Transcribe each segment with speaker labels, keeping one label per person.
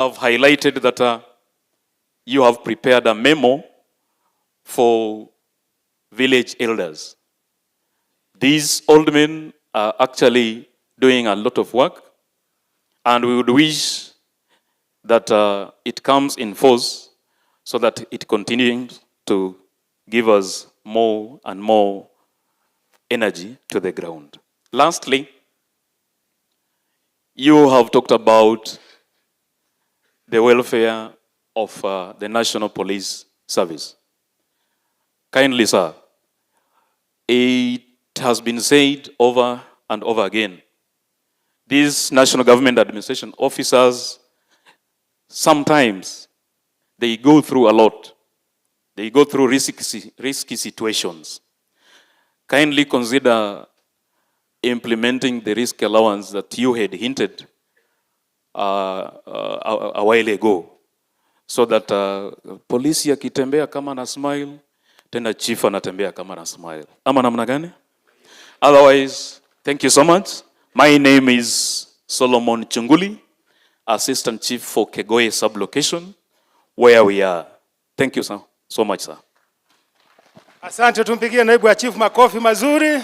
Speaker 1: have highlighted that you have prepared a memo for village elders. These old men are actually doing a lot of work, and we would wish that it comes in force so that it continues to give us more and more energy to the ground. Lastly, you have talked about the welfare of the National Police Service. Kindly, sir, it has been said over and over again, these national government administration officers, sometimes they go through a lot. They go through risky situations. Kindly consider implementing the risk allowance that you had hinted a while ago, so that polisi akitembea kama na smile, tena chief anatembea kama na smile. Ama namna gani? Otherwise, thank you so much. My name is Solomon Chunguli, Assistant Chief for Kegoe Sublocation, where we are. Thank you so much, sir.
Speaker 2: Asante, tumpigie naibu ya chief makofi mazuri.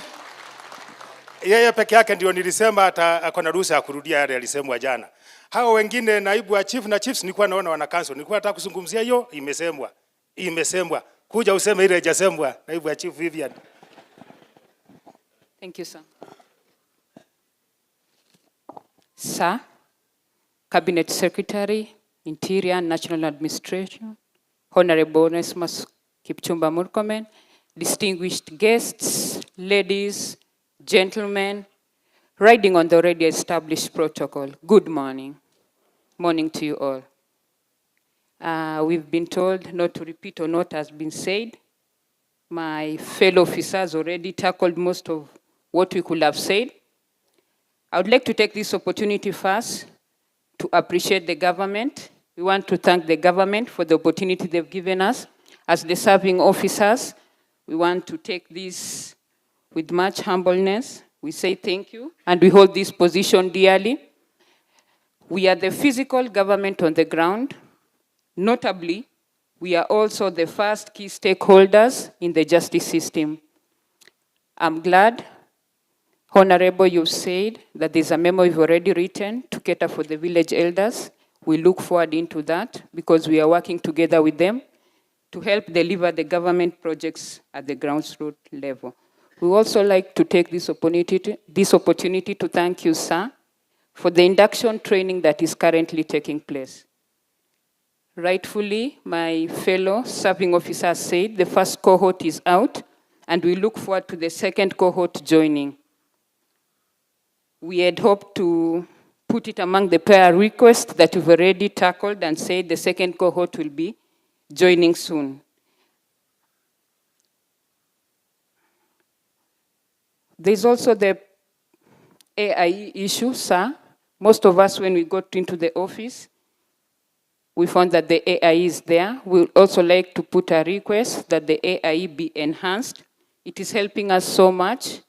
Speaker 2: Yeye peke yake ndio nilisema akona ruhusa ya kurudia yale alisemwa jana. Hao wengine naibu wa chief na chiefs nilikuwa naona wana cancel. Nilikuwa nataka kuzungumzia hiyo, imesemwa. Kuja useme ile haijasemwa, naibu wa chief Vivian.
Speaker 3: Thank you, sir. Sir, Cabinet Secretary, Interior and National Administration, Honorable Onesmus Kipchumba Murkomen, distinguished guests, ladies, gentlemen, riding on the already established protocol, good morning. Morning to you all. We've been told not to repeat on what has been said. My fellow officers already tackled most of what we could have said. I would like to take this opportunity first to appreciate the government. We want to thank the government for the opportunity they've given us. As the serving officers, we want to take this with much humbleness. We say thank you, and we hold this position dearly. We are the physical government on the ground. Notably, we are also the first key stakeholders in the justice system. I'm glad, Honorable, you said that there's a memo you've already written to cater for the village elders. We look forward into that because we are working together with them to help deliver the government projects at the grassroots level. We also like to take this opportunity to thank you, sir, for the induction training that is currently taking place. Rightfully, my fellow serving officers said the first cohort is out, and we look forward to the second cohort joining. We had hoped to put it among the prior requests that we've already tackled and said the second cohort will be joining soon. There's also the AIE issue, sir. Most of us, when we got into the office, we found that the AIE is there. We would also like to put a request that the AIE be enhanced. It is helping us so much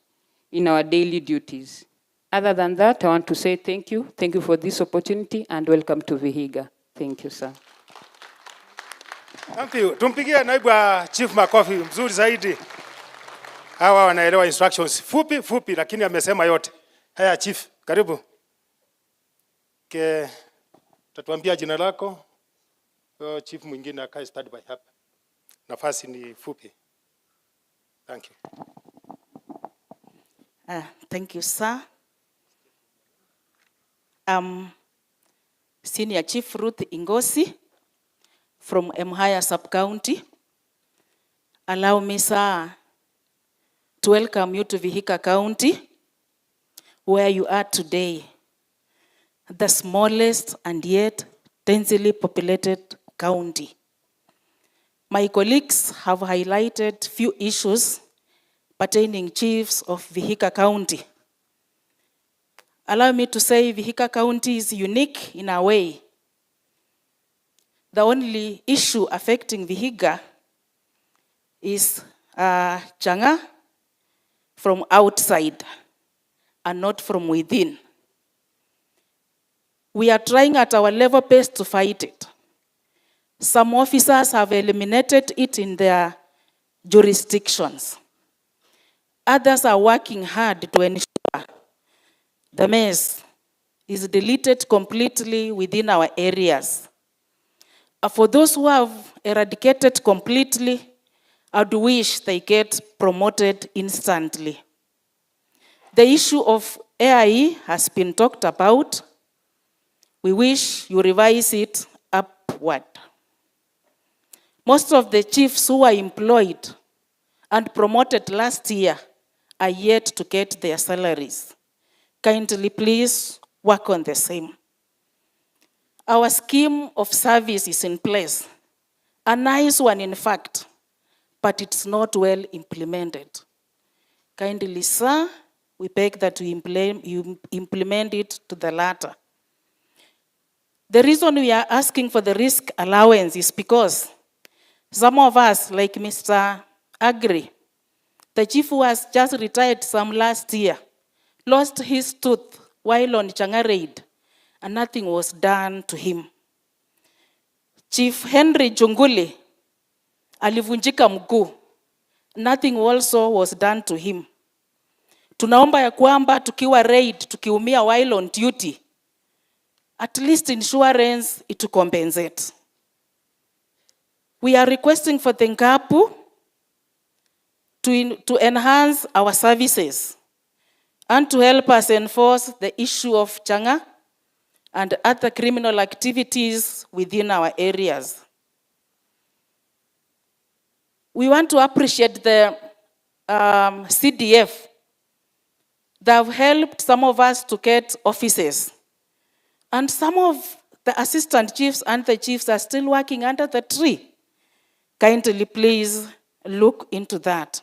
Speaker 3: in our daily duties. Other than that, I want to say thank you. Thank you for this opportunity, and welcome to Vihiga. Thank you, sir.
Speaker 2: Thank you. Tumpigie naibu wa chief makofi mzuri zaidi. Hawa wanaelewa instructions fupi lakini amesema yote. Haya chief, karibu. Tatuambia jina lako. Chief mwingine akae stand by hapa. Nafasi ni fupi. Thank you.
Speaker 4: Thank you, sir. Senior Chief Ruth Ingosi from Mhaya Sub-County. Allow me, sir, to welcome you to Vihiga County, where you are today, the smallest and yet densely populated county. My colleagues have highlighted few issues pertaining chiefs of Vihiga County. Allow me to say Vihiga County is unique in a way. The only issue affecting Vihiga is Changa from outside and not from within. We are trying at our level best to fight it. Some officers have eliminated it in their jurisdictions. Others are working hard to ensure the mess is deleted completely within our areas. For those who have eradicated completely, I'd wish they get promoted instantly. The issue of AIE has been talked about. We wish you revise it upward. Most of the chiefs who were employed and promoted last year are yet to get their salaries. Kindly please work on the same. Our scheme of service is in place, a nice one in fact, but it's not well implemented. Kindly, sir, we beg that you implement it to the latter. The reason we are asking for the risk allowance is because some of us, like Mr. Agri, the chief who has just retired some last year, lost his tooth while on Changa raid, and nothing was done to him. Chief Henry Junguli alivunjika mguu. Nothing also was done to him. Tunaomba ya kwamba tukiwa raid, tukiumia while on duty, at least insurance it compensate. We are requesting for the Ngapu to enhance our services and to help us enforce the issue of Changa and other criminal activities within our areas. We want to appreciate the CDF. They have helped some of us to get offices. And some of the assistant chiefs and the chiefs are still working under the tree. Kindly please look into that.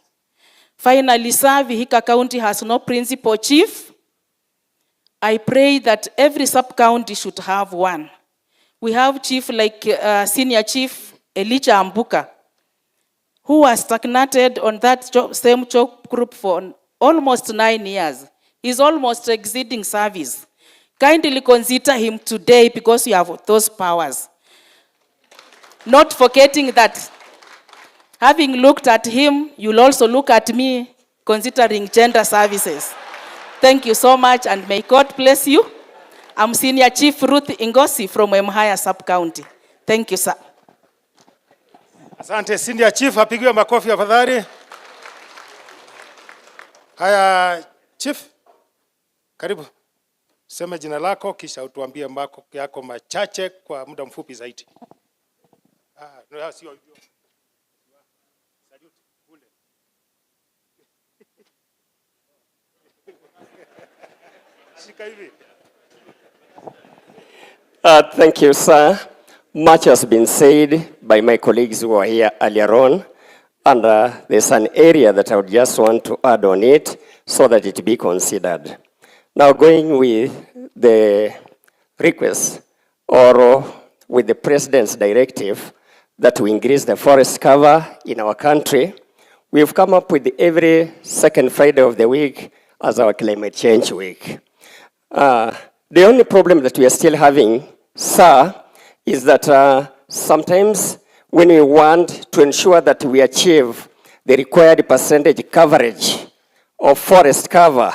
Speaker 4: Finally, sir, Vihiga County has no principal chief. I pray that every sub-county should have one. We have chief like Senior Chief Elijah Ambuka, who was stagnated on that same job group for almost 9 years. He's almost exceeding service. Kindly consider him today because you have those powers. Not forgetting that, having looked at him, you'll also look at me, considering gender services. Thank you so much, and may God bless you. I'm Senior Chief Ruth Ingosi from Mbale Sub-County. Thank you, sir.
Speaker 2: Asante Senior Chief, apigiwe makofi afadhali. Haya, Chief, karibu. Sema jina lako kisha utuambie mambo yako machache kwa muda mfupi zaidi. Sio hivyo.
Speaker 5: Thank you, sir. Much has been said by my colleagues who are here earlier on, and there's an area that I would just want to add on it so that it be considered. Now, going with the request or with the President's directive that we increase the forest cover in our country, we've come up with every second Friday of the week as our climate change week. The only problem that we are still having, sir, is that sometimes when we want to ensure that we achieve the required percentage coverage of forest cover,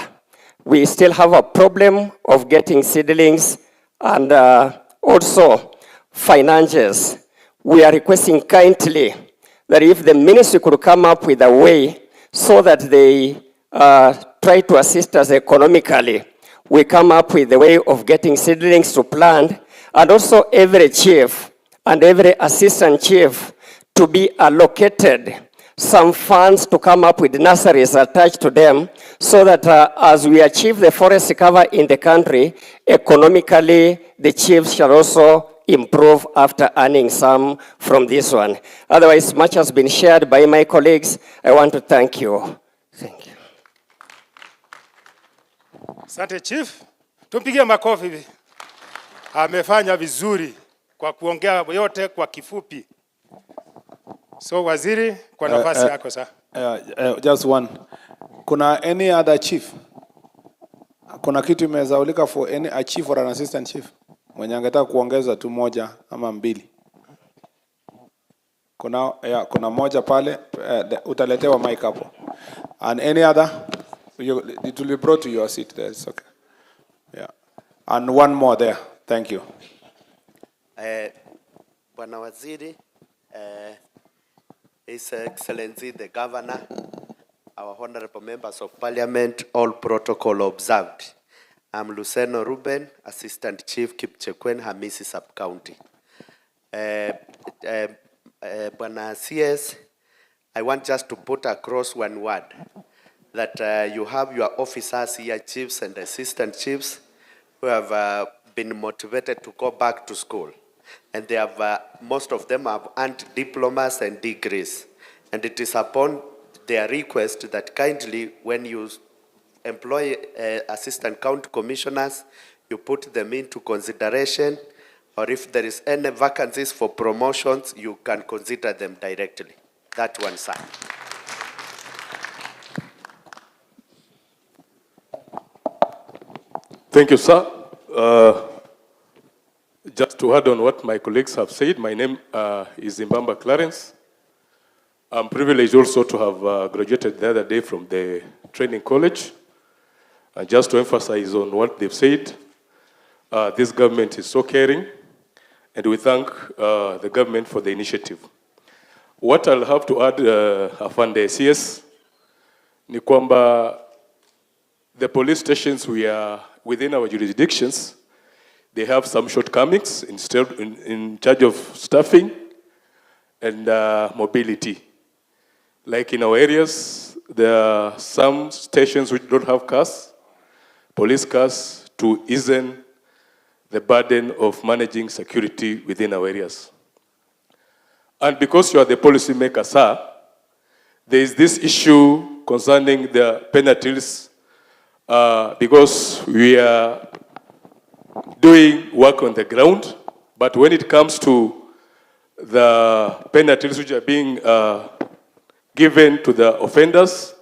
Speaker 5: we still have a problem of getting seedlings and also finances. We are requesting kindly that if the ministry could come up with a way so that they try to assist us economically, we come up with a way of getting seedlings to plant, and also every chief and every assistant chief to be allocated some funds to come up with nurseries attached to them, so that as we achieve the forest cover in the country, economically the chiefs shall also improve after earning some from this one. Otherwise, much has been shared by my colleagues. I want to thank you. Thank you.
Speaker 2: Asante Chief. Tumpigie makofi. Amefanya vizuri kwa kuongea yote kwa kifupi. So waziri, kwa nafasi yako sasa.
Speaker 6: Just one. Kuna any other chief? Kuna kitu imezaulika for any a chief or an assistant chief? Mwenye angetaka kuongeza tu moja ama mbili. Kuna moja pale, utaletewa mic hapo. And any other? It will be brought to your seat there, it's okay. Yeah. And one more there. Thank you.
Speaker 7: Bwana Waziri, His Excellency the Governor, our honorable members of Parliament, all protocol observed. I'm Luceno Ruben, Assistant Chief Kipchekwen, Hamisi Sub-County. Bwana CS, I want just to put across one word, that you have your officers here, chiefs and assistant chiefs, who have been motivated to go back to school. And they have, most of them have earned diplomas and degrees. And it is upon their request that kindly, when you employ assistant county commissioners, you put them into consideration, or if there is any vacancies for promotions, you can consider them directly. That one, sir.
Speaker 8: Thank you, sir. Just to add on what my colleagues have said, my name is Mbamba Clarence. I'm privileged also to have graduated the other day from the training college. And just to emphasize on what they've said, this government is so caring, and we thank the government for the initiative. What I'll have to add, Afande CS, ni kwamba the police stations we are within our jurisdictions, they have some shortcomings in charge of staffing and mobility. Like in our areas, there are some stations which don't have cars, police cars, to ease the burden of managing security within our areas. And because you are the policy maker, sir, there is this issue concerning the penalties, because we are doing work on the ground, but when it comes to the penalties which are being given to the offenders,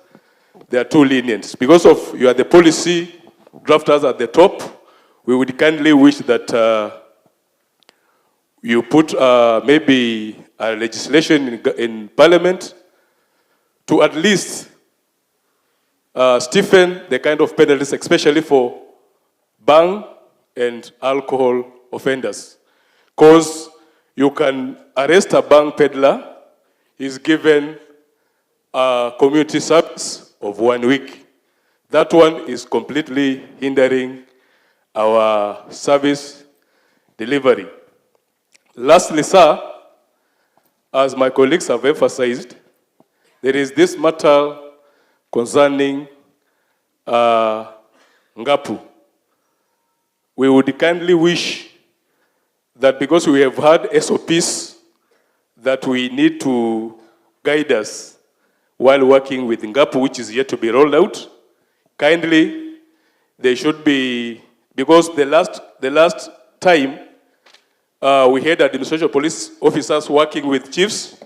Speaker 8: they are too lenient. Because of you are the policy drafters at the top, we would kindly wish that you put maybe a legislation in Parliament to at least stiffen the kind of penalties, especially for bang and alcohol offenders. Because you can arrest a bang peddler, he's given a community service of 1 week. That one is completely hindering our service delivery. Lastly, sir, as my colleagues have emphasized, there is this matter concerning Ngapu. We would kindly wish that because we have had SOPs that we need to guide us while working with Ngapu, which is yet to be rolled out, kindly they should be, because the last time we had administration police officers working with chiefs,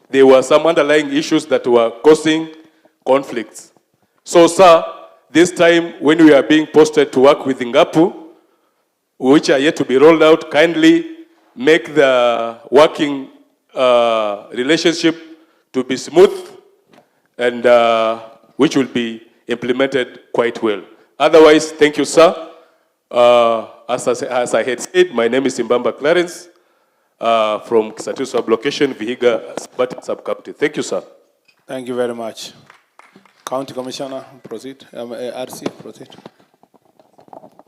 Speaker 8: there were some underlying issues that were causing conflicts. So, sir, this time when we are being posted to work with Ngapu, which are yet to be rolled out, kindly make the working relationship to be smooth and which will be implemented quite well. Otherwise, thank you, sir. As I had said, my name is Mbamba Clarence from Kisatu Sub-Location, Vihiga, Sub-County. Thank you, sir.
Speaker 6: Thank you very much. County Commissioner, proceed. RC, proceed.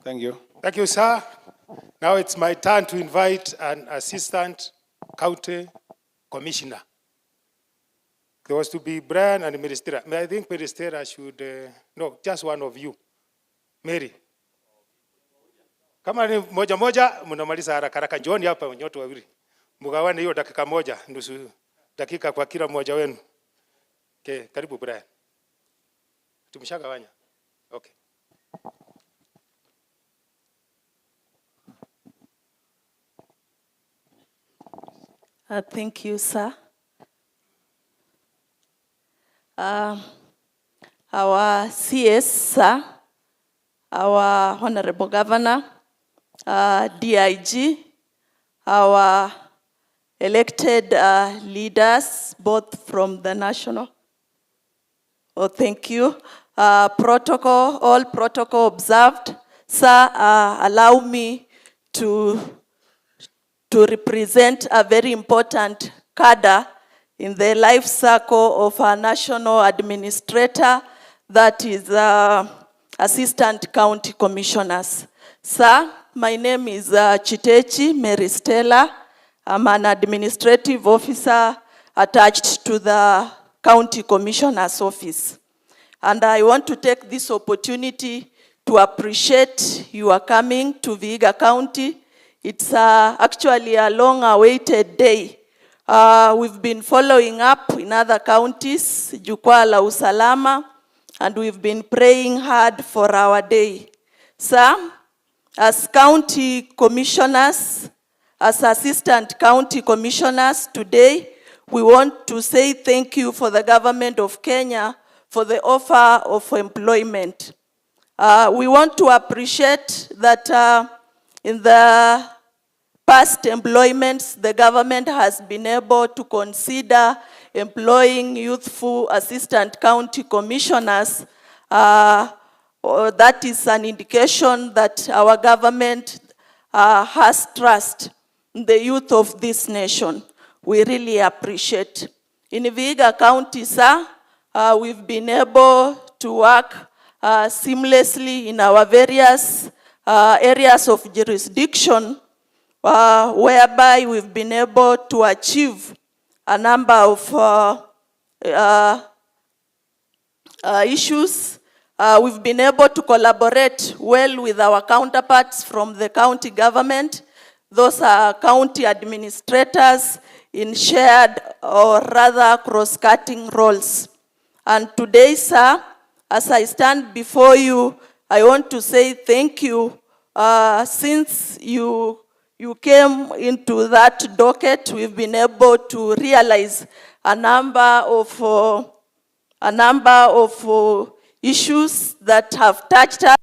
Speaker 6: Thank you.
Speaker 2: Thank you, sir. Now it's my turn to invite an assistant county commissioner. There was to be Brian and Minister. I think Minister should, no, just one of you. Mary. Kama ni moja moja, mnamaliza haraka haraka. Njooni hapa nyote wawili. Mgawane hiyo dakika moja, nusu dakika kwa kila mmoja wenu. Okay, karibu Brian. Tumeshagawanya. Okay.
Speaker 9: Thank you, sir. Our CS, sir, our Honorable Governor, DIG, our elected leaders, both from the national. Oh, thank you. Protocol, all protocol observed. Sir, allow me to represent a very important cadre in the life cycle of our national administrator, that is Assistant County Commissioners. Sir, my name is Chitechi Mary Stella. I'm an administrative officer attached to the County Commissioner's office. And I want to take this opportunity to appreciate your coming to Vihiga County. It's actually a long-awaited day. We've been following up in other counties, Jukwaa La Usalama, and we've been praying hard for our day. Sir, as county commissioners, as assistant county commissioners today, we want to say thank you for the government of Kenya for the offer of employment. We want to appreciate that in the past employments, the government has been able to consider employing youthful assistant county commissioners. That is an indication that our government has trust in the youth of this nation. We really appreciate. In Vihiga County, sir, we've been able to work seamlessly in our various areas of jurisdiction, whereby we've been able to achieve a number of issues. We've been able to collaborate well with our counterparts from the county government. Those are county administrators in shared or rather cross-cutting roles. And today, sir, as I stand before you, I want to say thank you. Since you came into that docket, we've been able to realize a number of issues that have touched us.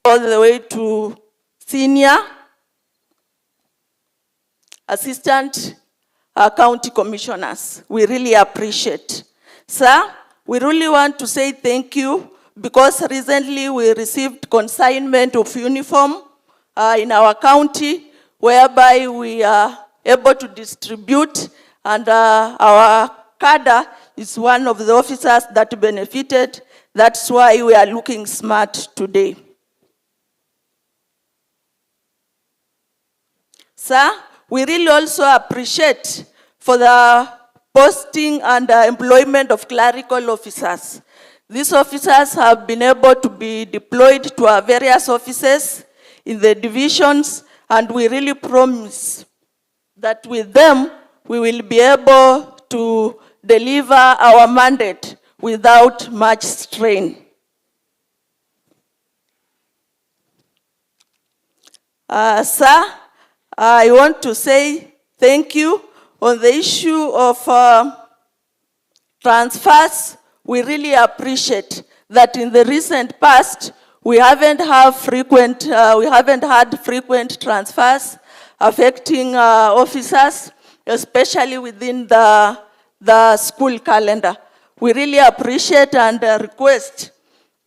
Speaker 9: All the way to senior assistant county commissioners. We really appreciate. Sir, we really want to say thank you because recently we received consignment of uniform in our county, whereby we are able to distribute, and our cadre is one of the officers that benefited. That's why we are looking smart today. Sir, we really also appreciate for the posting and employment of clerical officers. These officers have been able to be deployed to our various offices in the divisions, and we really promise that with them, we will be able to deliver our mandate without much strain. Sir, I want to say thank you on the issue of transfers. We really appreciate that in the recent past, we haven't had frequent transfers affecting officers, especially within the school calendar. We really appreciate and request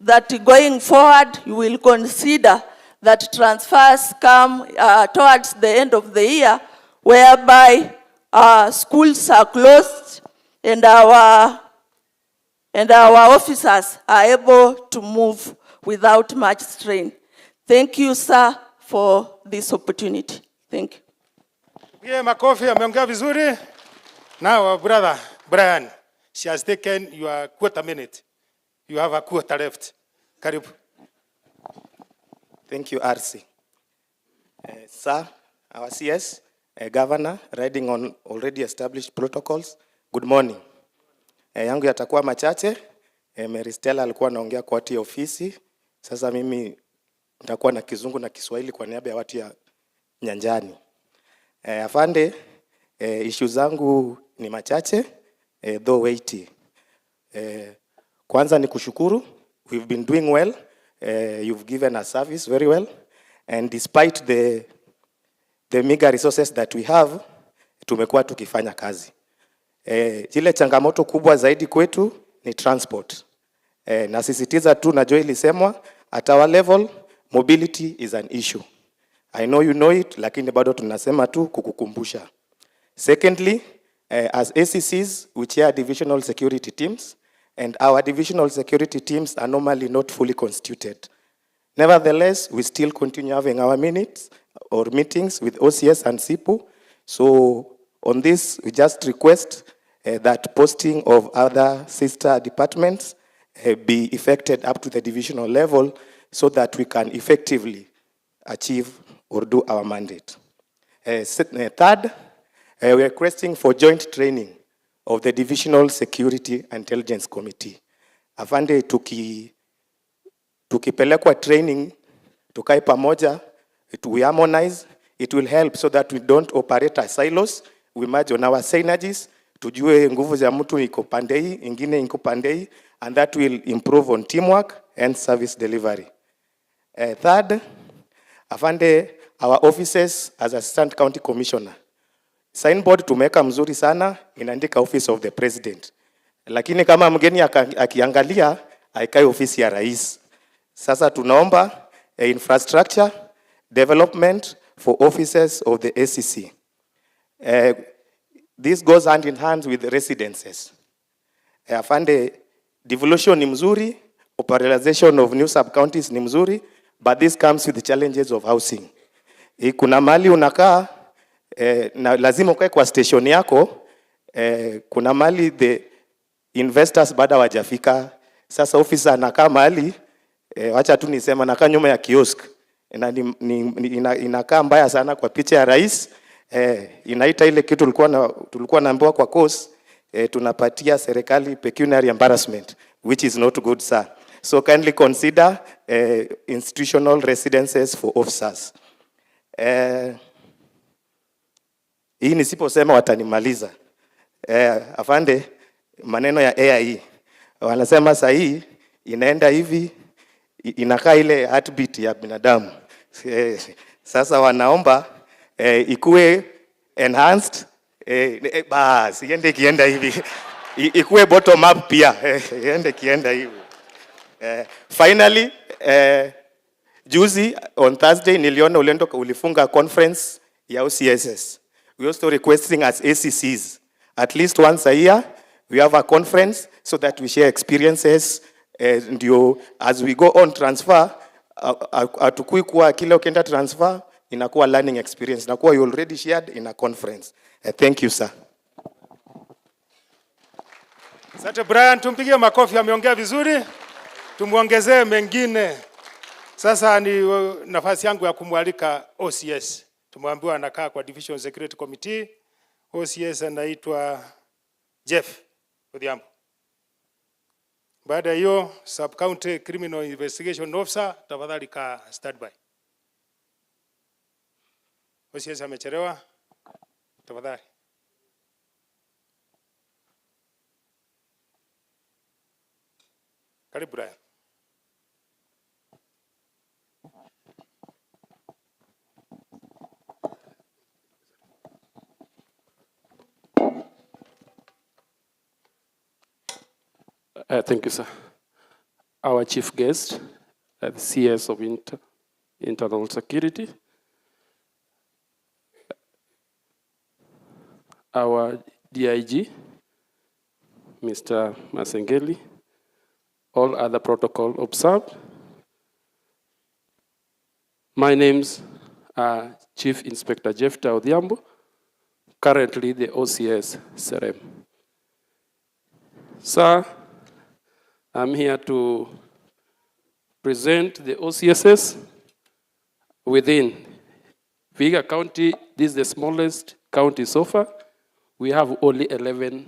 Speaker 9: that going forward, you will consider that transfers come towards the end of the year, whereby schools are closed and our officers are able to move without much strain. Thank you, sir, for this opportunity. Thank you.
Speaker 2: Makofi, ameongea vizuri. Now, our brother, Brian, she has taken your quarter minute. You have a quarter left. Karibu.
Speaker 10: Thank you, RC. Sir, our CS, Governor, riding on already established protocols. Good morning. Yangu yatakuwa machache. Mary Stella alikuwa anaongea kwa watu ya ofisi. Sasa mimi nitakuwa na Kizungu na Kiswahili kwa niaba ya watu ya nyanjani. Afande, issue zangu ni machache, though weighty. Kwanza ni kushukuru. We've been doing well. You've given us service very well. And despite the meager resources that we have, tumekuwa tukifanya kazi. Zile changamoto kubwa zaidi kwetu ni transport. Nasisitiza tu na Joy ilisemwa, at our level, mobility is an issue. I know you know it, lakini bado tunasema tu kukukumbusha. Secondly, as ACCs, we chair divisional security teams, and our divisional security teams are normally not fully constituted. Nevertheless, we still continue having our minutes or meetings with OCS and SIPU. So on this, we just request that posting of other sister departments be effected up to the divisional level so that we can effectively achieve or do our mandate. Third, we are requesting for joint training of the Divisional Security and Intelligence Committee. Afande, tukipelekwa training, tukae pamoja, we harmonize, it will help so that we don't operate as silos, we merge on our synergies, tujue nguvu za mtu iko pande hii, ingine iko pande hii, and that will improve on teamwork and service delivery. Third, Afande, our offices as Assistant County Commissioner. Signboard tumeka mzuri sana, inaandika Office of the President. Lakini kama mgeni akiangalia, haikai ofisi ya rais. Sasa tunaomba infrastructure development for offices of the ACC. This goes hand in hand with the residences. Afande, devolution ni mzuri, operationalization of new sub-counties ni mzuri, but this comes with the challenges of housing. Kuna mali unakaa, na lazima ukae kwa station yako, kuna mali the investors bado hawajafika. Sasa officer anakaa mali, wacha tu nisema nakaa nyuma ya kiosk. Inakaa mbaya sana kwa picha ya rais. Inaita ile kitu tulikuwa naambiwa kwa course, tunapatia serikali pecuniary embarrassment, which is not good, sir. So kindly consider institutional residences for officers. Hii nisiposema watanimaliza. Afande, maneno ya AI. Wanasema saa hii inaenda hivi, inakaa ile heartbeat ya binadamu. Sasa wanaomba ikuwe enhanced, basi iende kienda hivi. Ikuwe bottom up pia, iende kienda hivi. Finally, juzi on Thursday niliona ulifunga conference ya OCSS. We also requesting as ACCs, at least once a year, we have a conference so that we share experiences. Ndio, as we go on transfer, atukui kuwa kile ukienda transfer, inakuwa learning experience. Inakuwa you already shared in a conference. Thank you, sir.
Speaker 2: Asante Brian, tumpigie makofi, ameongea vizuri. Tumuongezee mengine. Sasa ni nafasi yangu ya kumwalika OCS. Tumwambiwa anakaa kwa Division Security Committee. OCS anaitwa Jeff Odhiambo. Baada hiyo Sub County Criminal Investigation Officer, tafadhali ka standby. OCS amechelewa. Tafadhali. Karibu Brian.
Speaker 11: Thank you, sir. Our chief guest, the CS of Internal Security, our DIG, Mr. Masengeli, all other protocol observed. My name's Chief Inspector Jeff Odhiambo, currently the OCS Serem. Sir, I'm here to present the OCSs within Vihiga County. This is the smallest county so far. We have only 11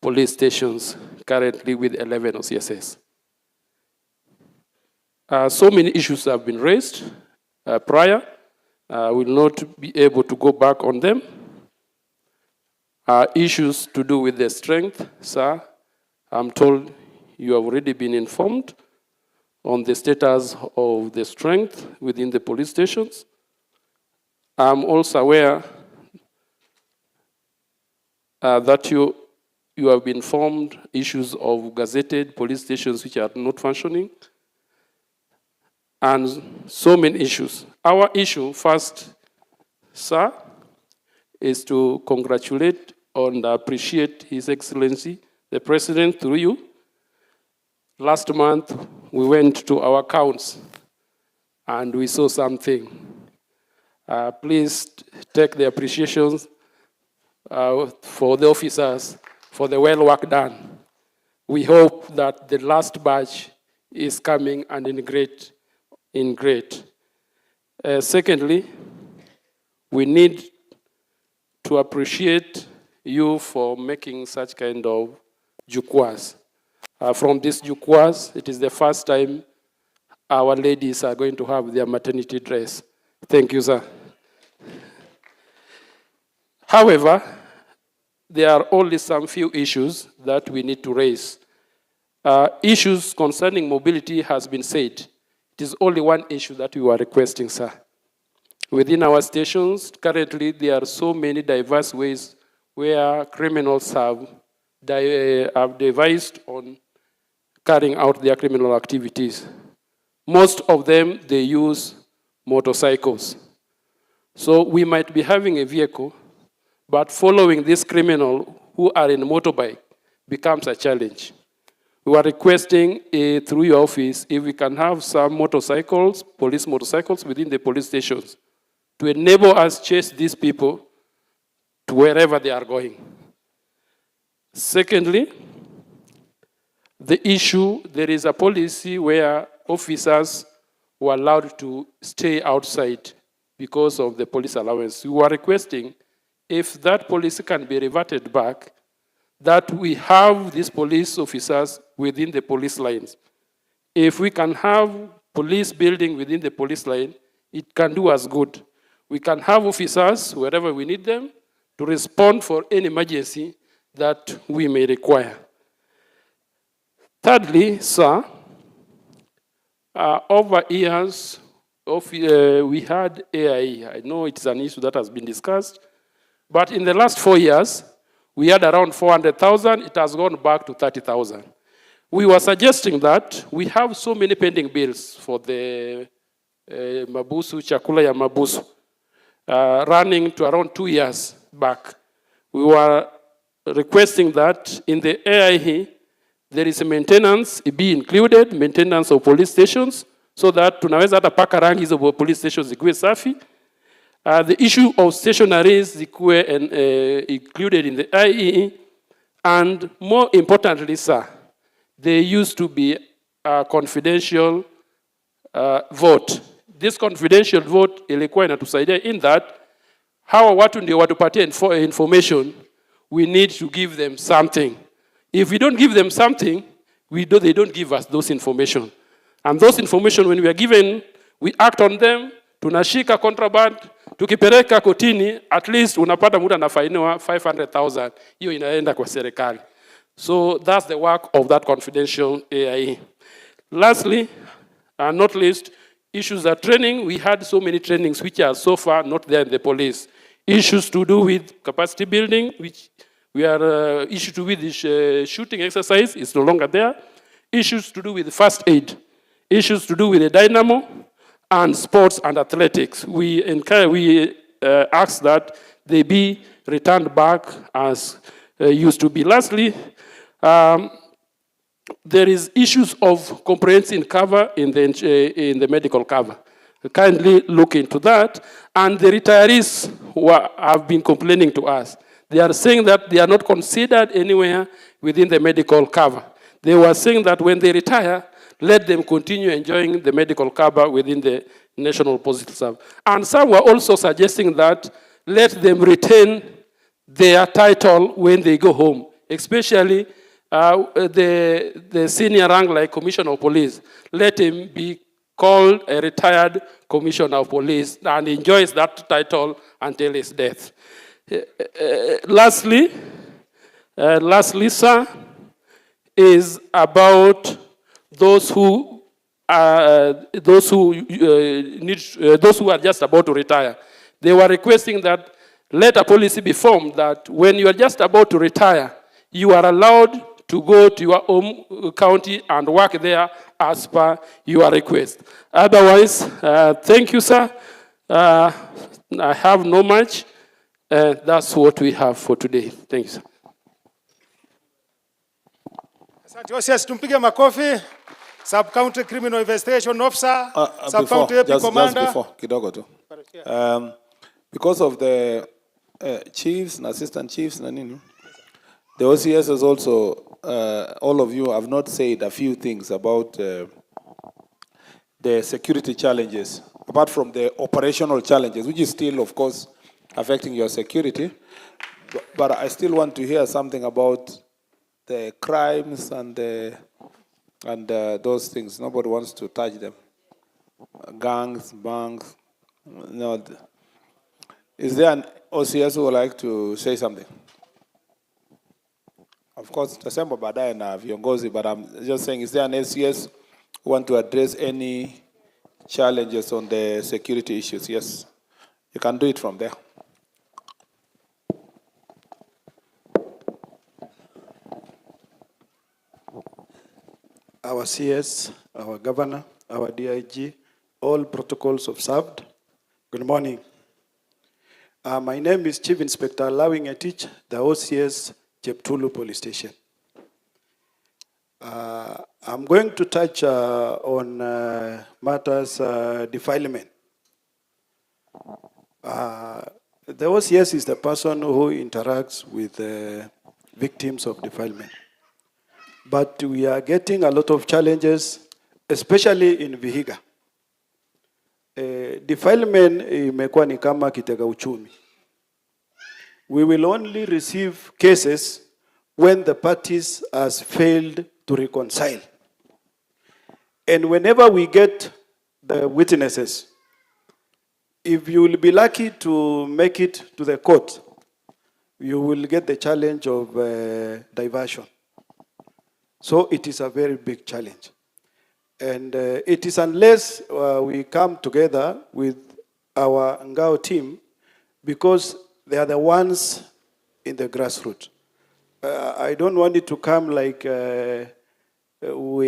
Speaker 11: police stations currently with 11 OCSs. So many issues have been raised prior. I will not be able to go back on them. Issues to do with the strength, sir. I'm told you have already been informed on the status of the strength within the police stations. I'm also aware that you have been informed issues of gazetted police stations which are not functioning, and so many issues. Our issue first, sir, is to congratulate and appreciate His Excellency, the President, through you. Last month, we went to our counts and we saw something. Please take the appreciations for the officers for the well work done. We hope that the last batch is coming and in great. Secondly, we need to appreciate you for making such kind of jukwaas. From these jukwaas, it is the first time our ladies are going to have their maternity dress. Thank you, sir. However, there are only some few issues that we need to raise. Issues concerning mobility has been said. It is only one issue that we are requesting, sir. Within our stations, currently there are so many diverse ways where criminals have devised on carrying out their criminal activities. Most of them, they use motorcycles. So we might be having a vehicle, but following this criminal who are in a motorbike becomes a challenge. We are requesting through your office if we can have some motorcycles, police motorcycles within the police stations to enable us chase these people to wherever they are going. Secondly, the issue, there is a policy where officers were allowed to stay outside because of the police allowance. We are requesting if that policy can be reverted back, that we have these police officers within the police lines. If we can have police building within the police line, it can do us good. We can have officers wherever we need them to respond for any emergency that we may require. Thirdly, sir, over years, we had AIE. I know it's an issue that has been discussed, but in the last 4 years, we had around 400,000. It has gone back to 30,000. We were suggesting that we have so many pending bills for the Mabusu, Chakula ya Mabusu, running to around 2 years back. We were requesting that in the AIE, there is a maintenance, be included, maintenance of police stations, so that tunaweza hata paka rangi hizo police stations zikuwe safi. The issue of stationaries zikuwe included in the IE, and more importantly, sir, there used to be a confidential vote. This confidential vote ilikuwa inatusaidia in that hawa watu ndio watupatie information, we need to give them something. If we don't give them something, they don't give us those information. And those information, when we are given, we act on them, tunashika contraband, tukipeleka kotini, at least unapata mtu anafainiwa 500,000. Hiyo inaenda kwa serikali. So that's the work of that confidential AIE. Lastly, and not least, issues of training. We had so many trainings which are so far not there in the police. Issues to do with capacity building, which we are issues to do with the shooting exercise is no longer there. Issues to do with first aid. Issues to do with the dynamo and sports and athletics. We ask that they be returned back as used to be. Lastly, there is issues of comprehensive cover in the medical cover. kindly look into that. And the retirees who have been complaining to us, they are saying that they are not considered anywhere within the medical cover. They were saying that when they retire, let them continue enjoying the medical cover within the National Postal Service. And some were also suggesting that let them retain their title when they go home, especially the senior rank like Commissioner of Police. Let him be called a retired Commissioner of Police and enjoys that title until his death. Lastly, sir, is about those who are just about to retire. They were requesting that let a policy be formed that when you are just about to retire, you are allowed to go to your home county and work there as per your request. Otherwise, thank you, sir. I have no much. That's what we have for today. Thank you, sir.
Speaker 2: Asante OCS, tumpige makofi. Sub-County Criminal Investigation Officer, Sub-County AP Commander.
Speaker 6: Just before, kidogo tu. Because of the chiefs and assistant chiefs, the OCS has also, all of you have not said a few things about the security challenges, apart from the operational challenges, which is still, of course, affecting your security. But I still want to hear something about the crimes and those things. Nobody wants to touch them. Gangs, banks. No. Is there an OCS who would like to say something? Of course, tutasema baadaye na viongozi, but I'm just saying, is there an OCS who want to address any challenges on the security issues? Yes, you can do it from there.
Speaker 12: Our CS, our governor, our DIG, all protocols observed. Good morning. My name is Chief Inspector Lawing Etich, the OCS Cheptulu Police Station. I'm going to touch on matters defilement. The OCS is the person who interacts with victims of defilement. But we are getting a lot of challenges, especially in Vihiga. Defilement imekuwa ni kama kitega uchumi. We will only receive cases when the parties has failed to reconcile. And whenever we get the witnesses, if you will be lucky to make it to the court, you will get the challenge of diversion. So it is a very big challenge. And it is unless we come together with our Ngao team, because they are the ones in the grassroots. I don't want it to come like we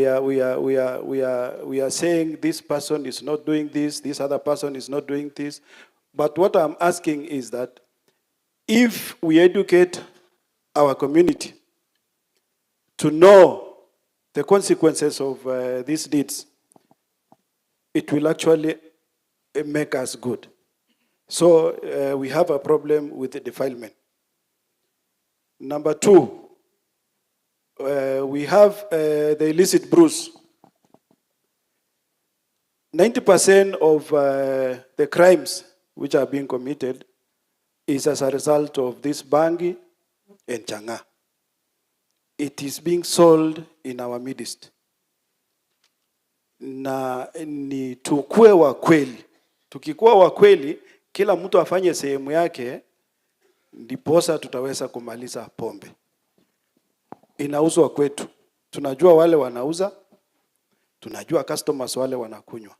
Speaker 12: are saying this person is not doing this other person is not doing this. But what I'm asking is that if we educate our community to know the consequences of these deeds, it will actually make us good. So we have a problem with the defilement. Number two, we have the illicit brews. 90% of the crimes which are being committed is as a result of this bangi and changa. It is being sold in our midst. Na ni tukue wa kweli. Tukikuwa wa kweli, kila mtu afanye sehemu yake, ndiposa tutaweza kumaliza pombe. Inauzwa kwetu. Tunajua wale wanauza, tunajua customers wale wanakunywa.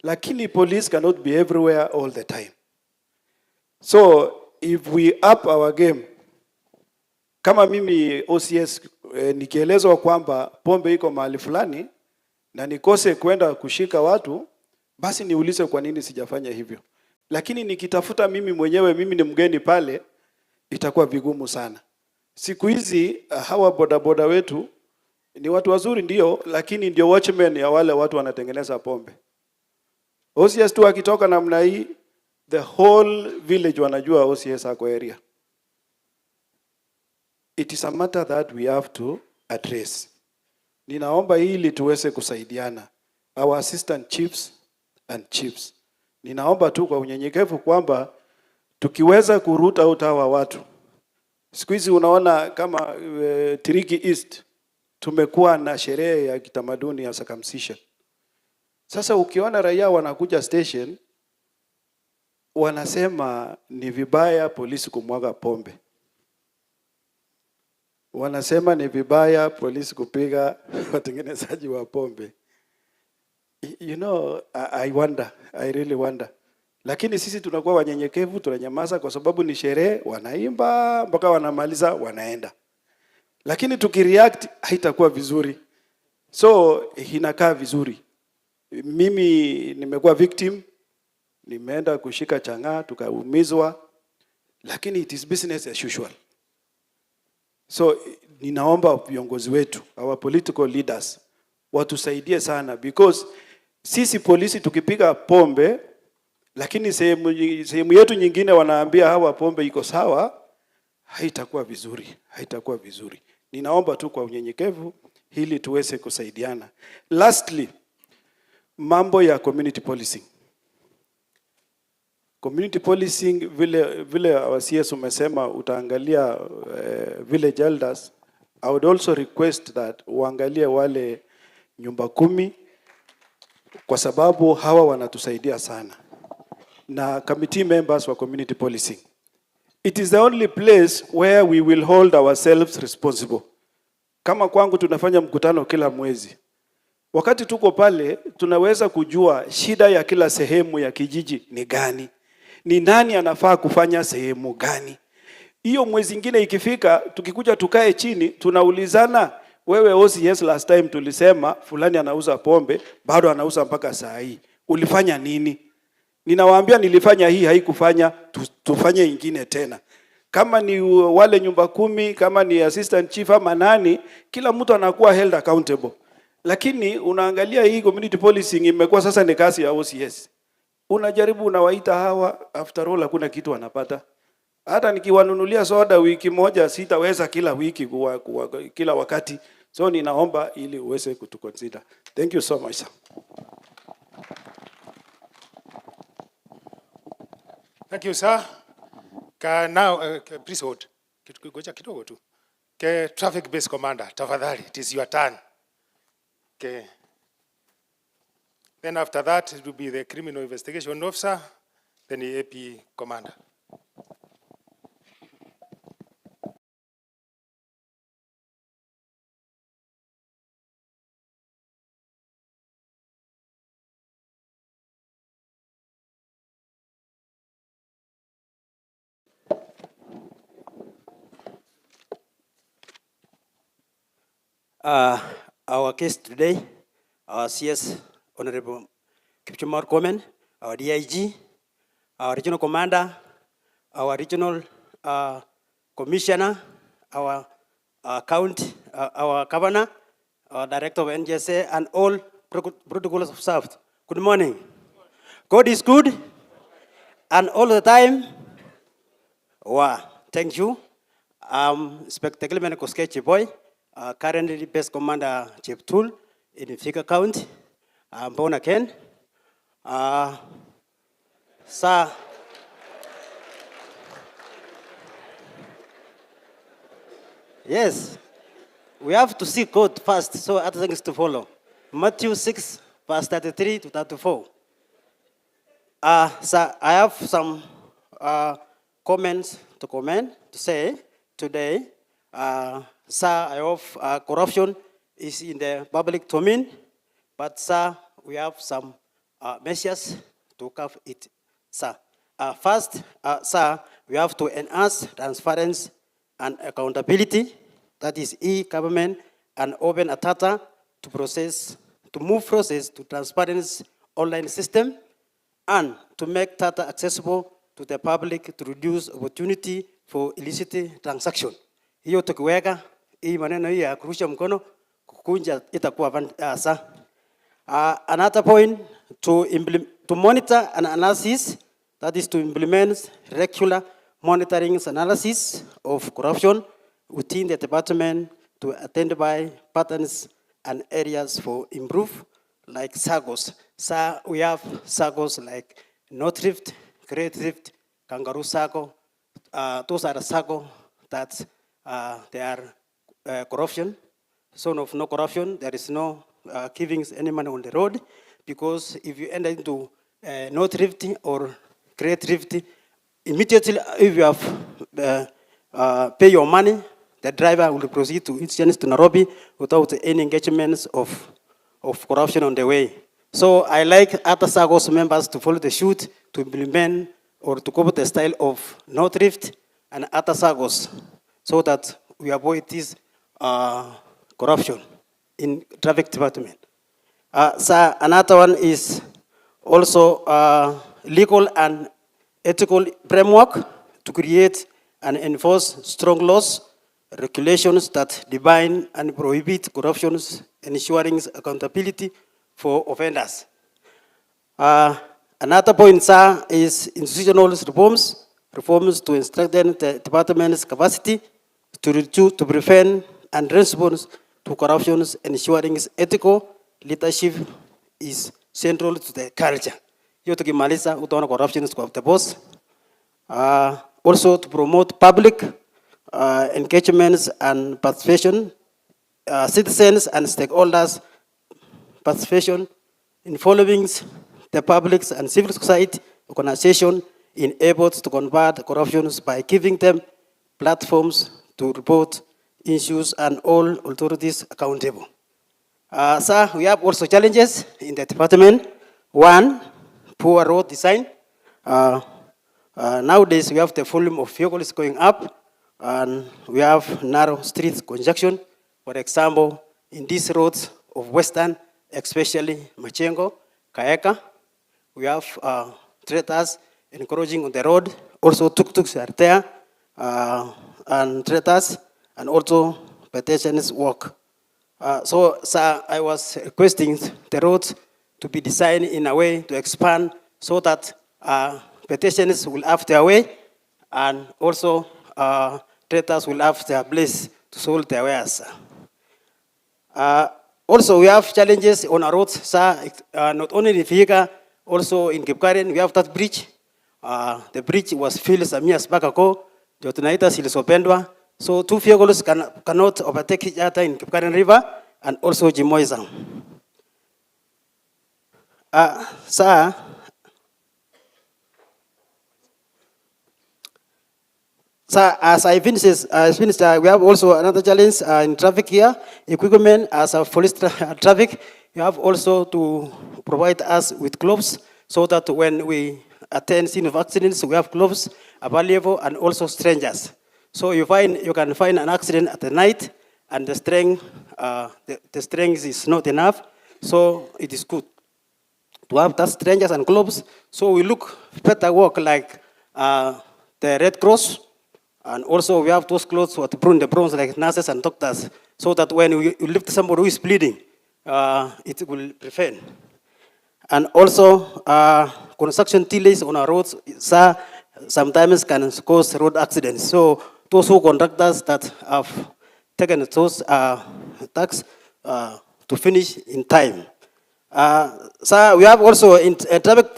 Speaker 12: Lakini police cannot be everywhere all the time. So if we up our game, kama mimi OCS nikielezwa kwamba pombe iko mahali fulani na nikose kwenda kushika watu, basi niulize kwa nini sijafanya hivyo. Lakini nikitafuta mimi mwenyewe, mimi ni mgeni pale, itakuwa vigumu sana. Siku hizi hawa bodaboda wetu ni watu wazuri ndio, lakini ndio watchmen ya wale watu wanatengeneza pombe. OCS tu akitoka namna hii, the whole village wanajua OCS ako area. It is a matter that we have to address. Ninaomba ili tuweze kusaidiana, our assistant chiefs and chiefs. Ninaomba tu kwa unyenyekevu kwamba tukiweza kuruta out hawa watu. Siku hizi unaona kama Tiriki East tumekuwa na sherehe ya kitamaduni ya circumcision. Sasa ukiona raia wanakuja station wanasema ni vibaya polisi kumwaga pombe. Wanasema ni vibaya polisi kupiga watengenezaji wa pombe. You know, I wonder, I really wonder. Lakini sisi tunakuwa wanyenyekevu, tunanyamaza kwa sababu ni sherehe, wanaimba mpaka wanamaliza wanaenda. Lakini tukireact haitakuwa vizuri. So inakaa vizuri. Mimi nimekuwa victim, nimeenda kushika chang'aa, tukaumizwa, lakini it is business as usual. So ninaomba viongozi wetu, our political leaders, watusaidie sana, because sisi polisi tukipiga pombe, lakini sehemu yetu nyingine wanaambia hawa pombe iko sawa, haitakuwa vizuri, haitakuwa vizuri. Ninaomba tu kwa unyenyekevu ili tuweze kusaidiana. Lastly, mambo ya community policing. Community policing vile our CS umesema utaangalia village elders. I would also request that uangalie wale nyumba 10 kwa sababu hawa wanatusaidia sana. Na committee members wa community policing. It is the only place where we will hold ourselves responsible. Kama kwangu tunafanya mkutano kila mwezi. Wakati tuko pale tunaweza kujua shida ya kila sehemu ya kijiji ni gani. Ni nani anafaa kufanya sehemu gani. Hiyo mwezi ingine ikifika, tukikuja tukae chini, tunaulizana, wewe OCS last time tulisema fulani anauza pombe, bado anauza mpaka saa hii. Ulifanya nini? Ninawaambia nilifanya hii, haikufanya, tufanye ingine tena. Kama ni wale nyumba 10, kama ni assistant chief ama nani, kila mtu anakuwa held accountable. Lakini unaangalia hii community policing imekuwa sasa ni kazi ya OCS. Unajaribu unawaita hawa, after all hakuna kitu wanapata. Hata nikiwanunulia soda wiki moja sitaweza kila wiki kila wakati. So ninaomba ili uweze kutuconsider. Thank you so much, sir.
Speaker 2: Thank you, sir. Now, please hold. Kidogo tu. Traffic base commander, tafadhali, it is your turn. Okay. Then after that, it will be the criminal investigation officer, then the AP commander.
Speaker 13: Our guest today, our CS, Honorable Kipchumba Murkomen, our DIG, our regional commander, our regional commissioner, our county, our governor, our director of NGSA, and all protocols observed. Good morning. God is good, and all the time. Wow, thank you. Inspector Gilman Koske Boy. Currently base commander Chief Tool in Vihiga County, Mbona Ken. Sir, yes, we have to see code first, so other things to follow. Matthew 6, verse 33 to 34. Sir, I have some comments to say today. Sir, I hope corruption is in the public domain, but sir, we have some measures to cover it, sir. First, sir, we have to enhance transparency and accountability, that is e-government, and open a data to move process to transparency online system, and to make data accessible to the public to reduce opportunity for illicit transaction. Hiyo tukiweka hii maneno hii ya kurusha mkono kukunja itakuwa sasa. Another point to to monitor and analysis, that is to implement regular monitoring analysis of corruption within the department to identify patterns and areas for improve, like SAGOs. So we have SAGOs like North Rift, Great Rift, Kangaroo SAGO. Those are the SAGO that they are corruption. Zone of no corruption, there is no giving any money on the road, because if you enter into North Rift or Great Rift, immediately if you have pay your money, the driver will proceed to exchange to Nairobi without any engagements of corruption on the way. So I like other SAGOS members to follow the suit to implement or to copy the style of North Rift and other SAGOS, so that we avoid this corruption in traffic department. So another one is also legal and ethical framework to create and enforce strong laws, regulations that define and prohibit corruptions, ensuring accountability for offenders. Another point, sir, is institutional reforms to strengthen the department's capacity to prevent and respond to corruptions, ensuring ethical leadership is central to the culture. Hiyo tukimaliza utaona corruptions kwa the boss. Also to promote public engagements and participation, citizens and stakeholders participation in following the public and civil society organization in efforts to combat corruptions by giving them platforms to report issues and all authorities accountable. Sir, we have also challenges in the department. One, poor road design. Nowadays we have the volume of vehicles going up, and we have narrow street congestion. For example, in these roads of Western, especially Machengo, Kaeka, we have traders encouraging on the road. Also tuk-tuks are there, and traders, and also pedestrians walk. So, sir, I was requesting the roads to be designed in a way to expand so that pedestrians will have their way, and also traders will have their place to sell their wares. Also, we have challenges on our roads, sir, not only in Vihiga, also in Kipkaren, we have that bridge. The bridge was filled some years back ago, ndio tunaita Silisopendwa. So 2 vehicles cannot overtake each other in Kipkaren River and also Jimoisa. Sir, as I finished, we have also another challenge in traffic here. Equipment as a police traffic, you have also to provide us with gloves so that when we attend scene of accidents, we have gloves available and also strangers. So you can find an accident at the night, and the strength is not enough. So it is good to have that strangers and gloves. So we look better work like the Red Cross, and also we have those clothes to prune the bronze like nurses and doctors, so that when you lift somebody who is bleeding, it will prevent. And also construction delays on our roads, sir, sometimes can cause road accidents. So those who contractors that have taken those tasks to finish in time. So we have also in traffic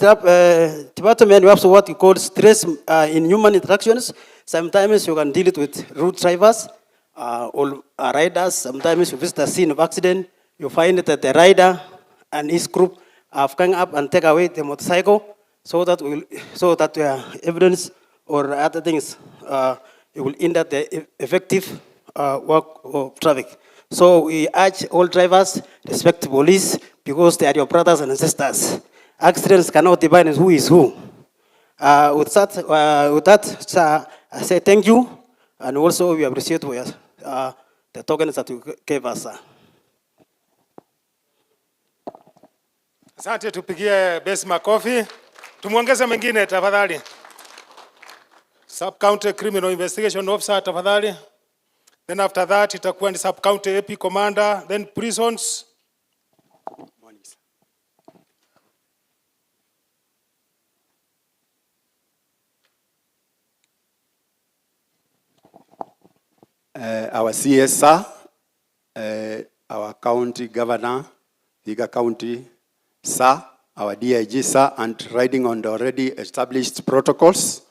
Speaker 13: department, we have what we call stress in human interactions. Sometimes you can deal it with road drivers or riders. Sometimes you visit the scene of accident, you find that the rider and his group have come up and take away the motorcycle, so that evidence or other things it will hinder the effective work of traffic. So we urge all drivers respect the police, because they are your brothers and sisters. Accidents cannot define who is who. With that, sir, I say thank you, and also we appreciate the tokens that you gave us, sir.
Speaker 2: Asante, tupigie base makofi. Tumuongeze mwingine tafadhali. Sub County Criminal Investigation Officer tafadhali. Then after that itakuwa ni Sub County AP Commander, then prisons.
Speaker 14: our CS, sir, our county governor, Vihiga County, sir, our DIG, sir, and riding on the already established protocols,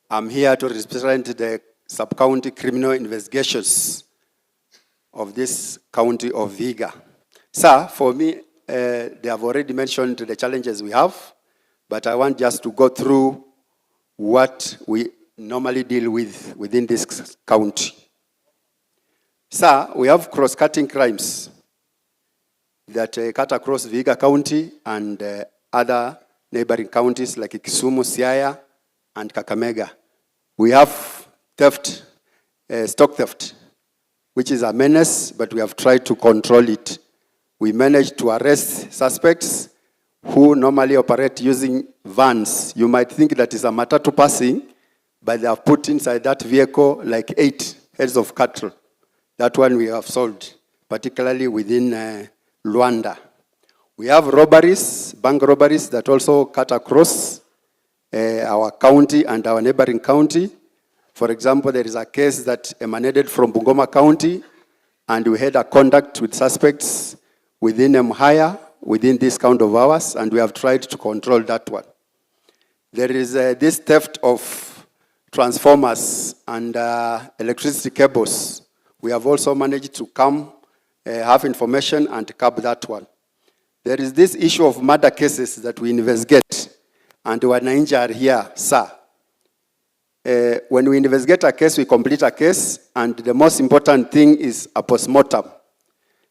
Speaker 14: I'm here to represent the sub-county criminal investigations of this county of Vihiga. Sir, for me, they have already mentioned the challenges we have, but I want just to go through what we normally deal with within this county. Sir, we have cross-cutting crimes that cut across Vihiga County and other neighboring counties like Kisumu, Siaya, and Kakamega. We have theft, stock theft, which is a menace, but we have tried to control it. We managed to arrest suspects who normally operate using vans. You might think that is a matatu passing, but they have put inside that vehicle like 8 heads of cattle. That one we have solved, particularly within Luanda. We have robberies, bank robberies that also cut across our county and our neighboring county. For example, there is a case that emanated from Bungoma County, and we had a contact with suspects within Mbale, within this count of ours, and we have tried to control that one. There is this theft of transformers and electricity cables. We have also managed to have information and curb that one. There is this issue of murder cases that we investigate, and wananchi are here, sir. When we investigate a case, we complete a case, and the most important thing is a postmortem.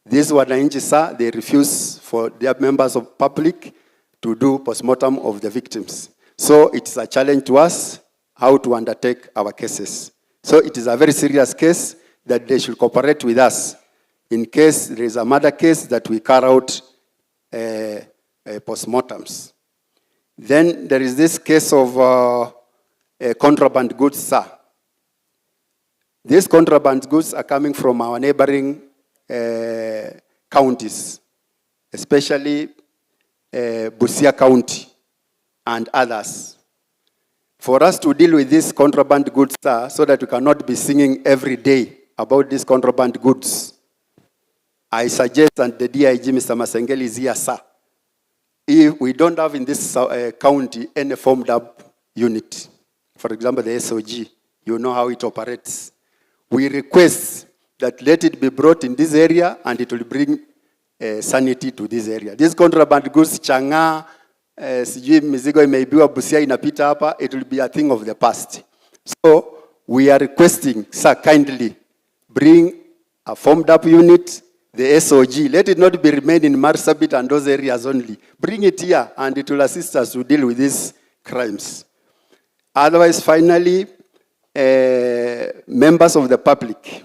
Speaker 14: These wananchi, sir, they refuse for their members of public to do postmortem of the victims. So it is a challenge to us how to undertake our cases. So it is a very serious case that they should cooperate with us. In case there is a murder case that we carry out postmortems. Then there is this case of contraband goods, sir. These contraband goods are coming from our neighboring counties, especially Busia County and others. For us to deal with these contraband goods, sir, so that we cannot be singing every day about these contraband goods, I suggest, and the DIG, Mr. Masengeli, is here, sir. If we don't have in this county any formed up unit, for example, the SOG, you know how it operates. We request that let it be brought in this area, and it will bring sanity to this area. These contraband goods, changa, sijui mizigo imeibiwa Busia inapita hapa, it will be a thing of the past. So we are requesting, sir, kindly bring a formed up unit, the SOG. Let it not be remain in Marsabit and those areas only. Bring it here, and it will assist us to deal with these crimes. Otherwise, finally, members of the public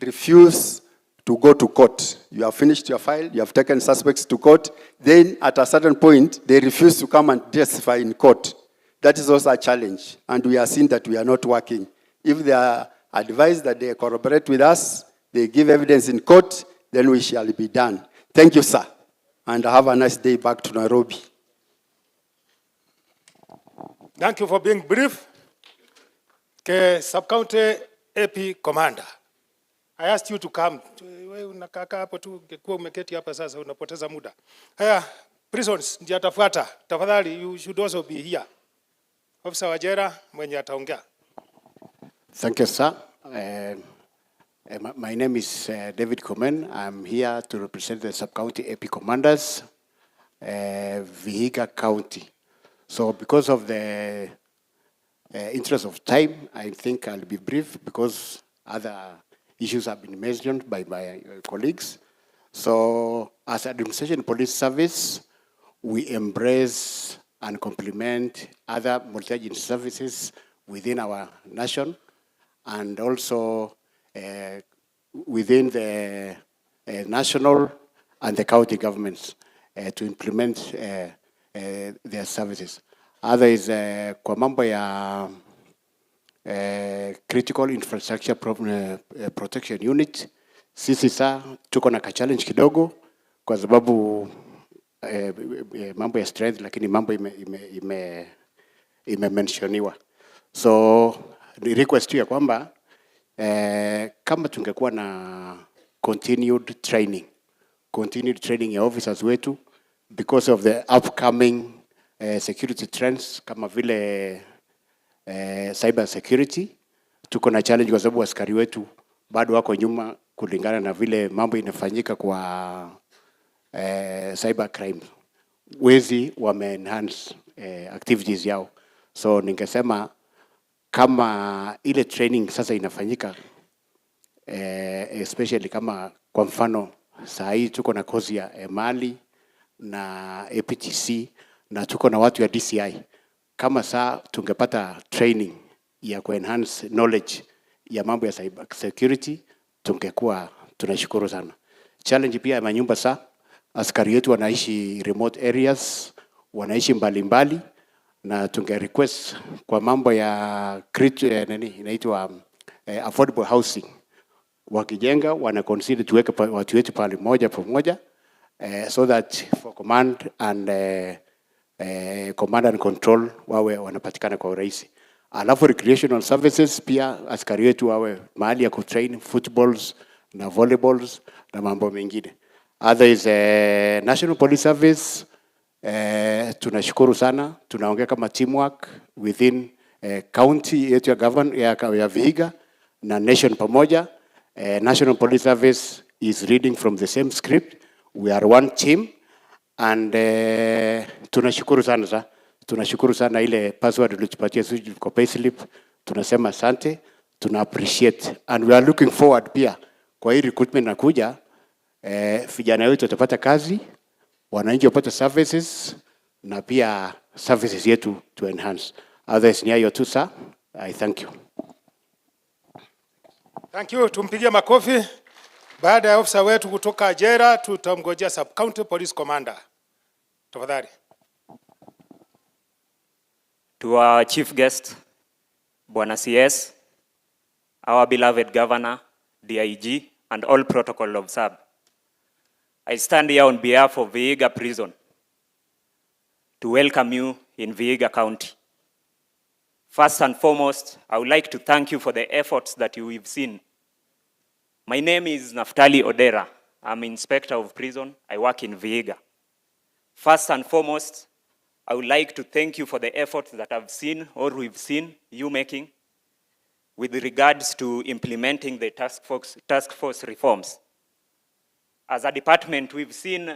Speaker 14: refuse to go to court. You have finished your file, you have taken suspects to court, then at a certain point, they refuse to come and testify in court. That is also a challenge, and we are seeing that we are not working. If they are advised that they corroborate with us, they give evidence in court, then we shall be done. Thank you, sir, and have a nice day back to Nairobi.
Speaker 2: Thank you for being brief. Sub-County AP Commander, I asked you to come. Wewe unakaa hapo tu, ungekuwa umeketi hapa sasa unapoteza muda. Haya, prisons ndio atafuata. Tafadhali, you should also be here. Officer Wajera mwenye ataongea.
Speaker 15: Thank you, sir. My name is David Komen. I'm here to represent the sub-county AP commanders, Vihiga County. So because of the interest of time, I think I'll be brief because other issues have been mentioned by my colleagues. So as Administration Police Service, we embrace and complement other multi-agency services within our nation, and also within the national and the county governments to implement their services. Other is kwa mambo ya critical infrastructure protection unit. Sisi saa tuko na challenge kidogo kwa sababu mambo ya strength, lakini mambo ime mentioniwa. So the request ya kwamba kama tungekuwa na continued training ya officers wetu because of the upcoming security trends kama vile cyber security, tuko na challenge kwa sababu askari wetu bado wako nyuma kulingana na vile mambo inafanyika kwa cyber crime. Wezi wame-enhance activities yao. So ningesema kama ile training sasa inafanyika, especially kama kwa mfano saa hii tuko na kozi ya Mbale na APTC na tuko na watu ya DCI. Kama saa tungepata training ya ku-enhance knowledge ya mambo ya cyber security, tungekuwa tunashukuru sana. Challenge pia ya manyumba saa, askari wetu wanaishi remote areas, wanaishi mbali, na tunge request kwa mambo ya inaitwa affordable housing. Wakijenga wana consider tuweke watu wetu pale moja kwa moja, so that for command and control wawe wanapatikana kwa urahisi. Alafu recreational services pia askari wetu wawe mahali ya kutrain footballs na volleyballs na mambo mengine. Other is National Police Service. Tunashukuru sana, tunaongea kama teamwork within county yetu ya Vihiga na nation pamoja. National Police Service is reading from the same script. We are one team and tunashukuru sana sa. Tunashukuru sana ile password ulichopatia sisi kwa payslip. Tunasema asante, tuna appreciate and we are looking forward pia kwa hii recruitment nakuja. Vijana wetu watapata kazi, wananchi wapata services na pia services yetu to enhance. Others ni hayo tu sir. I thank you.
Speaker 2: Thank you. Tumpigie makofi. Baada ya ofisa wetu kutoka Ajera, tutamngojea Sub County Police Commander. Tafadhali.
Speaker 16: To our chief guest, Bwana CS, our beloved governor, DIG, and all protocol of SAB. I stand here on behalf of Vihiga Prison to welcome you in Vihiga County. First and foremost, I would like to thank you for the efforts that you have seen. My name is Naftali Odera. I'm Inspector of Prison. I work in Vihiga. First and foremost, I would like to thank you for the efforts that I've seen or we've seen you making with regards to implementing the task force reforms. As a department, we've seen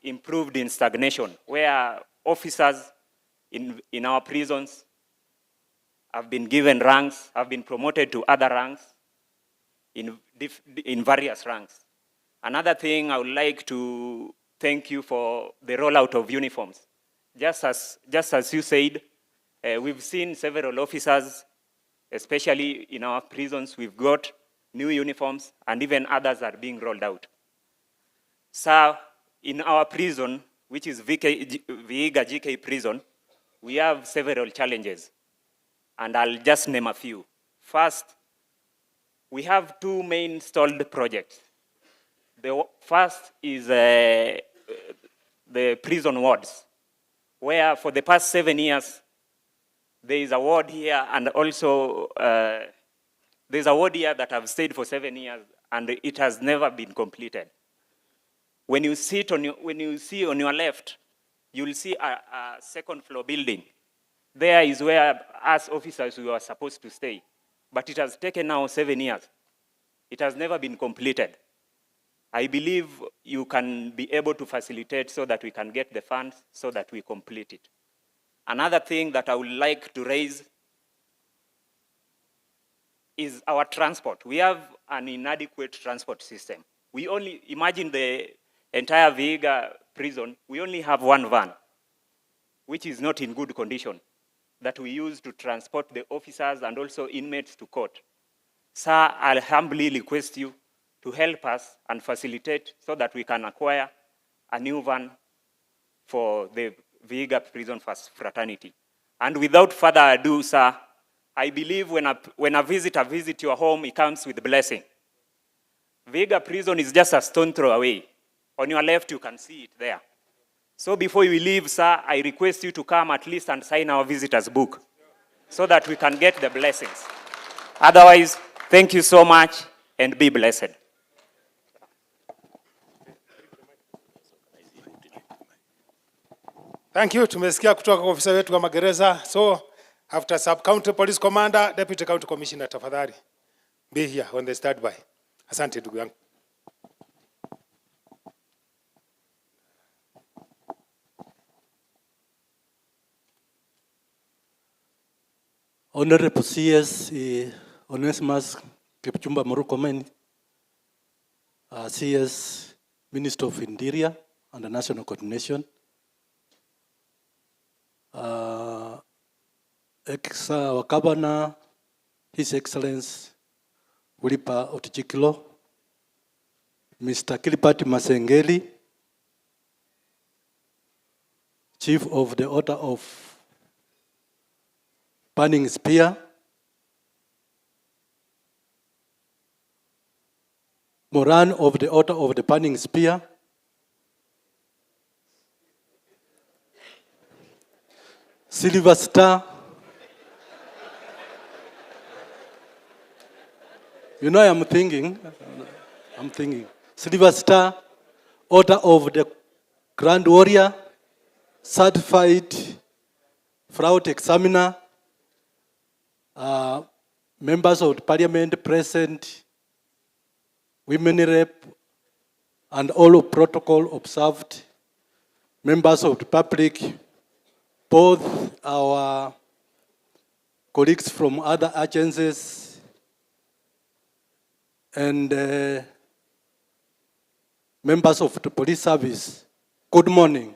Speaker 16: improved in stagnation, where officers in our prisons have been given ranks, have been promoted to other ranks in various ranks. Another thing, I would like to thank you for the rollout of uniforms. Just as you said, we've seen several officers, especially in our prisons, we've got new uniforms and even others are being rolled out. So in our prison, which is Vihiga GK prison, we have several challenges, and I'll just name a few. First, we have two main stalled projects. The first is the prison wards, where for the past 7 years, there is a ward here, and also there's a ward here that have stayed for 7 years, and it has never been completed. When you see on your left, you'll see a second floor building. There is where us officers we were supposed to stay. But it has taken now 7 years. It has never been completed. I believe you can be able to facilitate so that we can get the funds so that we complete it. Another thing that I would like to raise is our transport. We have an inadequate transport system. We only, imagine the entire Vihiga prison, we only have one van, which is not in good condition, that we use to transport the officers and also inmates to court. Sir, I'll humbly request you to help us and facilitate so that we can acquire a new van for the Vihiga prison fraternity. And without further ado, sir, I believe when a visitor visits your home, it comes with blessing. Vihiga prison is just a stone throw away. On your left, you can see it there. So before you leave, sir, I request you to come at least and sign our visitor's book so that we can get the blessings. Otherwise, Thank you so much and be blessed.
Speaker 2: Thank you. Tumesikia kutoka kwa ofisa wetu wa magereza. So after sub-county police commander, deputy county commissioner, tafadhali be here on the standby. Asante ndugu yangu.
Speaker 17: Honorable CS Onesimus Kipchumba Murkomen, CS Minister of Interior and National Coordination, our Governor, His Excellency Wilipa Otichikilo, Mr. Kilipati Masengeli, Chief of the Order of Burning Spear, Moran of the Order of the Burning Spear, Silver Star, you know I'm thinking, Silver Star, Order of the Grand Warrior, Certified Fraud Examiner, members of the Parliament present, women rep, and all of protocol observed, members of the public, both our colleagues from other agencies, and members of the police service. Good morning.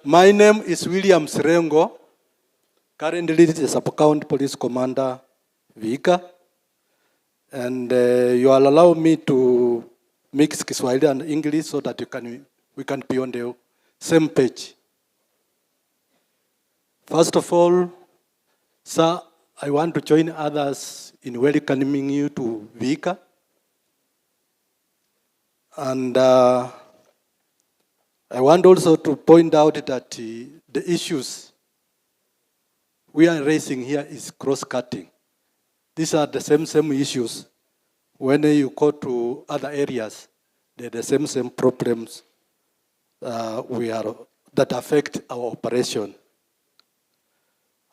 Speaker 17: My name is William Sirengo, currently the Sub-County Police Commander, Vihiga. And you will allow me to mix Kiswahili and English so that we can be on the same page. First of all, sir, I want to join others in welcoming you to Vihiga. And I want also to point out that the issues we are raising here is cross-cutting. These are the same issues. When you go to other areas, they're the same problems that affect our operation.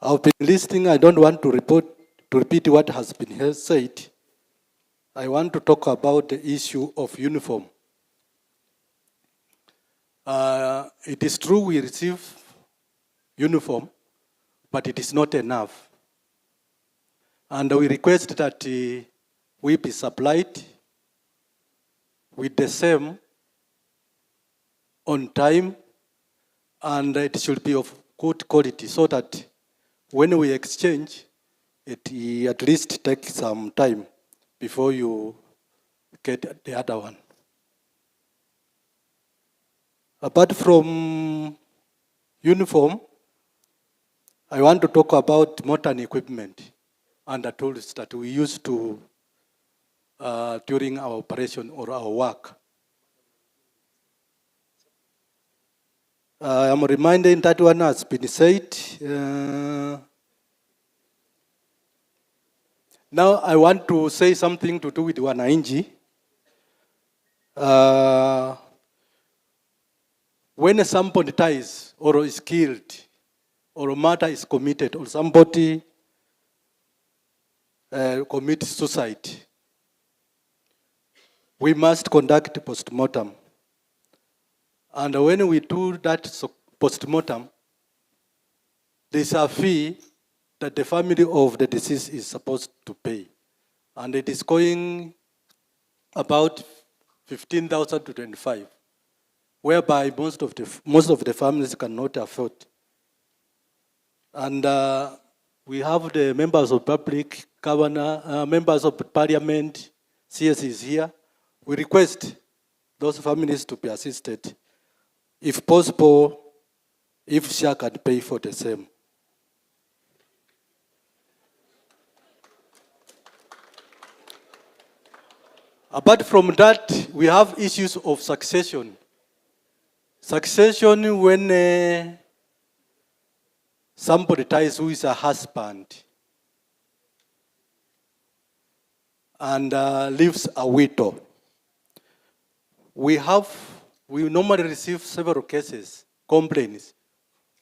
Speaker 17: I've been listening. I don't want to repeat what has been said. I want to talk about the issue of uniform. It is true we receive uniform, but it is not enough. And we request that we be supplied with the same on time, and it should be of good quality so that when we exchange, it at least takes some time before you get the other one. Apart from uniform, I want to talk about modern equipment and the tools that we use to during our operation or our work. I'm reminded that one has been said. Now I want to say something to do with wananchi. When somebody dies or is killed or a murder is committed or somebody commit suicide, we must conduct post-mortem. And when we do that post-mortem, there's a fee that the family of the deceased is supposed to pay. And it is going about 15,000 to 25, whereby most of the families cannot afford. And we have the members of public, governor, members of parliament, CS is here. We request those families to be assisted. If possible, if SHA can pay for the same. Apart from that, we have issues of succession. Succession when somebody dies who is a husband. and leaves a widow. We normally receive several cases, complaints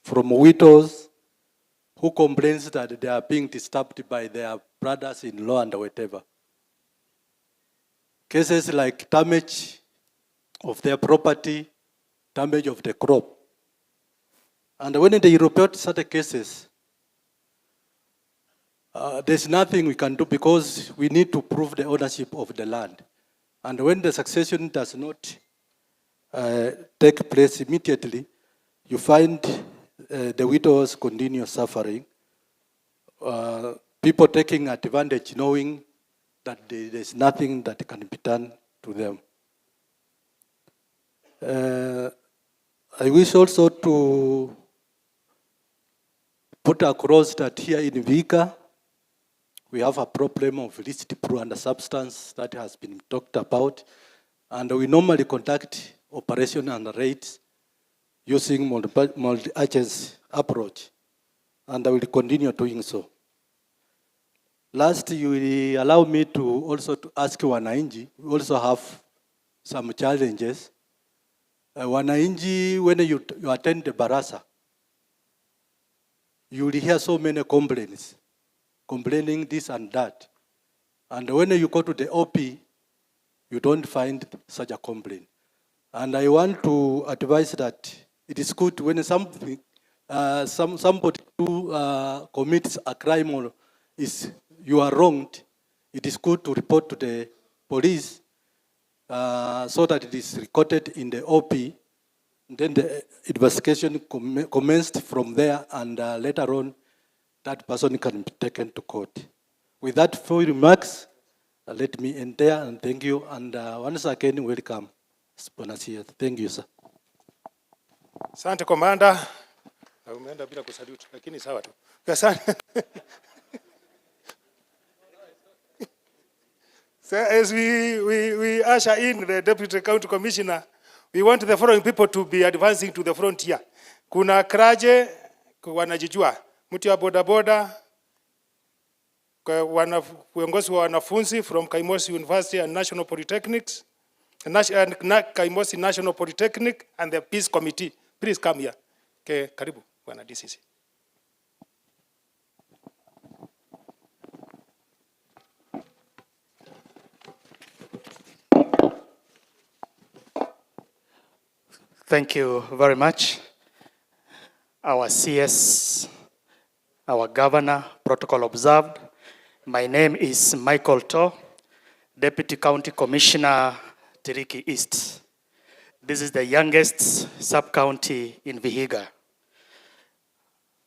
Speaker 17: from widows who complains that they are being disturbed by their brothers-in-law and whatever. Cases like damage of their property, damage of the crop. And when they report such cases, there's nothing we can do because we need to prove the ownership of the land. And when the succession does not take place immediately, you find the widows continue suffering. People taking advantage knowing that there's nothing that can be done to them. I wish also to put across that here in Vihiga, we have a problem of illicit brew and substance that has been talked about. And we normally conduct operation and raids using multi-agency approach. And I will continue doing so. Last, you will allow me to also to ask Wanainji. We also have some challenges. Wanainji, when you attend the Barasa, you will hear so many complaints, complaining this and that. And when you go to the OP, you don't find such a complaint. And I want to advise that it is good when somebody who commits a crime or you are wronged, it is good to report to the police so that it is recorded in the OP. Then the investigation commenced from there, and later on, that person can be taken to court. With that few remarks, let me end there, and thank you. And once again, welcome. Thank you, sir.
Speaker 2: Asante Commander. Umeenda bila kusalute, lakini sawa tu. Asante. So as we usher in the Deputy County Commissioner, we want the following people to be advancing to the frontier. Kuna Kraje, wanajijua, mtu wa bodaboda, viongozi wa wanafunzi from Kaimosi University and National Polytechnics, Kaimosi National Polytechnic and the Peace Committee. Please come here. Okay, karibu, wana DCC.
Speaker 18: Thank you very much. Our CS, our governor, protocol observed. My name is Michael To, Deputy County Commissioner, Tiriki East. This is the youngest sub-county in Vihiga.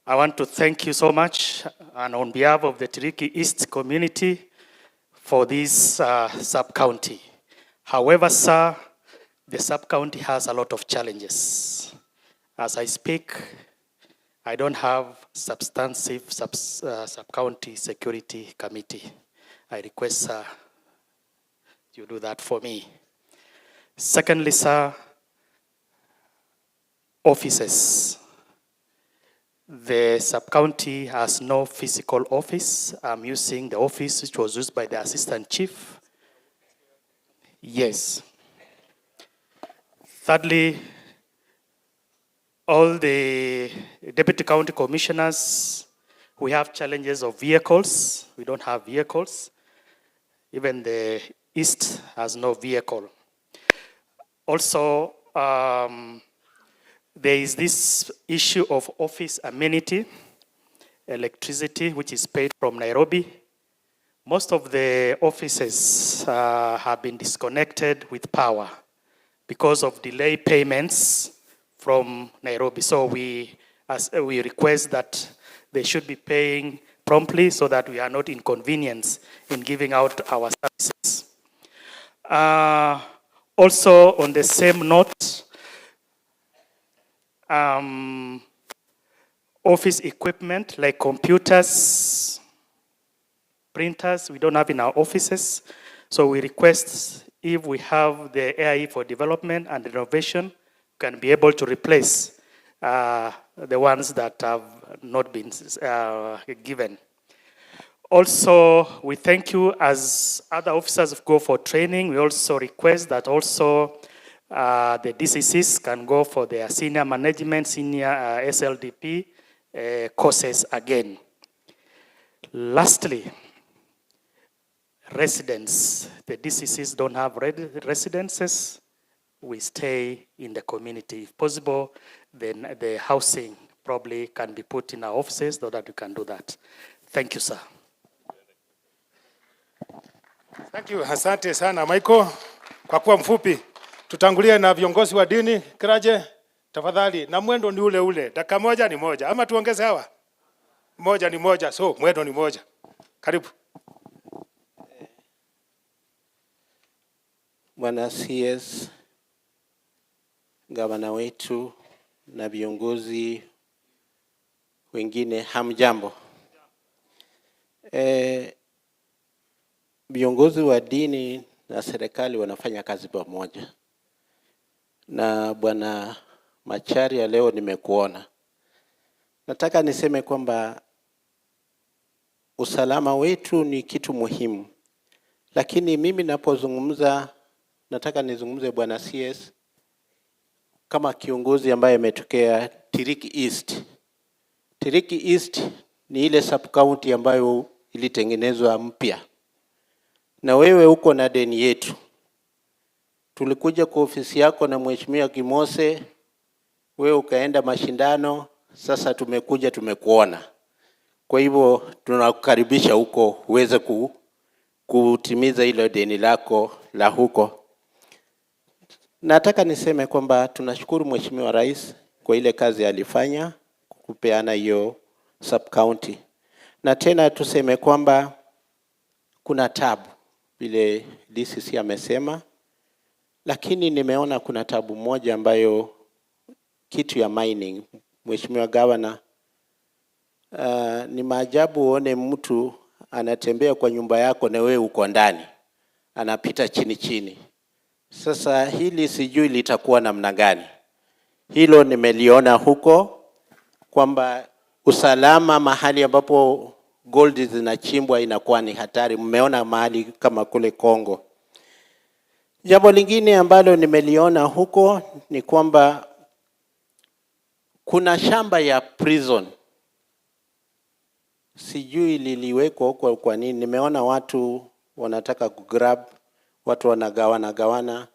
Speaker 18: I want to thank you so much, and on behalf of the Tiriki East community, for this sub-county. However, sir, the sub-county has a lot of challenges. As I speak, I don't have substantive sub-county security committee. I request, sir, you do that for me. Secondly, sir, offices. The sub-county has no physical office. I'm using the office which was used by the assistant chief. Yes. Thirdly, all the deputy county commissioners, we have challenges of vehicles. We don't have vehicles. Even the East has no vehicle. Also, there is this issue of office amenity, electricity, which is paid from Nairobi. Most of the offices have been disconnected with power because of delay payments from Nairobi. So we request that they should be paying promptly so that we are not inconvenienced in giving out our services. Also, on the same note, office equipment like computers, printers, we don't have in our offices. So we request if we have the AIE for development and innovation, can be able to replace the ones that have not been given. Also, we thank you as other officers go for training. We also request that also the DCCs can go for their senior management, senior SLDP courses again. Lastly, residents. The DCCs don't have residences. We stay in the community. If possible, then the housing probably can be put in our offices so that we can do that. Thank you, sir.
Speaker 2: Thank you. Asante sana Michael. Kwa kuwa mfupi, tutangulie na viongozi wa dini. Kiraje, tafadhali, na mwendo ni ule ule. Dakika moja ni moja. Ama tuongeze hawa? Moja ni moja. So, mwendo ni moja. Karibu.
Speaker 19: Bwana CS, gavana wetu na viongozi wengine, hamjambo. Viongozi wa dini na serikali wanafanya kazi pamoja. Na Bwana Macharia, leo nimekuona. Nataka niseme kwamba usalama wetu ni kitu muhimu. Lakini mimi napozungumza, nataka nizungumze Bwana CS kama kiongozi ambaye ametokea Tiriki East. Tiriki East ni ile sub county ambayo ilitengenezwa mpya. Na wewe uko na deni yetu. Tulikuja kwa ofisi yako na Mheshimiwa Kimose, wewe ukaenda mashindano, sasa tumekuja tumekuona. Kwa hivyo tunakukaribisha huko uweze kutimiza ile deni lako la huko. Nataka niseme kwamba tunashukuru Mheshimiwa Rais kwa ile kazi alifanya kupeana hiyo sub county. Na tena tuseme kwamba kuna tabu vile DCC amesema, lakini nimeona kuna tabu moja ambayo kitu ya mining. Mheshimiwa Governor, ni maajabu uone mtu anatembea kwa nyumba yako na wewe uko ndani, anapita chini chini. Sasa hili sijui litakuwa namna gani. Hilo nimeliona huko kwamba usalama mahali ambapo gold zinachimbwa inakuwa ni hatari. Mmeona mahali kama kule Kongo. Jambo lingine ambalo nimeliona huko ni kwamba kuna shamba ya prison. Sijui liliwekwa huko kwa nini. Nimeona watu wanataka kugrab, watu wanagawana.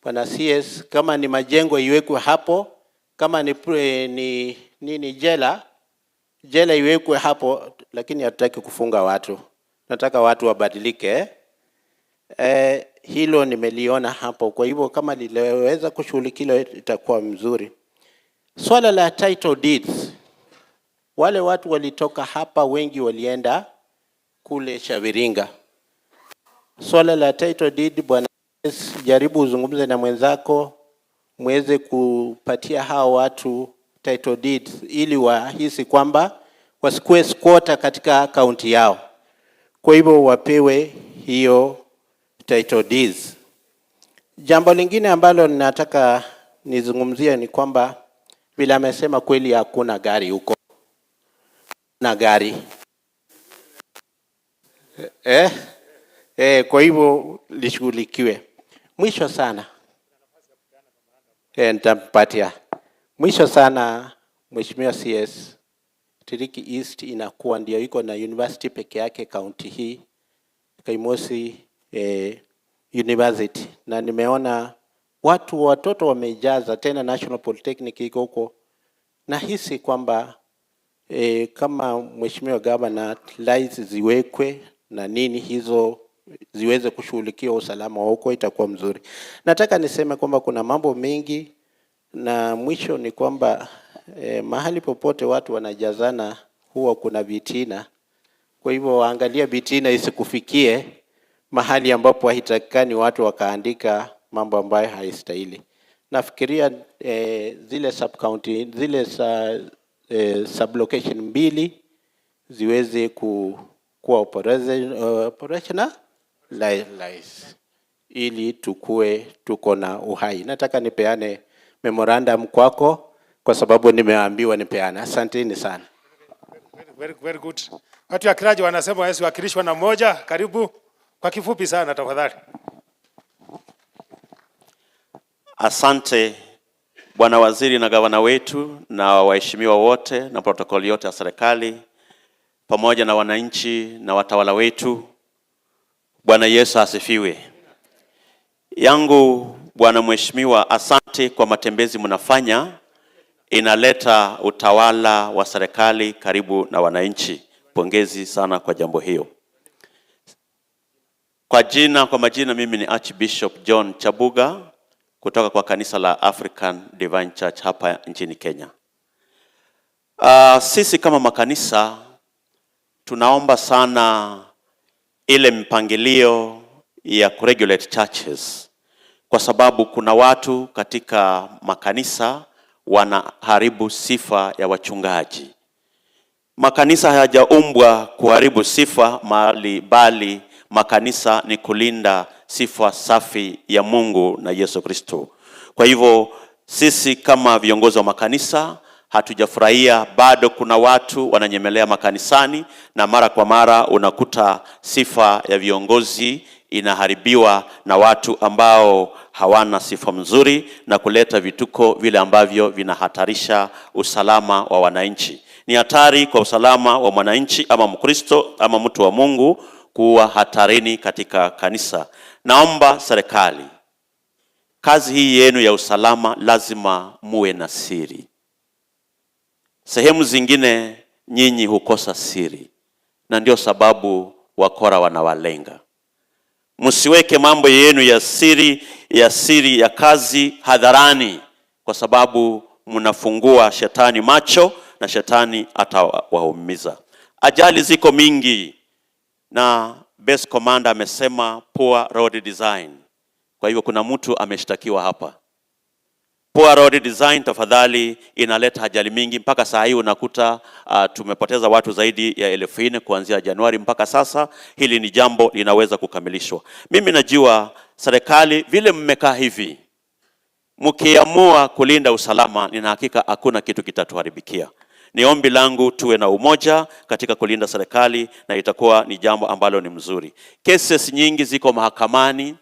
Speaker 19: Bwana CS, kama ni majengo iwekwe hapo, kama ni jela iwekwe hapo, lakini hatutaki kufunga watu. Nataka watu wabadilike. Hilo nimeliona hapo. Kwa hivyo kama lileweza kushughulikiwa itakuwa mzuri. Swala la title deeds. Wale watu walitoka hapa wengi walienda kule Shaviringa. Swala la title deed, Bwana, jaribu uzungumze na mwenzako muweze kupatia hao watu title deeds ili wahisi kwamba wasikuwe squatter katika kaunti yao. Kwa hivyo wapewe hiyo title deeds. Jambo lingine ambalo ninataka nizungumzie ni kwamba bila amesema kweli hakuna gari huko. Na gari. Kwa hivyo lishughulikiwe. Mwisho sana. Nitampatia. Mwisho sana Mheshimiwa CS, Tiriki East inakuwa ndio iko na university peke yake kaunti hii, Kaimosi University, na nimeona watoto wamejaza, tena National Polytechnic iko huko. Nahisi kwamba kama Mheshimiwa Governor, lights ziwekwe na nini hizo ziweze kushughulikia usalama wa huko, itakuwa mzuri. Nataka niseme kwamba kuna mambo mengi, na mwisho ni kwamba mahali popote watu wanajazana huwa kuna vitina. Kwa hivyo waangalia vitina isikufikie mahali ambapo haitakikani watu wakaandika mambo ambayo haistahili. Nafikiria zile sub county, zile sub-location mbili ziweze kuwa operational ili tuko na uhai. Nataka nipeane memorandum kwako kwa sababu nimeambiwa nipeane. Asanteni sana.
Speaker 2: Very good. Watu wa Kiraji wanasema wawezi wakilishwa na mmoja. Karibu kwa kifupi sana tafadhali.
Speaker 20: Asante Bwana Waziri na gavana wetu na waheshimiwa wote na protokoli yote ya serikali pamoja na wananchi na watawala wetu. Bwana Yesu asifiwe. Yangu Bwana Mheshimiwa, asante kwa matembezi mnafanya, inaleta utawala wa serikali karibu na wananchi. Pongezi sana kwa jambo hiyo. Kwa majina mimi ni Archbishop John Chabuga kutoka kwa kanisa la African Divine Church hapa nchini Kenya. Sisi kama makanisa tunaomba sana ile mpangilio ya kuregulate churches, kwa sababu kuna watu katika makanisa wanaharibu sifa ya wachungaji. Makanisa hayajaumbwa kuharibu sifa bali makanisa ni kulinda sifa safi ya Mungu na Yesu Kristo. Kwa hivyo sisi kama viongozi wa makanisa hatujafurahia, bado kuna watu wananyemelea makanisani, na mara kwa mara unakuta sifa ya viongozi inaharibiwa na watu ambao hawana sifa mzuri na kuleta vituko vile ambavyo vinahatarisha usalama wa wananchi. Ni hatari kwa usalama wa mwananchi ama Mkristo ama mtu wa Mungu kuwa hatarini katika kanisa. Naomba serikali, kazi hii yenu ya usalama lazima muwe na siri. Sehemu zingine nyinyi hukosa siri, na ndio sababu wakora wanawalenga. Msiweke mambo yenu ya siri ya kazi hadharani, kwa sababu mnafungua shetani macho na shetani atawaumiza. Ajali ziko mingi na base commander amesema poor road design. Kwa hivyo kuna mtu ameshtakiwa hapa. Poor road design tafadhali inaleta ajali mingi. Mpaka saa hii unakuta tumepoteza watu zaidi ya 4,000 kuanzia Januari mpaka sasa. Hili ni jambo linaweza kukamilishwa. Mimi najua serikali vile mmekaa hivi, mkiamua kulinda usalama, nina hakika hakuna kitu kitatuharibikia. Ni ombi langu tuwe na umoja katika kulinda serikali, na itakuwa ni jambo ambalo ni mzuri. Cases nyingi ziko mahakamani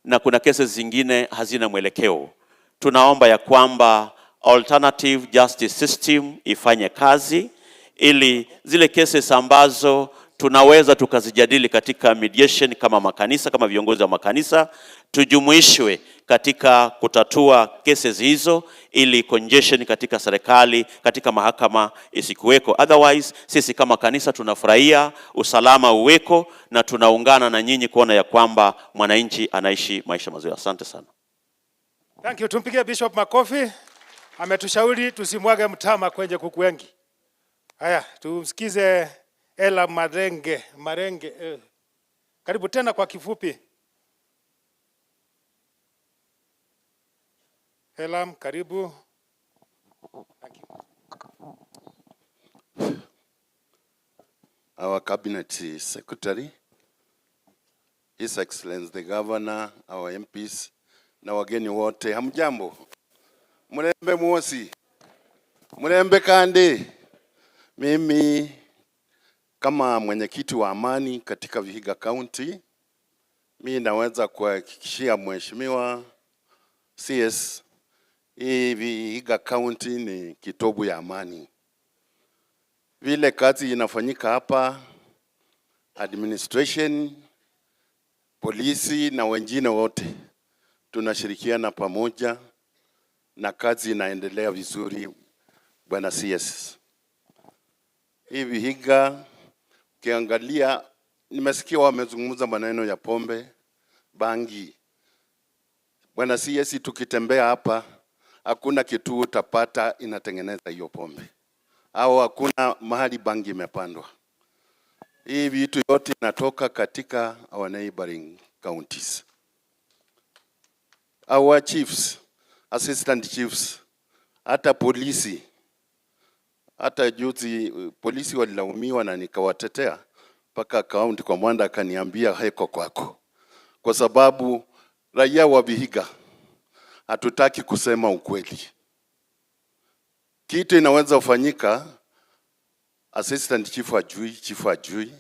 Speaker 20: na kuna cases zingine hazina mwelekeo. Tunaomba ya kwamba alternative justice system ifanye kazi, ili zile cases ambazo tunaweza tukazijadili katika mediation kama makanisa, kama viongozi wa makanisa, tujumuishwe katika kutatua cases hizo, ili congestion katika serikali, katika mahakama isikuweko. Otherwise, sisi kama kanisa tunafurahia usalama uweko, na tunaungana na nyinyi kuona ya kwamba mwananchi anaishi maisha mazuri. Asante sana.
Speaker 2: Thank you. Tumpigie Bishop makofi. Ametushauri tusimwage mtama kwenye kuku wengi. Haya, tumsikize Ela Marenge. Karibu tena kwa kifupi. Elam, karibu. Thank you.
Speaker 21: Our Cabinet Secretary, His Excellency the Governor, our MPs, na wageni wote, hamjambo? Murembe mwosi? Murembe kande? Mimi kama mwenyekiti wa amani katika Vihiga County, mimi naweza kuhakikishia Mheshimiwa CS, hii Vihiga County ni kitovu ya amani. Vile kazi inafanyika hapa, administration, polisi na wengine wote tunashirikiana pamoja na kazi inaendelea vizuri, Bwana CS. Hii Vihiga ukiangalia, nimesikia wamezungumza maneno ya pombe, bangi. Bwana CS, tukitembea hapa hakuna kitu utapata inatengeneza hiyo pombe, au hakuna mahali bangi imepandwa. Hii vitu yote inatoka katika our neighboring counties. Our chiefs, assistant chiefs, hata polisi, hata juzi polisi walilaumiwa na nikawatetea mpaka county commander akaniambia haiko kwako, kwa sababu raia wa Vihiga hatutaki kusema ukweli. Kitu inaweza kufanyika assistant chief ajui,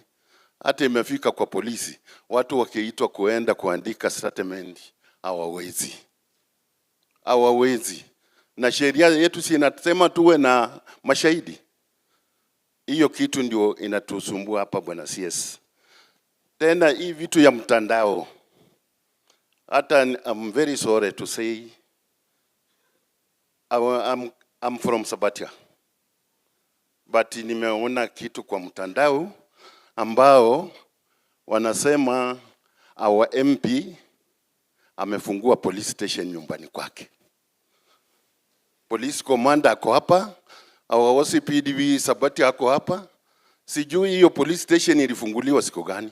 Speaker 21: hata imefika kwa polisi, watu wakiitwa kuenda kuandika statement hawawezi. Na sheria yetu si inasema tuwe na mashahidi. Hiyo kitu ndio inatusumbua hapa bwana CS. Tena hii vitu ya mtandao, hata I'm very sorry to say I'm from Sabatia, but nimeona kitu kwa mtandao ambao wanasema our MP amefungua police station nyumbani kwake. Police commander ako hapa, our OCPD Sabatia ako hapa. Sijui hiyo police station ilifunguliwa siku gani.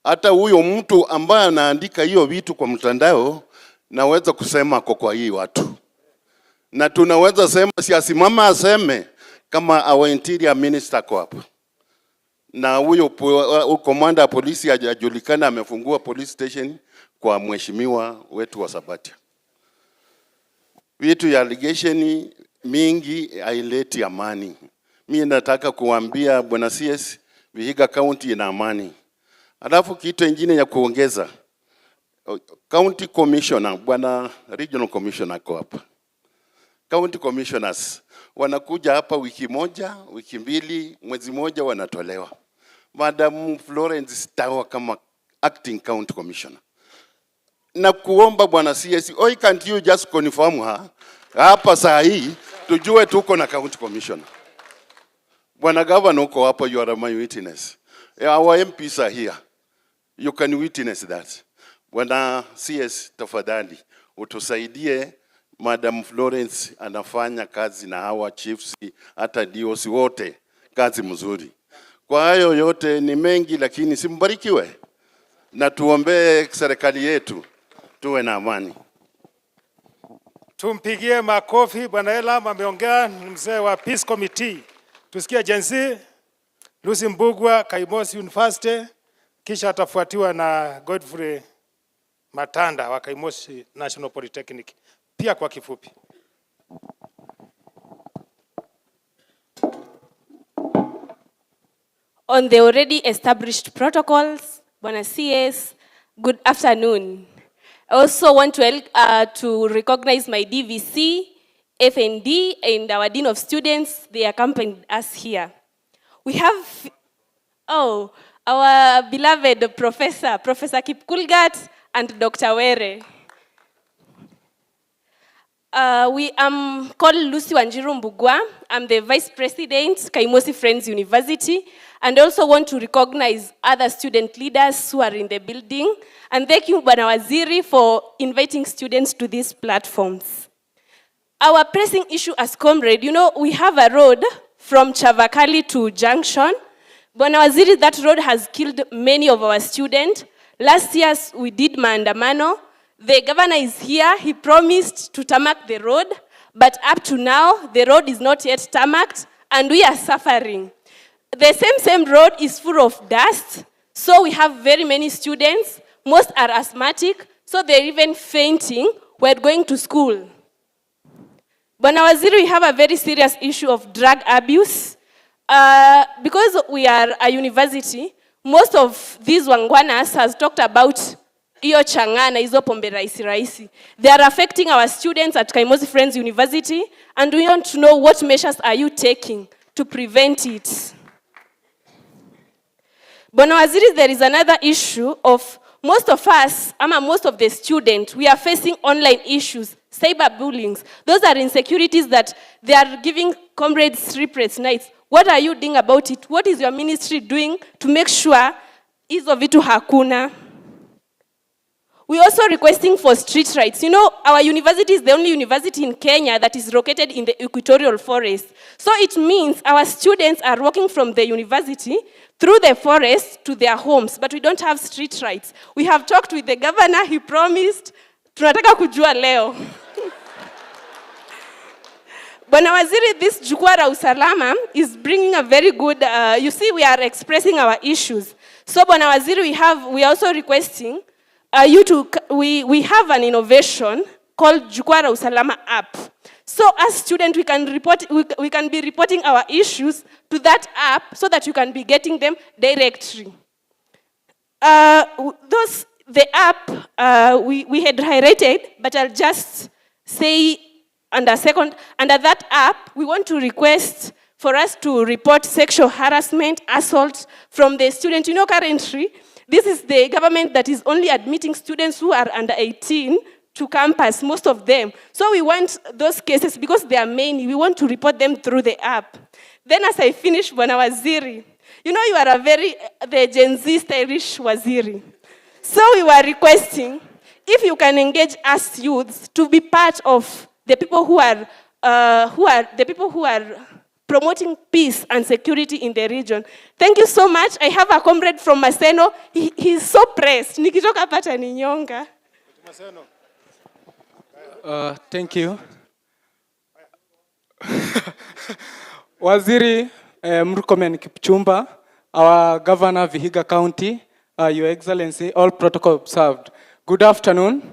Speaker 21: Hata huyo mtu ambaye anaandika hiyo vitu kwa mtandao, naweza kusema ako kwa hii watu. Na tunaweza sema si asimama aseme kama our interior minister ako hapa. Na huyo commander polisi hajajulikana amefungua police station kwa mheshimiwa wetu wa Sabatia. Vitu ya allegation mingi haileti amani. Mimi nataka kuambia bwana CS, Vihiga County ina amani. Alafu kitu kingine ya kuongeza, county commissioner, bwana regional commissioner ako hapa. County commissioners wanakuja hapa wiki moja, wiki mbili, mwezi moja wanatolewa. Madam Florence Stawa kama acting county commissioner. Na kuomba bwana CS, why can't you just confirm her hapa saa hii tujue tuko na county commissioner. Bwana governor uko hapa, you are my witness. Our MPs are here. You can witness that. Bwana CS, tafadhali utusaidie. Madam Florence anafanya kazi na hawa chiefs, hata DOC wote kazi mzuri. Kwa hayo yote ni mengi, lakini simbarikiwe na tuombee serikali yetu tuwe na amani.
Speaker 2: Tumpigie makofi. Bwana Elam ameongea, ni mzee wa Peace Committee. Tusikie Jensi Lucy Mbugua, Kaimosi University, kisha atafuatiwa na Godfrey Matanda wa Kaimosi National Polytechnic. Pia kwa kifupi.
Speaker 1: On the already established protocols, Bwana CS, good afternoon. I also want to recognize my DVC, FND, and our Dean of Students. They accompanied us here. We have, our beloved Professor Kipkulgat and Dr. Were. I'm called Lucy Wanjiru Mbugua. I'm the Vice President, Kaimosi Friends University, and also want to recognize other student leaders who are in the building. And thank you, Bwana Waziri, for inviting students to these platforms. Our pressing issue as comrade, we have a road from Chavakali to Junction. Bwana Waziri, that road has killed many of our students. Last year, we did maandamano. The governor is here. He promised to tarmac the road, but up to now, the road is not yet tarmacked, and we are suffering. The same road is full of dust, so we have very many students. Most are asthmatic, so they're even fainting while going to school. Bwana Waziri, we have a very serious issue of drug abuse. Because we are a university, most of these wangwanas has talked about iyo changana, hizo pombe raisi. They are affecting our students at Kaimosi Friends University, and we want to know what measures are you taking to prevent it. Bwana Waziri, there is another issue of most of us, most of the students, we are facing online issues, cyberbullying. Those are insecurities that they are giving comrades sleepless nights. What are you doing about it? What is your ministry doing to make sure hizo vitu hakuna? We are also requesting for street rights. Our university is the only university in Kenya that is located in the equatorial forest. So it means our students are walking from the university through the forest to their homes, but we don't have street rights. We have talked with the governor, he promised, tunataka kujua leo. Bwana Waziri, this Jukwaa La Usalama is bringing a very good, you see, we are expressing our issues. So Bwana Waziri, we are also requesting we have an innovation called Jukwaa La Usalama app. So as students, we can be reporting our issues to that app so that you can be getting them directly. The app we had highlighted, but I'll just say under that app, we want to request for us to report sexual harassment, assault from the student. You know, currently, this is the government that is only admitting students who are under 18 to campus, most of them. So we want those cases, because they are many, we want to report them through the app. Then as I finish, Bwana Waziri, you know you are the Gen Z stylish Waziri. So we were requesting, if you can engage us youths to be part of the people who are promoting peace and security in the region. Thank you so much. I have a comrade from Maseno. He's so pressed. Nikitoka pata ninyonga.
Speaker 3: Thank you. Waziri Murkomen Kipchumba, our Governor Vihiga County, Your Excellency, all protocol observed. Good afternoon.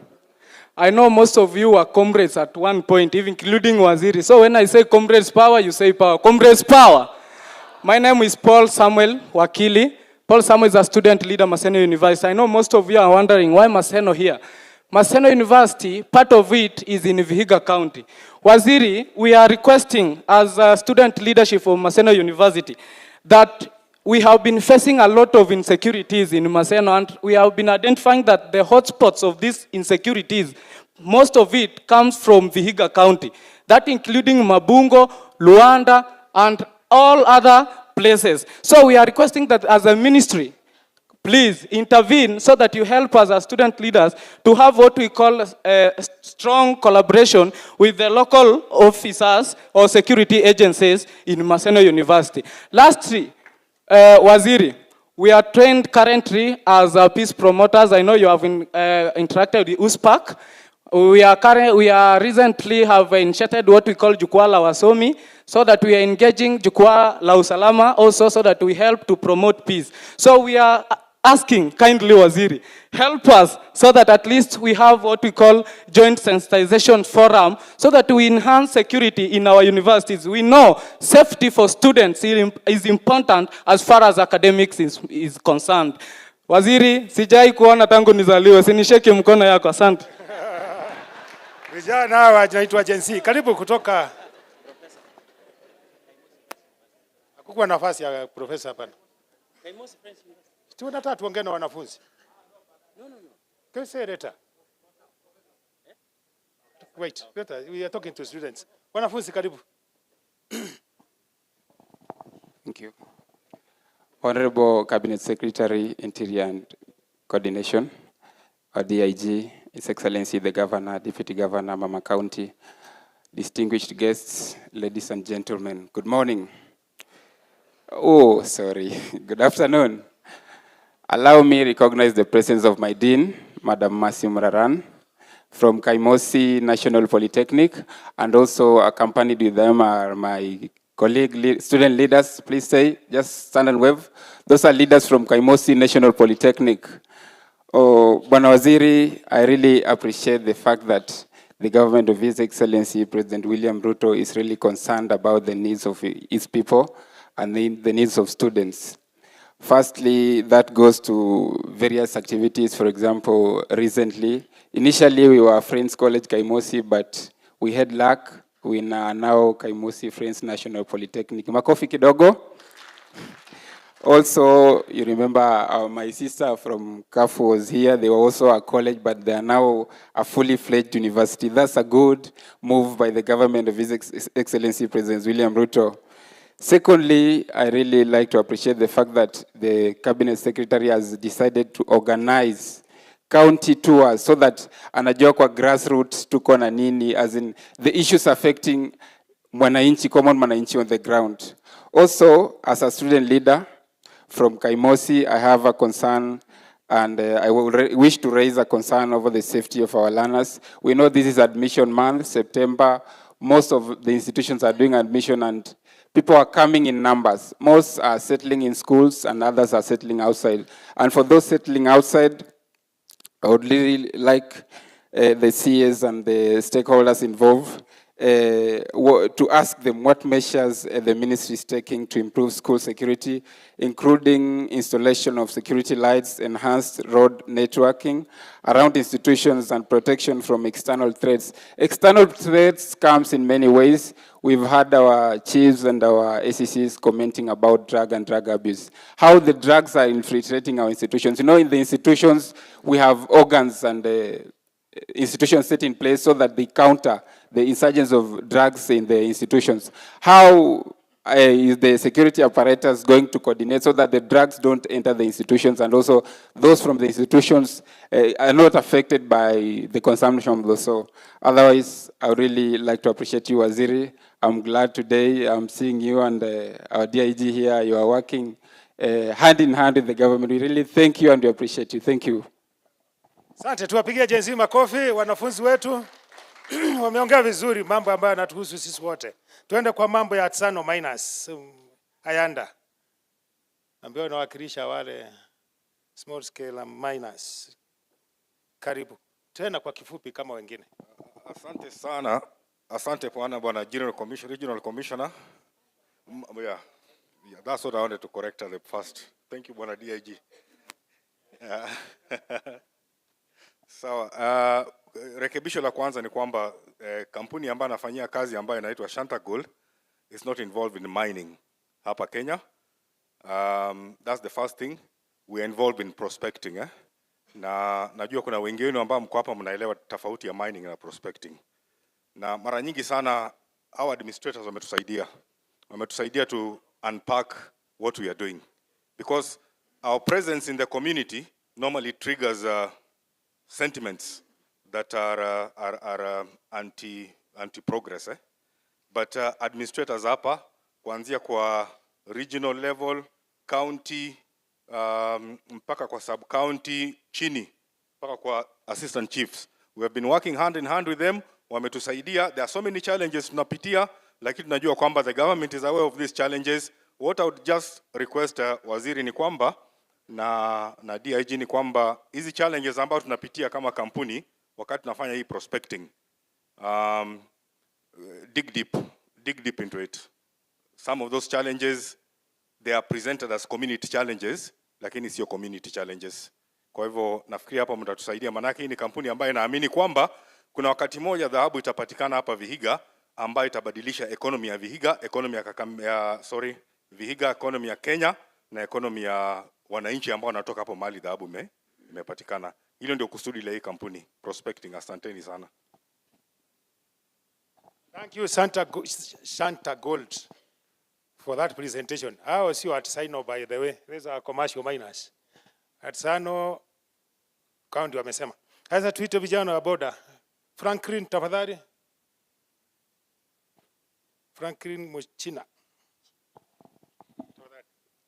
Speaker 3: I know most of you are comrades at one point, even including Waziri. So when I say comrades power, you say power. Comrades power. My name is Paul Samuel Wakili. Paul Samuel is a student leader at Maseno University. I know most of you are wondering, why Maseno here? Maseno University, part of it is in Vihiga County. Waziri, we are requesting as a student leadership of Maseno University that we have been facing a lot of insecurities in Maseno, and we have been identifying that the hotspots of these insecurities, most of it comes from Vihiga County. That including Mabungo, Luanda, and all other places. So we are requesting that as a ministry, please intervene so that you help us as student leaders to have what we call a strong collaboration with the local officers or security agencies in Maseno University. Lastly, Waziri, we are trained currently as peace promoters. I know you have interacted with USPAC. We are recently have initiated what we call Jukwaa La Usalama, so that we are engaging Jukwaa La Usalama also, so that we help to promote peace. So we are asking kindly, Waziri, help us so that at least we have what we call joint sensitization forum, so that we enhance security in our universities. We know safety for students is important as far as academics is concerned. Waziri, sijai kuona tangu nizaliwe, sinisheke mkono yako, asante.
Speaker 2: Vijana hawa wanaitwa Gen Z. Karibu kutoka. Hakukuwa nafasi ya profesa hapa. Tunataka tuongee na wanafunzi. No. Kese leta. Wait, we are talking to students. Wanafunzi karibu.
Speaker 22: Thank you. Honorable Cabinet Secretary, Interior and Coordination, our DIG, His Excellency the Governor, Deputy Governor, Mama County, distinguished guests, ladies and gentlemen, good morning. Oh, sorry. Good afternoon. Allow me to recognize the presence of my Dean, Madam Masi Muraran, from Kaimosi National Polytechnic, and also accompanied with them are my colleague, student leaders. Please say, just stand and wave. Those are leaders from Kaimosi National Polytechnic. Oh, Bwana Waziri, I really appreciate the fact that the government of His Excellency, President William Ruto, is really concerned about the needs of his people and the needs of students. Firstly, that goes to various activities. For example, recently, initially we were Friends College Kaimosi, but we had luck. We are now Kaimosi Friends National Polytechnic. Makofi kidogo. Also, you remember my sister from Kafu was here. They were also a college, but they are now a fully fledged university. That's a good move by the government of His Excellency President William Ruto. Secondly, I really like to appreciate the fact that the Cabinet Secretary has decided to organize county tours so that anajua kwa grassroots tuko na nini, as in the issues affecting mwananchi, common mwananchi on the ground. Also, as a student leader from Kaimosi, I have a concern, and I wish to raise a concern over the safety of our learners. We know this is admission month, September. Most of the institutions are doing admission, and people are coming in numbers. Most are settling in schools, and others are settling outside. And for those settling outside, I would really like the CAs and the stakeholders involved to ask them what measures the ministry is taking to improve school security, including installation of security lights, enhanced road networking around institutions, and protection from external threats. External threats comes in many ways. We've had our chiefs and our ACCs commenting about drug and drug abuse, how the drugs are infiltrating our institutions. You know, in the institutions, we have organs and institutions set in place so that they counter the insurgence of drugs in the institutions. How is the security apparatus going to coordinate so that the drugs don't enter the institutions, and also those from the institutions are not affected by the consumption of those? So otherwise, I would really like to appreciate you, Waziri. I'm glad today I'm seeing you and our DIG here. You are working hand in hand with the government. We really thank you and we appreciate you. Thank you.
Speaker 2: Asante, tuwapigie jenzi makofi wanafunzi wetu. Wameongea vizuri mambo ambayo yanatuhusu sisi wote. Tuende kwa mambo ya Tsano minus. Ayanda. Ambayo inawakilisha wale small scale minus. Karibu. Tena kwa kifupi kama wengine.
Speaker 4: Asante sana. Asante Bwana Regional Commissioner. Yeah, that's what I wanted to correct at the first. Thank you Bwana DIG. Sawa, rekebisho la kwanza ni kwamba kampuni ambayo anafanyia kazi ambayo inaitwa Shanta Gold is not involved in mining hapa Kenya. That's the first thing. We are involved in prospecting. Na najua kuna wengine ambao mko hapa mnaelewa tofauti ya mining na prospecting. Na mara nyingi sana our administrators wametusaidia to unpack what we are doing, because our presence in the community normally triggers sentiments that are anti-progress. But administrators hapa, kuanzia kwa regional level, county, mpaka kwa sub-county, chini, mpaka kwa assistant chiefs, we have been working hand in hand with them. Wametusaidia. There are so many challenges tunapitia, lakini tunajua kwamba the government is aware of these challenges. What I would just request Waziri ni kwamba na DIG ni kwamba hizi challenges ambazo tunapitia kama kampuni wakati tunafanya hii prospecting, dig deep into it. Some of those challenges, they are presented as community challenges, lakini sio community challenges. Kwa hivyo nafikiri hapa mtatusaidia, manake hii ni kampuni ambayo inaamini kwamba kuna wakati moja dhahabu itapatikana hapa Vihiga ambayo itabadilisha economy ya Vihiga, Vihiga, economy ya Kenya na economy ya wananchi ambao wanatoka hapo mahali dhahabu imepatikana. Hilo ndio kusudi la hii kampuni prospecting. Asanteni sana.
Speaker 2: Thank you Shanta Gold for that presentation. Hao sio at Tsano, by the way. These are commercial miners. At Tsano county wamesema. Sasa tuite vijana wa boda. Franklin tafadhali. Franklin Muchina.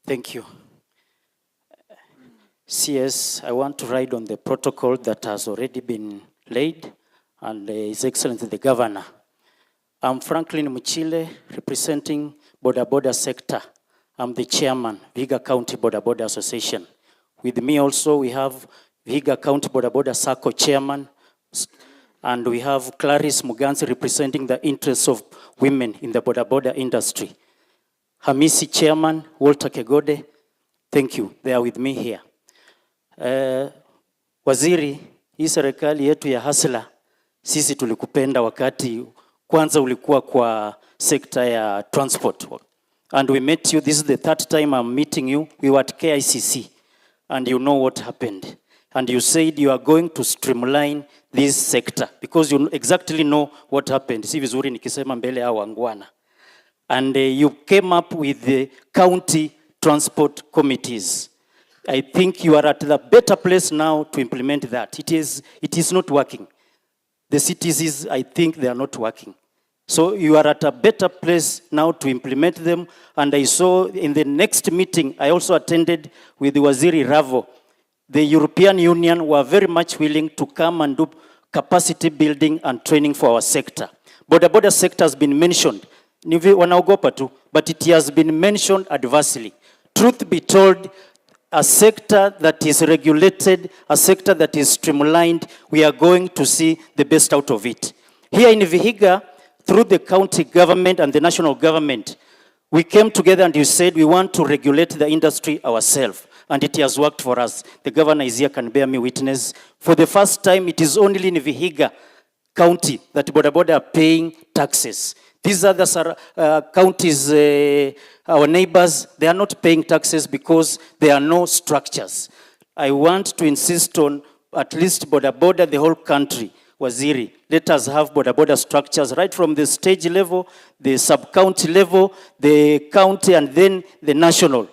Speaker 5: Thank you. CS, I want to ride on the protocol that has already been laid, and His Excellency the Governor. I'm Franklin Muchile, representing Boda Boda sector. I'm the chairman, Vihiga County Boda Boda Association. With me also, we have Vihiga County Boda Boda SACCO chairman, and we have Clarice Muganzi representing the interests of women in the Boda Boda industry. Hamisi chairman, Walter Kegode, thank you, they are with me here. Waziri, hii serikali yetu ya hasla, sisi tulikupenda wakati kwanza ulikuwa kwa sekta ya transport. And we met you, this is the third time I'm meeting you. We were at KICC and you know what happened. And you said you are going to streamline this sector because you exactly know what happened. Si vizuri nikisema mbele ya wangwana. And you came up with the county transport committees. I think you are at the better place now to implement that. It is not working. The cities, I think they are not working. So you are at a better place now to implement them. And I saw in the next meeting, I also attended with Waziri Ravo. The European Union were very much willing to come and do capacity building and training for our sector. Boda Boda sector has been mentioned. Wanaogopa tu, but it has been mentioned adversely. Truth be told, a sector that is regulated, a sector that is streamlined, we are going to see the best out of it. Here in Vihiga, through the county government and the national government, we came together and you said we want to regulate the industry ourselves. And it has worked for us. The governor is here, can bear me witness. For the first time, it is only in Vihiga County that boda boda are paying taxes. These other counties, our neighbors, they are not paying taxes because there are no structures. I want to insist on at least boda boda the whole country. Waziri, let us have boda boda structures right from the stage level, the sub-county level, the county, and then the national.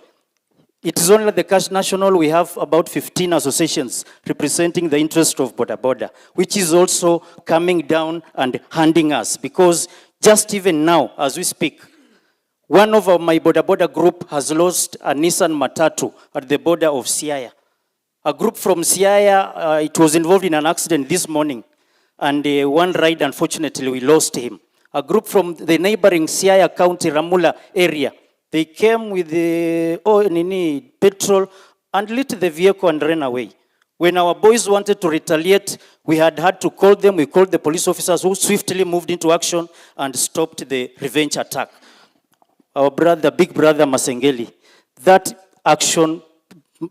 Speaker 5: It is only the national, we have about 15 associations representing the interest of boda boda, which is also coming down and handing us, because just even now, as we speak, one of my boda boda group has lost a Nissan Matatu at the border of Siaya. A group from Siaya, it was involved in an accident this morning, and one rider, unfortunately, we lost him. A group from the neighboring Siaya County, Ramula area, they came with the petrol and lit the vehicle and ran away. When our boys wanted to retaliate, we had to call them. We called the police officers who swiftly moved into action and stopped the revenge attack. Our brother, big brother Masengeli, that action,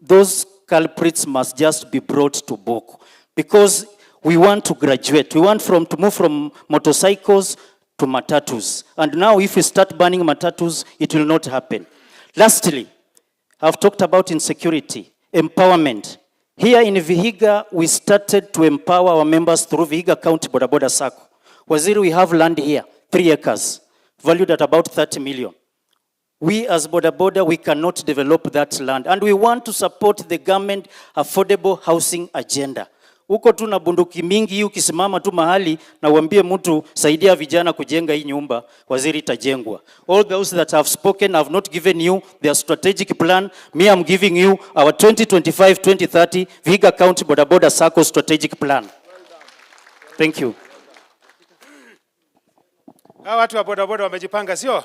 Speaker 5: those culprits must just be brought to book, because we want to graduate. We want to move from motorcycles to matatus. And now if we start banning matatus, it will not happen. Lastly, I've talked about insecurity, empowerment. Here in Vihiga, we started to empower our members through Vihiga County Boda Boda Circle. Waziri, we have land here, 3 acres, valued at about 30 million. We as Boda Boda, we cannot develop that land. And we want to support the government affordable housing agenda. Uko tu na bunduki mingi, ukisimama tu mahali na uambie mtu saidia vijana kujenga hii nyumba, waziri itajengwa. All those that have spoken have not given you their strategic plan. Me, I'm giving you our 2025-2030 Vihiga County Boda Boda Circle strategic plan. Thank you.
Speaker 2: Hawa watu wa boda boda wamejipanga, sio?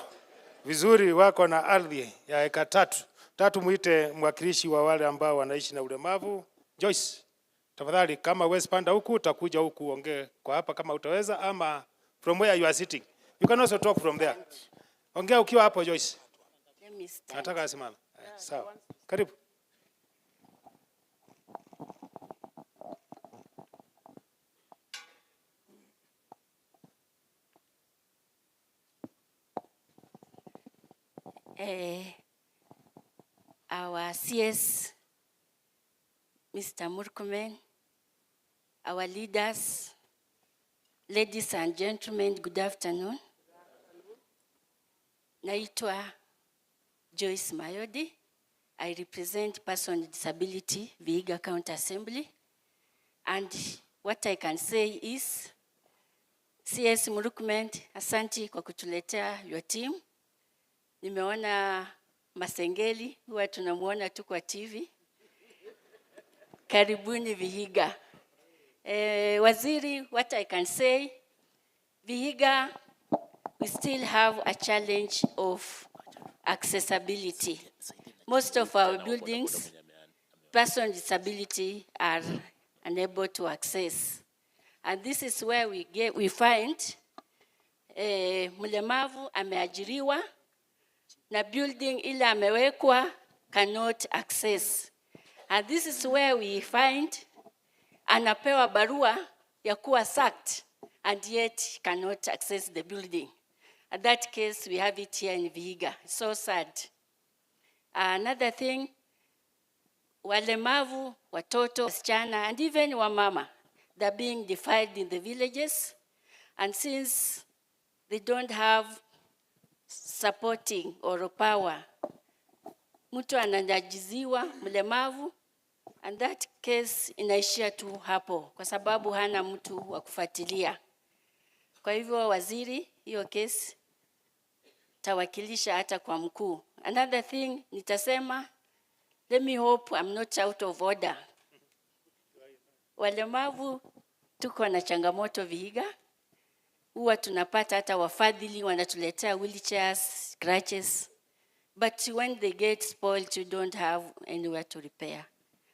Speaker 2: Vizuri, wako na ardhi ya eka 3. Muite mwakilishi wa wale ambao wanaishi na ulemavu. Joyce, tafadhali kama uwezi panda huku, utakuja huku ongee kwa hapa kama utaweza, ama from where you are sitting. You can also talk from there. Ongea ukiwa hapo Joyce. Nataka asimame. Sawa. Karibu.
Speaker 7: Our CS, Mr. Murkomen, our leaders, ladies and gentlemen, good afternoon. Naitwa Joyce Mayodi. I represent person with disability, Vihiga County Assembly. And what I can say is, CS Murkomen, asanti kwa kutuletea your team. Nimeona Masengeli, huwa tunamuona tu kwa TV. Karibuni Vihiga. Waziri, what I can say, Vihiga, we still have a challenge of accessibility. Most of our buildings, persons with disability are unable to access. And this is where we find mlemavu ameajiriwa, na building ile amewekwa cannot access. And this is where we find anapewa barua ya kuwa sacked and yet cannot access the building. In that case, we have it here in Vihiga. So sad. Another thing, walemavu, watoto, wasichana, and even wamama, they're being defied in the villages. And since they don't have supporting or power, mtu anajiziwa mlemavu, and that case inaishia tu hapo kwa sababu hana mtu wa kufuatilia. Kwa hivyo waziri, hiyo case tawakilisha hata kwa mkuu. Another thing nitasema, let me hope I'm not out of order. Walemavu tuko na changamoto Vihiga. Huwa tunapata hata wafadhili wanatuletea wheelchairs, crutches. But when they get spoiled, you don't have anywhere to repair.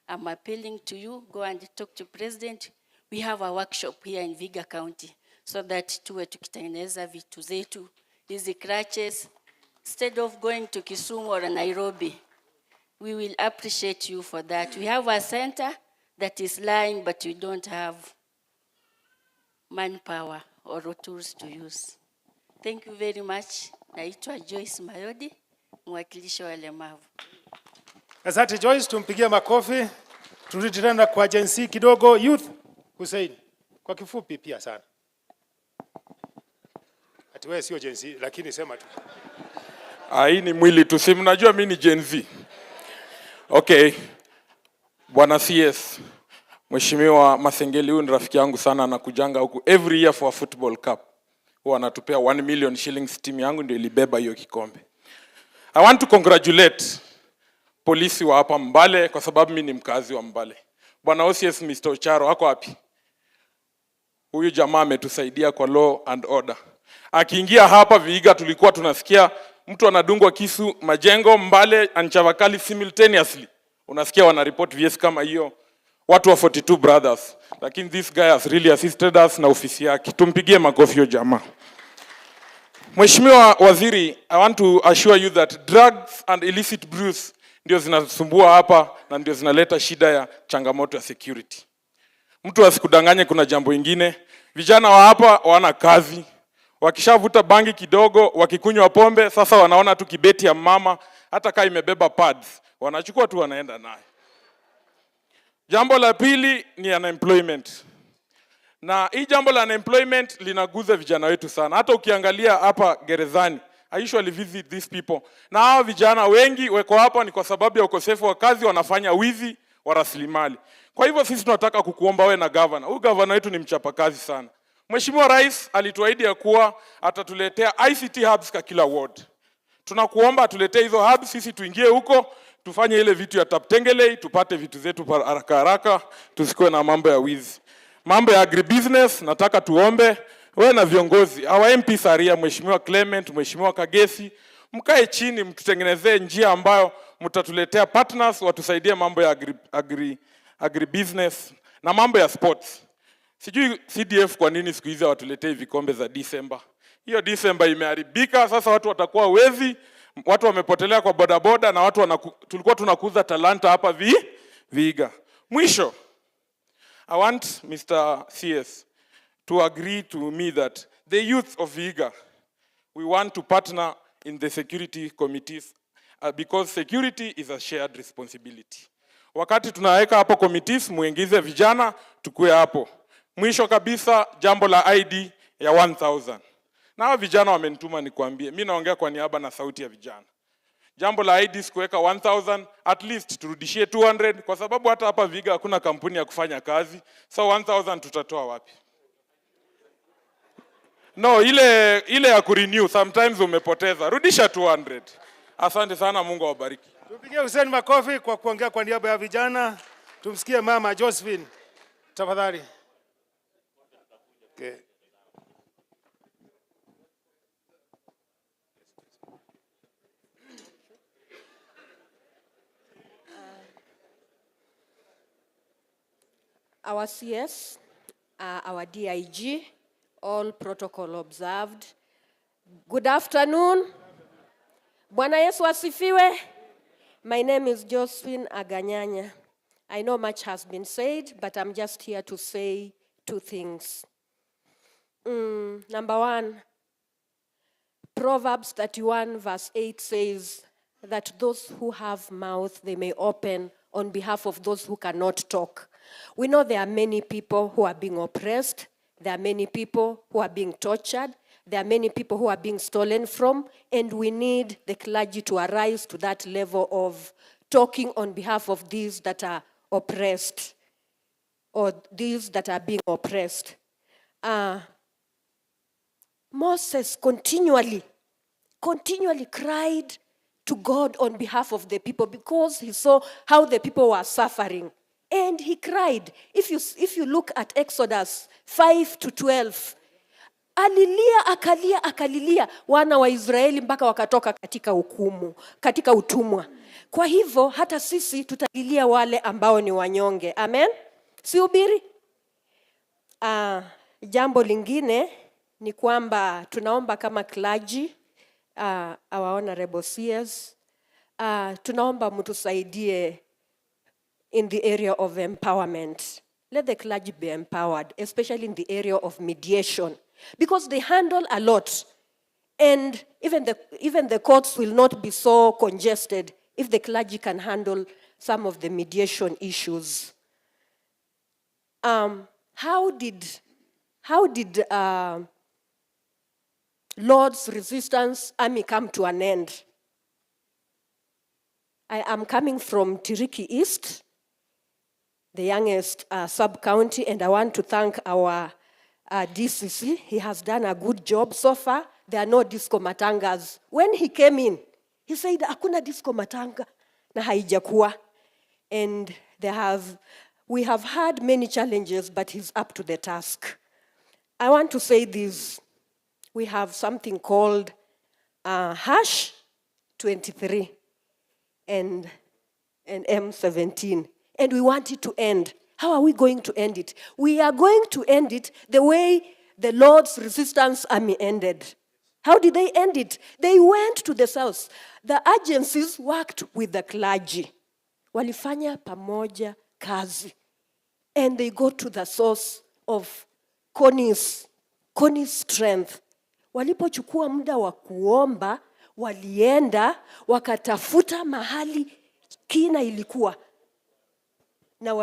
Speaker 7: I'm appealing to you, go and talk to President. We have a workshop here in Vihiga County so that tuwe tukitengeneza vitu zetu, hizi crutches, instead of going to Kisumu or Nairobi. We will appreciate you for that. We have a center that is lying, but we don't have manpower or tools to use. Thank you very much. Naitwa Joyce Mayodi, mwakilishi wa walemavu.
Speaker 2: Asante Joyce, tumpigie makofi. Turudi tena kwa agency kidogo. Youth Hussein, kwa kifupi pia sana. Ati wewe sio agency lakini sema tu.
Speaker 11: Hii ni mwili tu, si mnajua mimi ni Gen Z. Okay. Bwana CS, Mheshimiwa Masengeli, huyu ni rafiki yangu sana, anakujanga huku every year for a football cup. Huwa anatupea 1 million shillings, team yangu ndio ilibeba hiyo kikombe. I want to congratulate polisi wa hapa Mbale kwa sababu mimi ni mkazi wa Mbale. Bwana OCS Mr. Ocharo wako wapi? Huyu jamaa ametusaidia kwa law and order. Akiingia hapa Vihiga tulikuwa tunasikia mtu anadungwa kisu Majengo, Mbale and Chavakali simultaneously. Unasikia wana report VS kama hiyo. Watu wa 42 brothers. Lakini this guy has really assisted us na ofisi yake. Tumpigie makofi hiyo jamaa. Mheshimiwa Waziri, I want to assure you that drugs and illicit brews ndio zinasumbua hapa na ndio zinaleta shida ya changamoto ya security. Mtu asikudanganye kuna jambo ingine. Vijana wa hapa wana kazi. Wakishavuta bangi kidogo, wakikunywa pombe, sasa wanaona tu kibeti ya mama, hata kama imebeba pads, wanachukua tu wanaenda naye. Jambo la pili ni unemployment. Na hii jambo la unemployment linaguza vijana wetu sana. Hata ukiangalia hapa gerezani, I usually visit these people. Na hao vijana wengi weko hapa ni kwa sababu ya ukosefu wa kazi, wanafanya wizi wa rasilimali. Kwa hivyo sisi tunataka kukuomba wewe na governor. Huyu governor wetu ni mchapakazi sana. Mheshimiwa Rais alituahidi ya kuwa atatuletea ICT hubs kwa kila ward. Tunakuomba atuletee hizo hubs, sisi tuingie huko, tufanye ile vitu ya Taptengele, tupate vitu zetu haraka haraka, tusikuwe na mambo ya wizi. Mambo ya agribusiness nataka tuombe wewe na viongozi, our MP Saria, Mheshimiwa Clement, Mheshimiwa Kagesi, mkae chini mtutengenezee njia ambayo mtatuletea partners watusaidie mambo ya agribusiness na mambo ya sports. Sijui CDF kwa nini siku hizi watuletee vikombe za December. Hiyo December imeharibika, sasa watu watakuwa wezi, watu wamepotelea kwa bodaboda na watu tulikuwa tunakuza talanta hapa Vihiga. Mwisho, I want Mr. CS to agree to me that the youth of Vihiga, we want to partner in the security committees because security is a shared responsibility. Wakati tunaweka hapo committees, muingize vijana, tukue hapo. Mwisho kabisa, jambo la ID ya 1000. Na hao vijana wamenituma nikwambie, mimi naongea kwa niaba na sauti ya vijana. Jambo la ID sikuweka 1000, at least turudishie 200 kwa sababu hata hapa Vihiga hakuna kampuni ya kufanya kazi. So 1000 tutatoa wapi? No, ile ya kurenew sometimes umepoteza. Rudisha 200. Asante sana, Mungu awabariki.
Speaker 2: Tupigie Hussein makofi kwa kuongea kwa niaba ya vijana. Tumsikie mama Josephine. Tafadhali. Okay.
Speaker 8: Our CS, our DIG, all protocol observed. Good afternoon. Bwana Yesu asifiwe. My name is Josephine Aganyanya. I know much has been said, but I'm just here to say 2 things. Number 1, Proverbs 31 verse 8 says that those who have mouth, they may open on behalf of those who cannot talk. We know there are many people who are being oppressed. There are many people who are being tortured. There are many people who are being stolen from. And we need the clergy to arise to that level of talking on behalf of these that are oppressed or these that are being oppressed. Moses continually cried to God on behalf of the people because he saw how the people were suffering. And he cried. If you look at Exodus 5-12, akalilia wana wa Israeli mpaka wakatoka katika utumwa. Kwa hivyo hata sisi tutalilia wale ambao ni wanyonge. Amen. Sihubiri? Jambo lingine ni kwamba tunaomba kama clergy, our honorable CS, tunaomba mtusaidie in the area of empowerment. Let the clergy be empowered, especially in the area of mediation, because they handle a lot. And even the courts will not be so congested if the clergy can handle some of the mediation issues. How did Lord's Resistance Army come to an end? I am coming from Tiriki East, the youngest sub-county, and I want to thank our DCC. He has done a good job so far. There are no disco matangas. When he came in, he said, hakuna disco matanga na haijakuwa. And we have had many challenges, but he's up to the task. I want to say this. We have something called hash 23 and M17. And we want it to end. How are we going to end it? We are going to end it the way the Lord's Resistance Army ended. How did they end it? They went to the south. The agencies worked with the clergy. Walifanya pamoja kazi. And they go to the source of Connie's strength. Walipochukua muda wa kuomba, walienda, wakatafuta mahali kina ilikuwa. Na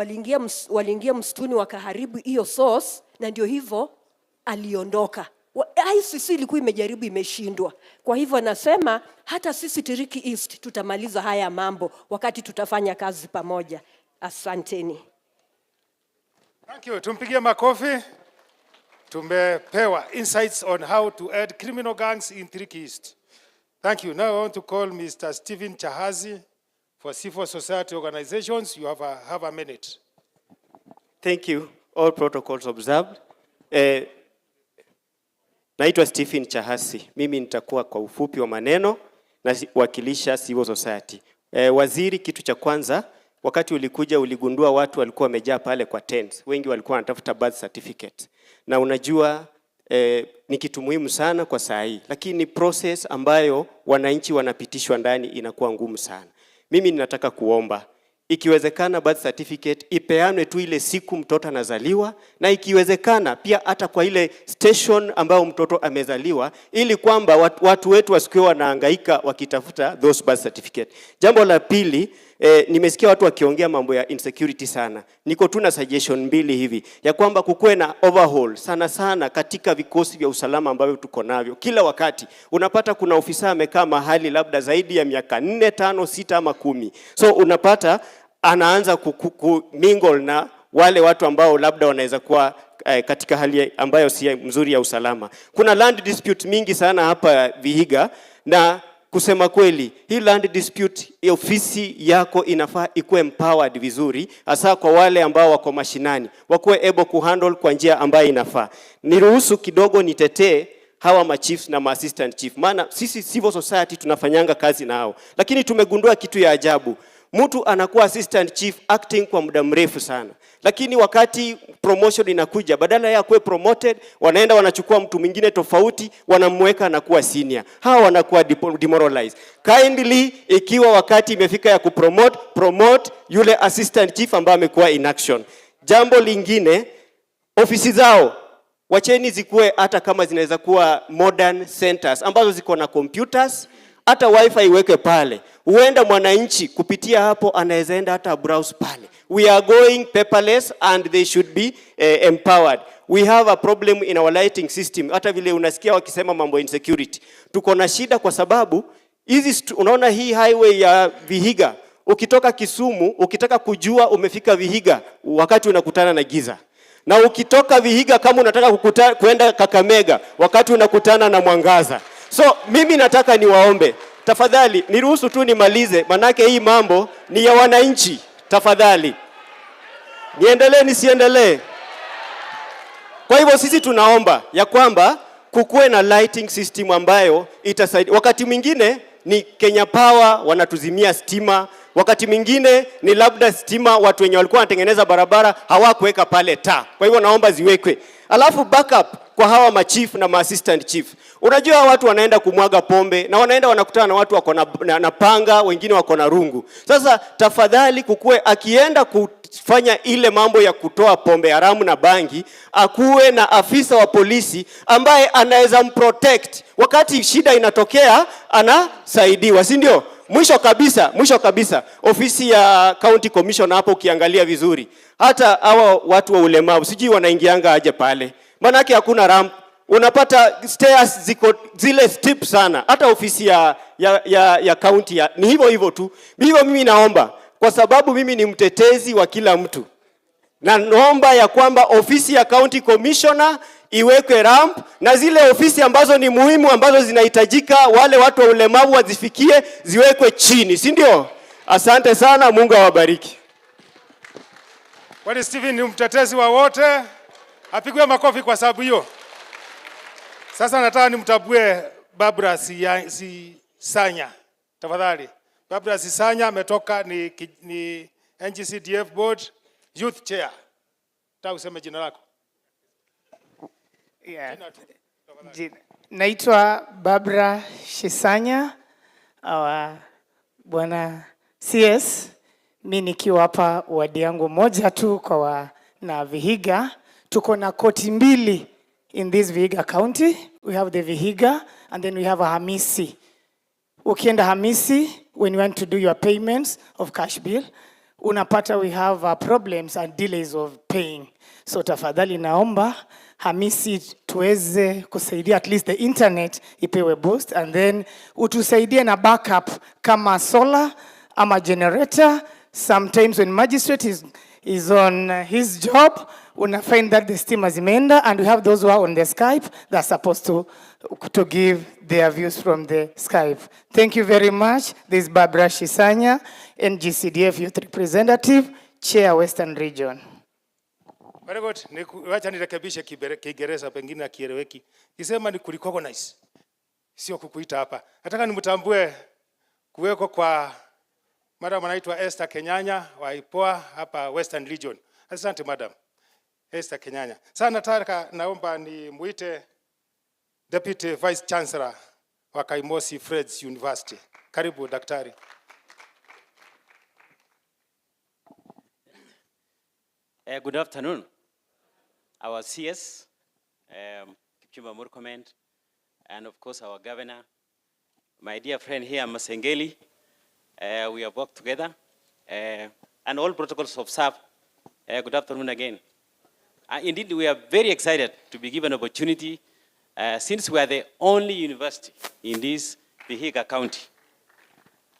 Speaker 8: waliingia msituni wakaharibu hiyo source, na ndio hivyo aliondoka. ICC ilikuwa imejaribu imeshindwa. Kwa hivyo nasema hata sisi Tiriki East tutamaliza haya mambo wakati tutafanya kazi pamoja. Asanteni.
Speaker 2: Thank you. Tumpigie makofi. Tumepewa insights on how to end criminal gangs in Tiriki East. Thank you. Now I want to call Mr. Stephen Chahazi for civil society organizations. You have a minute.
Speaker 9: Thank you. All protocols observed. Naitwa Stephen Chahasi. Mimi nitakuwa kwa ufupi wa maneno na wakilisha civil society. Waziri, kitu cha kwanza, wakati ulikuja uligundua watu walikuwa wamejaa pale kwa tents. Wengi walikuwa wanatafuta birth certificate. Na unajua ni kitu muhimu sana kwa saa hii. Lakini process ambayo wananchi wanapitishwa ndani inakuwa ngumu sana. Mimi ninataka kuomba, ikiwezekana birth certificate ipeanwe tu ile siku mtoto anazaliwa, na ikiwezekana pia hata kwa ile station ambayo mtoto amezaliwa, ili kwamba watu wetu wasikiwa wanahangaika wakitafuta those birth certificate. Jambo la pili, nimesikia watu wakiongea mambo ya insecurity sana. Niko tu na suggestion mbili hivi, ya kwamba kukuwe na overhaul sana katika vikosi vya usalama ambavyo tuko navyo. Kila wakati unapata kuna ofisa amekaa mahali labda zaidi ya miaka 4, 5, 6 ama 10. So unapata anaanza kumingle na wale watu ambao labda wanaweza kuwa katika hali ambayo si mzuri ya usalama. Kuna land dispute mingi sana hapa Vihiga, na kusema kweli, hii land dispute, ofisi yako inafaa ikuwe empowered vizuri, hasa kwa wale ambao wako mashinani, wakuwe able kuhandle kwa njia ambayo inafaa. Niruhusu kidogo nitetee hawa machiefs na assistant chief, maana sisi civil society tunafanyanga kazi nao, lakini tumegundua kitu ya ajabu. Mtu anakuwa assistant chief acting kwa muda mrefu sana, lakini wakati promotion inakuja, badala ya kuwe promoted, wanaenda wanachukua mtu mwingine tofauti, wanamweka anakuwa senior. Hawa wanakuwa demoralized. Kindly, ikiwa wakati imefika ya promote yule assistant chief ambaye amekuwa in action. Jambo lingine, ofisi zao wacheni zikuwe hata kama zinaweza kuwa modern centers ambazo ziko na computers, hata wifi iweke pale. Huenda mwananchi kupitia hapo anaweza enda hata browse pale. We are going paperless and they should be empowered. We have a problem in our lighting system. Hata vile unasikia wakisema mambo insecurity. Tuko na shida kwa sababu unaona hii highway ya Vihiga, ukitoka Kisumu, ukitaka kujua umefika Vihiga wakati unakutana na giza. Na ukitoka Vihiga kama unataka kuenda Kakamega wakati unakutana na mwangaza. So mimi nataka niwaombe, tafadhali niruhusu tu nimalize, manake hii mambo ni ya wananchi. Tafadhali niendelee nisiendelee? Kwa hivyo sisi tunaomba ya kwamba kukuwe na lighting system ambayo itasaidia. Wakati mwingine ni Kenya Power wanatuzimia stima, wakati mwingine ni labda stima watu wenye walikuwa wanatengeneza barabara hawakuweka pale taa. Kwa hivyo naomba ziwekwe. alafu backup kwa hawa machief na maassistant chief. Unajua watu wanaenda kumwaga pombe na wanaenda wanakutana na watu wako na panga, wengine wako na rungu. Sasa tafadhali kukue akienda kufanya ile mambo ya kutoa pombe haramu na bangi, akuwe na afisa wa polisi ambaye anaweza mprotect wakati shida inatokea, anasaidiwa, si ndio? Mwisho kabisa, ofisi ya county commissioner hapo ukiangalia vizuri, hata hawa watu wa ulemavu sijui wanaingianga aje pale. Manake hakuna ramp. Unapata stairs ziko zile steep sana. Hata ofisi ya county ni hivyo tu. Hivyo mimi naomba, kwa sababu mimi ni mtetezi wa kila mtu, na naomba ya kwamba ofisi ya county commissioner iwekwe ramp, na zile ofisi ambazo ni muhimu ambazo zinahitajika wale watu wa ulemavu wazifikie ziwekwe chini, si ndio? Asante sana, Mungu awabariki.
Speaker 2: Kwani Steven ni mtetezi wa wote? Apigwe makofi kwa sababu hiyo. Sasa nataka nimtambue Barbara Sisanya. Tafadhali. Barbara Sisanya ametoka ni NGCDF Board Youth Chair. Nataka useme jina lako.
Speaker 6: Yeah. Naitwa Barbara Sisanya. Bwana CS, mimi nikiwa hapa wadi yangu moja tu kwa na Vihiga. Tuko na koti mbili in this Vihiga County. We have the Vihiga and then we have a Hamisi. Ukienda Hamisi, when you want to do your payments of cash bill, unapata we have problems and delays of paying. So tafadhali naomba Hamisi tuweze kusaidia at least the internet ipewe boost, and then utusaidie na backup kama solar ama generator. Sometimes when magistrate is on his job, una find that the steam has imeenda, and we have those who are on the Skype that are supposed to give their views from the Skype. Thank you very much. This is Barbara Sisanya, NGCDF Youth Representative, Chair Western Region.
Speaker 2: Very good. Wacha nirekebishe Kiingereza pengine akieleweki. Kisema ni kurecognize. Sio kukuita hapa. Nataka nimtambue kuweko kwa madam anaitwa Esther Kenyanya wa Ipoa hapa Western Region. Asante madam. Esther Kenyanya. Sasa nataka naomba ni muite Deputy Vice Chancellor wa Kaimosi Fred's University. Karibu daktari.
Speaker 10: Good afternoon. Our CS, Kipchumba Murkomen, and of course our governor, my dear friend here, Masengeli. We have worked together, and all protocols observed. Good afternoon again. Indeed, we are very excited to be given an opportunity since we are the only university in this Vihiga County.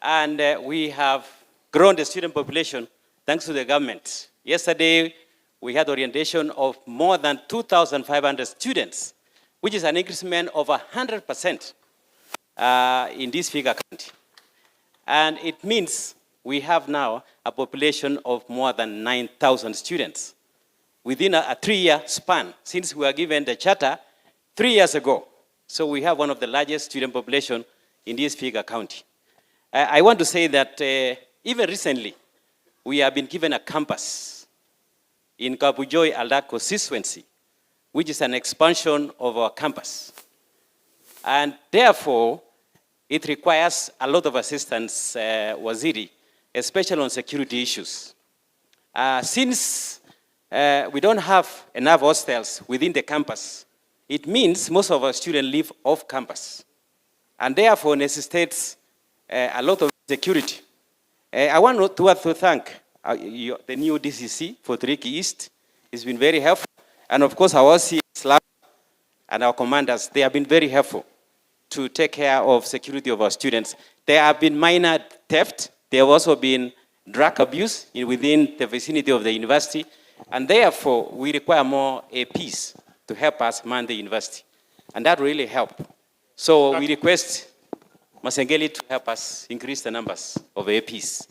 Speaker 10: And we have grown the student population thanks to the government. Yesterday, we had orientation of more than 2,500 students, which is an increment of 100% in this Vihiga County. And it means we have now a population of more than 9,000 students within a 3-year span since we were given the charter 3 years ago. So we have one of the largest student population in this Vihiga County. I want to say that even recently, we have been given a campus in Kabujoi Alda constituency, which is an expansion of our campus. And therefore, it requires a lot of assistance, Waziri, especially on security issues. Since we don't have enough hostels within the campus, it means most of our students live off campus, and therefore necessitates a lot of security. I want to thank the new DCC for Turiki East. It's been very helpful. And of course, our CS and our commanders, they have been very helpful to take care of security of our students. There have been minor theft. There have also been drug abuse within the vicinity of the university. And therefore, we require more APs to help us man the university. And that really helped. So we request Masengeli to help us increase the numbers of APs.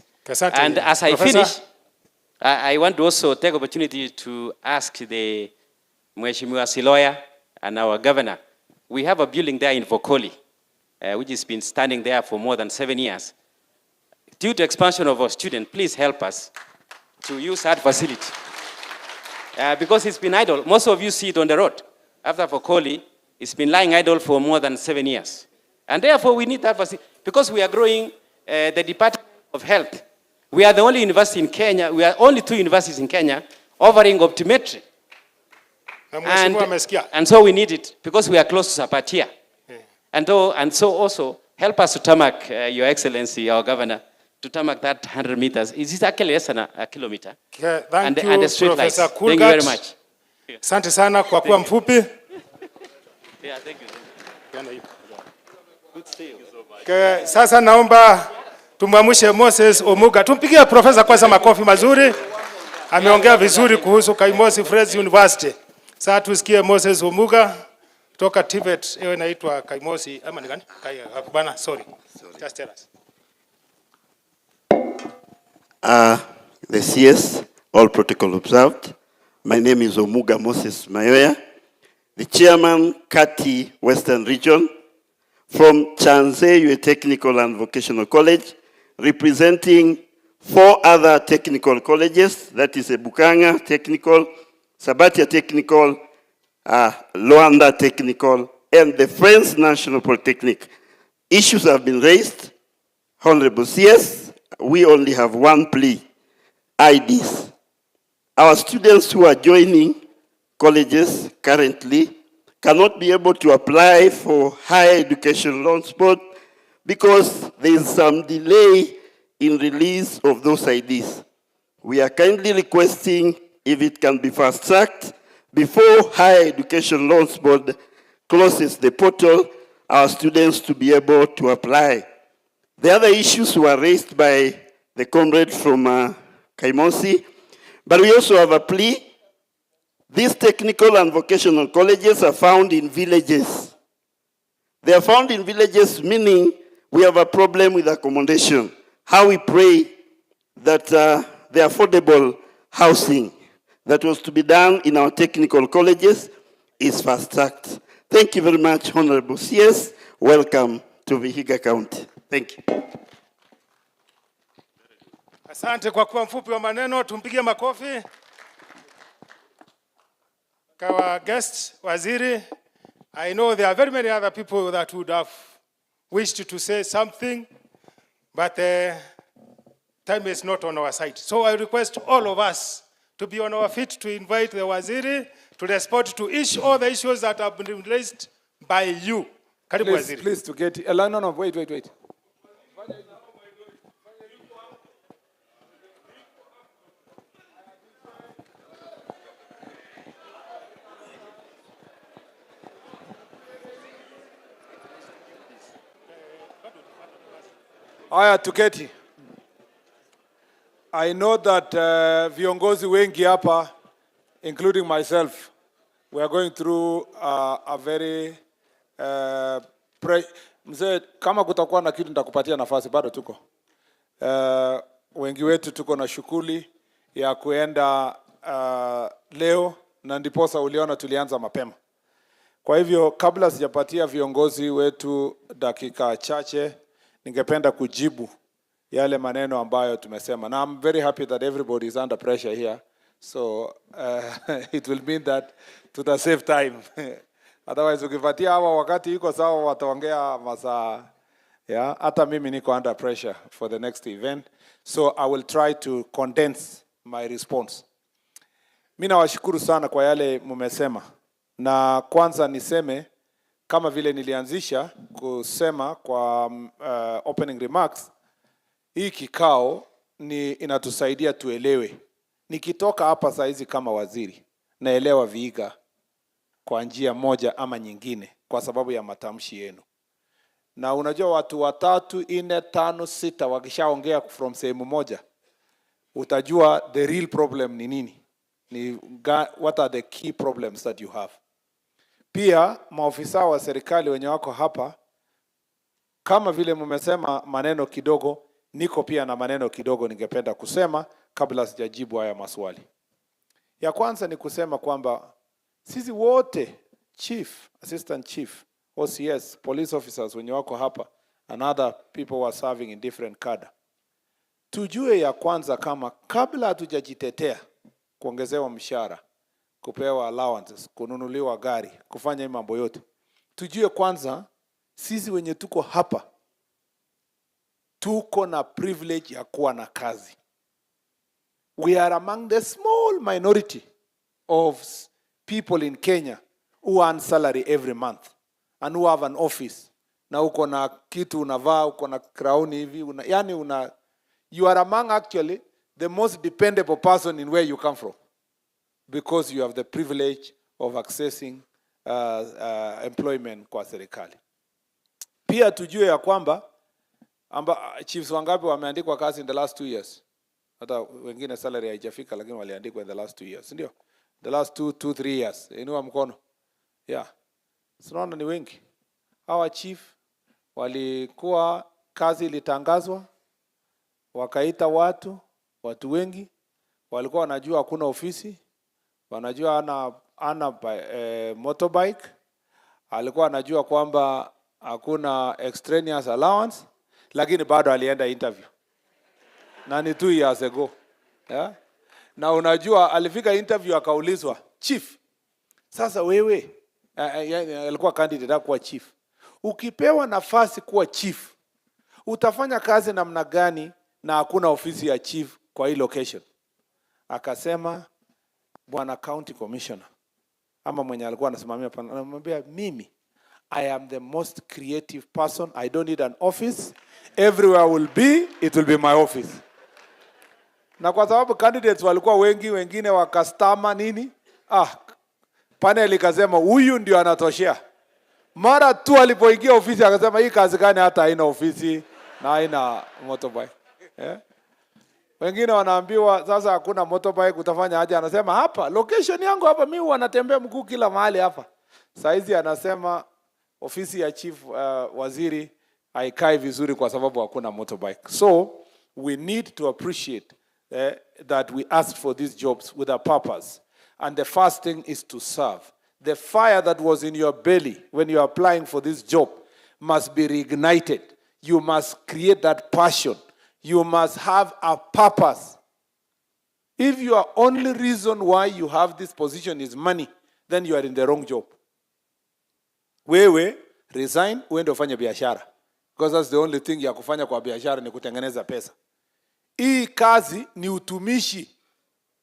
Speaker 10: And as I finish, I want to also take opportunity to ask the Mheshimiwa Siloya and our governor. We have a building there in Vokoli, which has been standing there for more than 7 years. Due to expansion of our students, please help us to use that facility. because it's been idle. Most of you see it on the road. After Fokoli, it's been lying idle for more than 7 years. And therefore, we need that facility, because we are growing the Department of Health. We are the only university in Kenya, we are only 2 universities in Kenya offering optometry. And so we need it, because we are close to Sapatia. And so also, help us to tarmac, Your Excellency, our governor, to tarmac that 100 meters. Is it actually less than a kilometer?
Speaker 2: Thank you,
Speaker 10: and the street lights.
Speaker 2: Professor
Speaker 10: Thank you very much.
Speaker 2: Asante sana kwa kuwa mfupi.
Speaker 10: Yeah, thank you. Good to see you.
Speaker 2: Sasa naomba tumwamshe Moses Omuga. Tumpigie profesa kwanza makofi mazuri. Ameongea vizuri kuhusu Kaimosi Friends University. Sasa tusikie Moses Omuga kutoka Tibet. Ewe naitwa Kaimosi ama ni gani? Bana, sorry. Just tell us.
Speaker 12: The CS, all protocol observed. My name is Omuga Moses Mayoya, the chairman, Kati Western Region, from Chanzeyue Technical and Vocational College, representing 4 other technical colleges, that is Bukanga Technical, Sabatia Technical, Luanda Technical, and the Friends National Polytechnic. Issues have been raised. Honorable CS, we only have one plea, IDs. Our students who are joining colleges currently cannot be able to apply for higher education loans board because there is some delay in release of those IDs. We are kindly requesting if it can be fast-tracked before higher education loans board closes the portal, our students to be able to apply. The other issues were raised by the comrade from Kaimosi, but we also have a plea. These technical and vocational colleges are found in villages. They are found in villages, meaning we have a problem with accommodation. How we pray that the affordable housing that was to be done in our technical colleges is fast-tracked. Thank you very much, Honorable CS. Welcome to Vihiga County. Thank you.
Speaker 2: Asante kwa kuwa mfupi wa maneno, tumpigie makofi. Kawa guest, waziri, I know there are very many other people that would have wished to say something, but time is not on our side. So I request all of us to be on our feet to invite the waziri to respond to all the issues that have been raised by you. Karibu waziri.
Speaker 13: Please to get, no, wait. Haya, tuketi. I know that viongozi wengi hapa, including myself, we are going through a very mzee, kama kutakuwa na kitu nitakupatia nafasi, bado tuko. Wengi wetu tuko na shughuli ya kuenda leo, na ndiposa uliona tulianza mapema. Kwa hivyo kabla sijapatia viongozi wetu dakika chache, ningependa kujibu yale maneno ambayo tumesema. Now I'm very happy that everybody is under pressure here. So it will mean that to save time. Otherwise ukipatia hawa wakati yuko sawa wataongea masaa. Yeah, hata mimi niko under pressure for the next event. So I will try to condense my response. Mimi nawashukuru sana kwa yale mumesema. Na kwanza niseme kama vile nilianzisha kusema kwa opening remarks, hii kikao inatusaidia tuelewe. Nikitoka hapa saa hizi kama waziri, naelewa Vihiga kwa njia moja ama nyingine kwa sababu ya matamshi yenu. Na unajua watu 3, 4, 5, 6 wakishaongea from sehemu moja, utajua the real problem ni nini. What are the key problems that you have. Pia maofisa wa serikali wenye wako hapa, kama vile mmesema maneno kidogo, niko pia na maneno kidogo ningependa kusema kabla sijajibu haya maswali. Ya kwanza ni kusema kwamba sisi wote, chief, assistant chief, OCS, police officers wenye wako hapa, and other people who are serving in different cadre, tujue ya kwanza kama kabla hatujajitetea kuongezewa mshahara, kupewa allowances, kununuliwa gari, kufanya hii mambo yote. Tujue kwanza sisi wenye tuko hapa tuko na privilege ya kuwa na kazi. We are among the small minority of people in Kenya who earn salary every month and who have an office. Na uko na kitu unavaa, uko na crown hivi, you are among actually the most dependable person in where you come from, because you have the privilege of accessing employment kwa serikali. Pia tujue ya kwamba chiefs wangapi wameandikwa kazi in the last 2 years. Hata wengine salary haijafika lakini waliandikwa in the last 2 years, ndio? The last 3 years. Inua mkono. Yeah. Tunaona ni wengi. Hawa chief walikuwa kazi ilitangazwa, wakaita watu wengi, walikuwa wanajua hakuna ofisi, wanajua ana motorbike, alikuwa anajua kwamba hakuna extraneous allowance, lakini bado alienda interview. Na ni 2 years ago. Yeah? Na unajua alifika interview akaulizwa, chief, sasa wewe, alikuwa candidate kuwa chief. Ukipewa nafasi kuwa chief, utafanya kazi namna gani na hakuna ofisi ya chief kwa hii location? Akasema, bwana county commissioner, ama mwenye alikuwa anasimamia pana, anamwambia mimi, I am the most creative person. I don't need an office. Everywhere I will be, it will be my office. Na kwa sababu candidates walikuwa wengi, wengine wakastama nini, panel ikasema huyu ndio anatoshea. Mara tu alipoingia ofisi akasema hii kazi gani hata haina ofisi na haina motorbike. Yeah? Wengine wanaambiwa sasa hakuna motorbike, utafanya aje? Anasema hapa location yangu hapa, mimi wanatembea mguu kila mahali hapa. Saizi anasema ofisi ya chief waziri haikai vizuri kwa sababu hakuna motorbike. So we need to appreciate that we asked for these jobs with a purpose. And the first thing is to serve. The fire that was in your belly when you are applying for this job must be reignited. You must create that passion. You must have a purpose. If your only reason why you have this position is money, then you are in the wrong job. Wewe resign, uende ufanye biashara. Because that's the only thing ya kufanya kwa biashara ni kutengeneza pesa. Hii kazi ni utumishi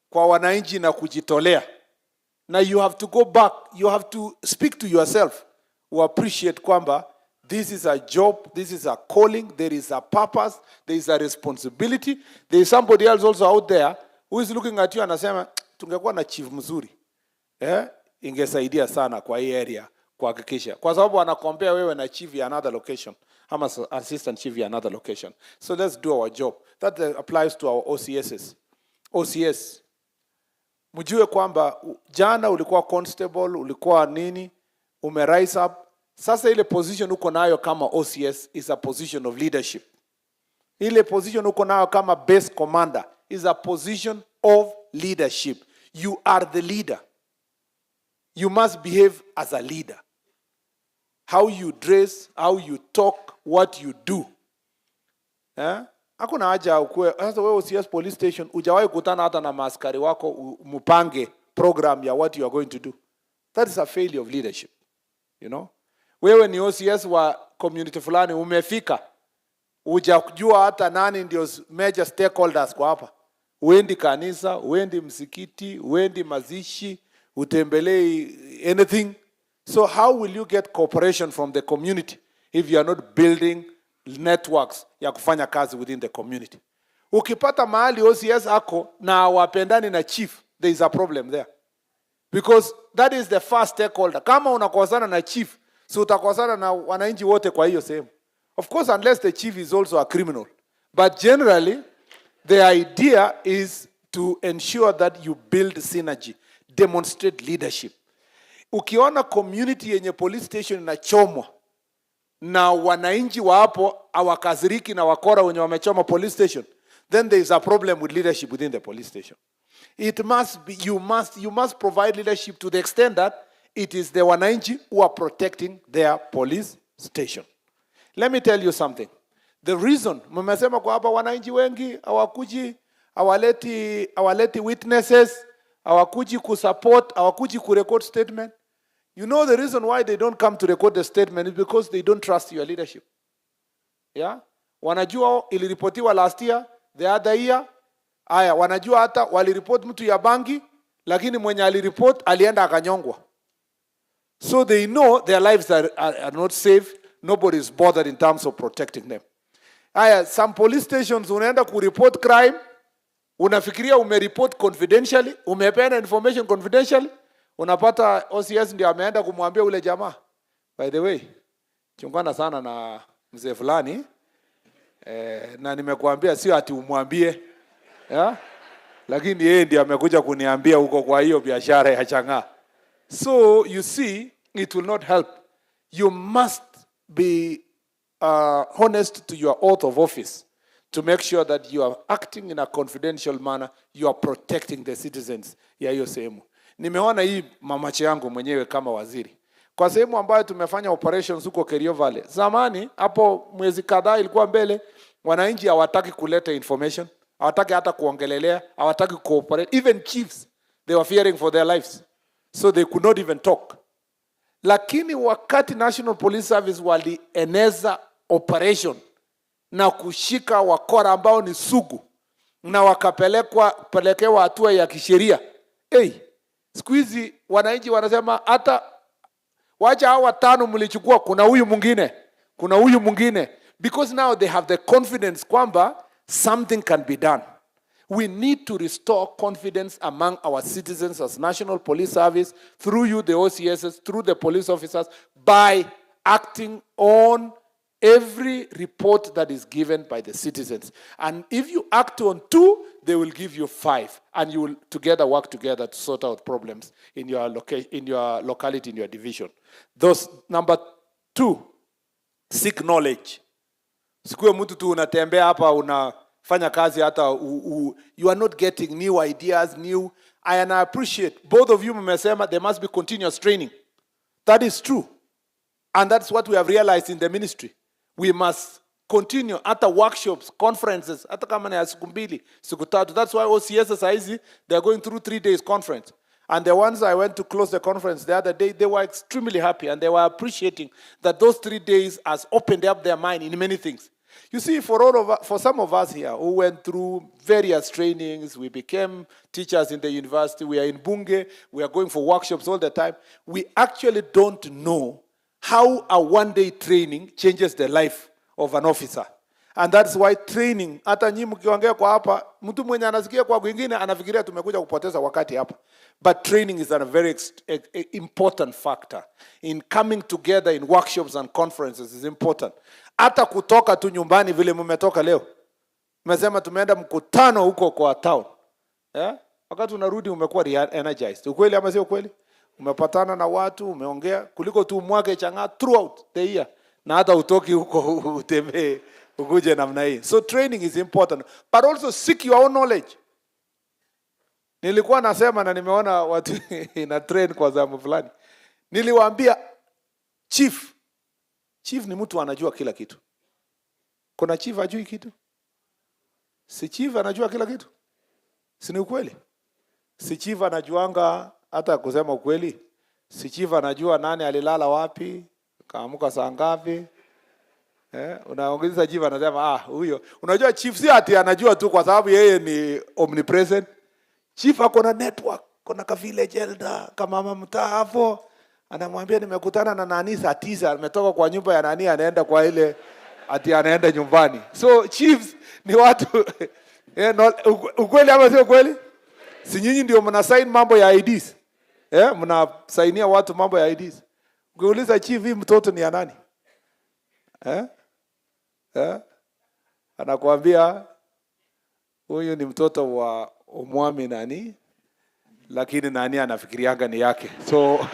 Speaker 13: kwa wananchi na kujitolea. Now you have to go back, you have to speak to yourself, who appreciate kwamba this is a job, this is a calling, there is a purpose, there is a responsibility. There is somebody else also out there who is looking at you and anasema, tungekuwa na chief mzuri. Ingesaidia sana kwa hii area kuhakikisha. Kwa sababu anakompea wewe na chief ya another location, ama assistant chief ya another location. So let's do our job. That applies to our OCSs. OCS. Mjue kwamba jana ulikuwa constable, ulikuwa nini, rise up. Sasa ile position uko nayo kama OCS is a position of leadership. Ile position uko nayo kama base commander is a position of leadership. You are the leader. You must behave as a leader. How you dress, how you talk, what you do. Hakuna haja ukue, sasa wewe OCS police station, hujawahi kutana hata na maaskari wako mpange program ya what you are going to do. That is a failure of leadership. You know? Wewe ni OCS wa community fulani, umefika, hujajua hata nani ndio major stakeholders kwa hapa. Uendi kanisa, uendi msikiti, uendi mazishi, utembelei anything. So how will you get cooperation from the community if you are not building networks ya kufanya kazi within the community? Ukipata mahali OCS ako na wapendani na chief, there is a problem there. Because that is the first stakeholder. Kama unakosana na chief, so utakosana na wananchi wote kwa hiyo sehemu. Of course, unless the chief is also a criminal. But generally, the idea is to ensure that you build synergy, demonstrate leadership. Ukiona community yenye police station inachomwa na wananchi wa hapo hawakasiriki na wakora wenye wamechoma police station, then there is a problem with leadership within the police station. It must be, you must provide leadership to the extent that it is the wananchi who are protecting their police station. Let me tell you something. The reason mmesema kwa hapa wananchi wengi hawakuji, hawaleti witnesses, hawakuji kusupport, hawakuji kurecord statement. You know the reason why they don't come to record the statement is because they don't trust your leadership. Yeah? Wanajua iliripotiwa last year, the other year. Aya, wanajua hata waliripoti mtu ya bangi, lakini mwenye aliripoti alienda akanyongwa. So they know their lives are not safe. Nobody is bothered in terms of protecting them. Aya, some police stations unaenda kureport crime, unafikiria umereport confidentially, umepeana information confidentially, unapata OCS ndio ameenda kumwambia ule jamaa, by the way, chungana sana na mzee fulani, na nimekuambia sio ati umwambie, yeah? Lakini yeye ndiye amekuja kuniambia huko kwa hiyo biashara ya chang'aa. So you see, it will not help. You must be honest to your oath of office to make sure that you are acting in a confidential manner, you are protecting the citizens ya hiyo sehemu. Nimeona hii mamache yangu mwenyewe kama waziri. Kwa sehemu ambayo tumefanya operations huko Kerio Valley. Zamani, hapo mwezi kadhaa ilikuwa mbele, wananchi hawataki kuleta information, hawataki hata kuongelelea, hawataki cooperate. Even chiefs, they were fearing for their lives. So they could not even talk. Lakini wakati National Police Service walieneza operation na kushika wakora ambao ni sugu na wakapelekewa hatua ya kisheria. Siku hizi wananchi wanasema hata wacha hawa 5 mlichukua, kuna huyu mwingine, kuna huyu mwingine, because now they have the confidence kwamba something can be done. We need to restore confidence among our citizens as National Police Service, through you, the OCSs, through the police officers, by acting on every report that is given by the citizens. And if you act on 2, they will give you 5, and you will together work together to sort out problems in your locality, in your division. Those number 2, seek knowledge. Sikuwe mtu tu unatembea hapa unafanya kazi hata you are not getting new ideas, new. And I appreciate both of you mmesema there must be continuous training. That is true. And that's what we have realized in the ministry. We must continue hata workshops, conferences, hata kama ni siku 2, siku 3. That's why OCS saizi they are going through 3 days conference. And the ones I went to close the conference the other day, they were extremely happy and they were appreciating that those 3 days has opened up their mind in many things. You see, for some of us here who went through various trainings, we became teachers in the university, we are in Bunge, we are going for workshops all the time, we actually don't know how a one-day training changes the life of an officer. And that's why training, hata nyinyi mkiongea kwa hapa, mtu mwenye anasikia kwa kwingine anafikiria tumekuja kupoteza wakati hapa. But training is a very important factor. In coming together in workshops and conferences is important. Hata kutoka tu nyumbani vile mmetoka leo. Mmesema tumeenda mkutano huko kwa town. Yeah? Wakati unarudi umekuwa energized. Ukweli ama sio ukweli? Umepatana na watu, umeongea, kuliko tu mwage chang'aa throughout the year. Na hata utoki huko utembee, ukuje namna hii. So training is important. But also seek your own knowledge. Nilikuwa nasema na nimeona watu ina train kwa zamu fulani. Niliwaambia chief ni mtu anajua kila kitu. Kuna chief hajui kitu? Si chief anajua kila kitu? Si ni ukweli? Si chief anajuanga hata kusema ukweli? Si chief anajua nani alilala wapi, kaamuka saa ngapi? Unaongeza chief anasema huyo. Unajua chief si ati anajua tu kwa sababu yeye ni omnipresent. Chief ako na network, kuna ka village elder, kama mama mtaa hapo, anamwambia nimekutana na nani saa 9, ametoka kwa nyumba ya nani anaenda kwa ile ati anaenda nyumbani. So chiefs ni watu ukweli ama sio ukweli? Si nyinyi ndio mnasign mambo ya IDs? Mnasainia watu mambo ya IDs. Ukiuliza chief hii mtoto ni ya nani? Anakuambia huyu ni mtoto wa umwami nani, lakini nani anafikirianga ni yake. So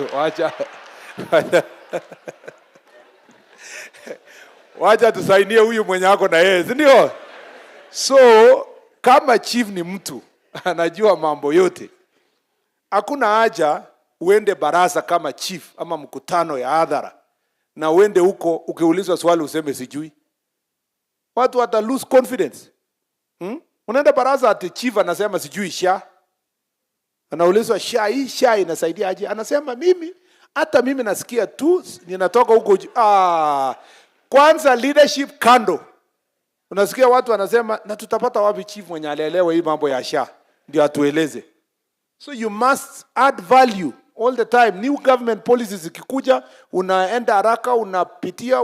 Speaker 13: wacha tusainie huyu mwenye ako na yeye, si ndio? So kama chief ni mtu anajua mambo yote, hakuna haja uende baraza kama chief ama mkutano ya hadhara na uende huko ukiulizwa swali useme sijui. Watu wata lose confidence. Unaenda baraza ati chief anasema sijui sha.
Speaker 14: Anaulizwa SHA inasaidia aje? Anasema hata mimi nasikia tu ninatoka huko. Kwanza leadership kando. Unasikia watu wanasema na tutapata wapi chief mwenye alielewa hii mambo ya SHA ndio atueleze. So you must add value all the time. New government policies ikikuja, unaenda haraka, unapitia,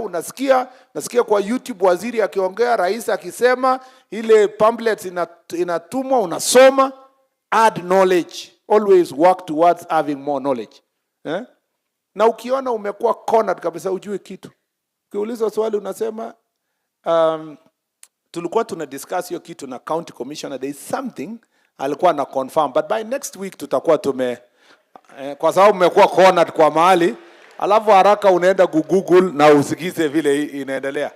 Speaker 14: nasikia kwa YouTube waziri akiongea, rais akisema, ile pamphlets inatumwa, unasoma. Add knowledge. Always work towards having more knowledge. Na ukiona umekuwa cornered kabisa ujue kitu. Ukiulizwa swali unasema tulikuwa tuna discuss hiyo kitu na county commissioner, there is something alikuwa na confirm, but by next week tutakuwa kwa sababu umekuwa cornered kwa mahali, alafu haraka unaenda Google na usikize vile inaendelea.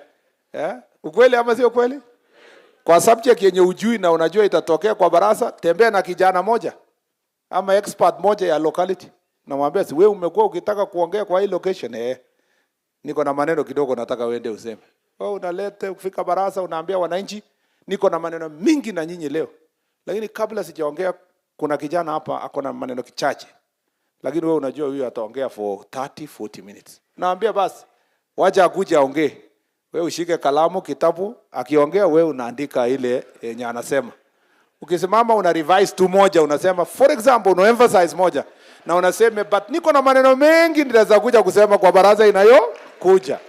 Speaker 14: Ukweli ama sio kweli? Kwa subject yenye ujui na unajua itatokea kwa baraza, tembea na kijana moja ama expert moja ya locality. Namwambia wewe umekuwa ukitaka kuongea kwa hii location, niko na maneno kidogo nataka uende useme. Wewe unaleta kufika baraza unaambia wananchi niko na maneno mingi na nyinyi leo. Lakini kabla sijaongea kuna kijana hapa ako na maneno kichache. Lakini wewe unajua huyu ataongea for 30-40 minutes. Naambia basi wacha akuje aongee. Wewe ushike kalamu, kitabu, akiongea wewe unaandika ile yenye anasema. Ukisimama una revise tu moja, unasema for example una emphasize moja na unasema but niko na maneno mengi nitaweza kuja kusema kwa baraza inayokuja.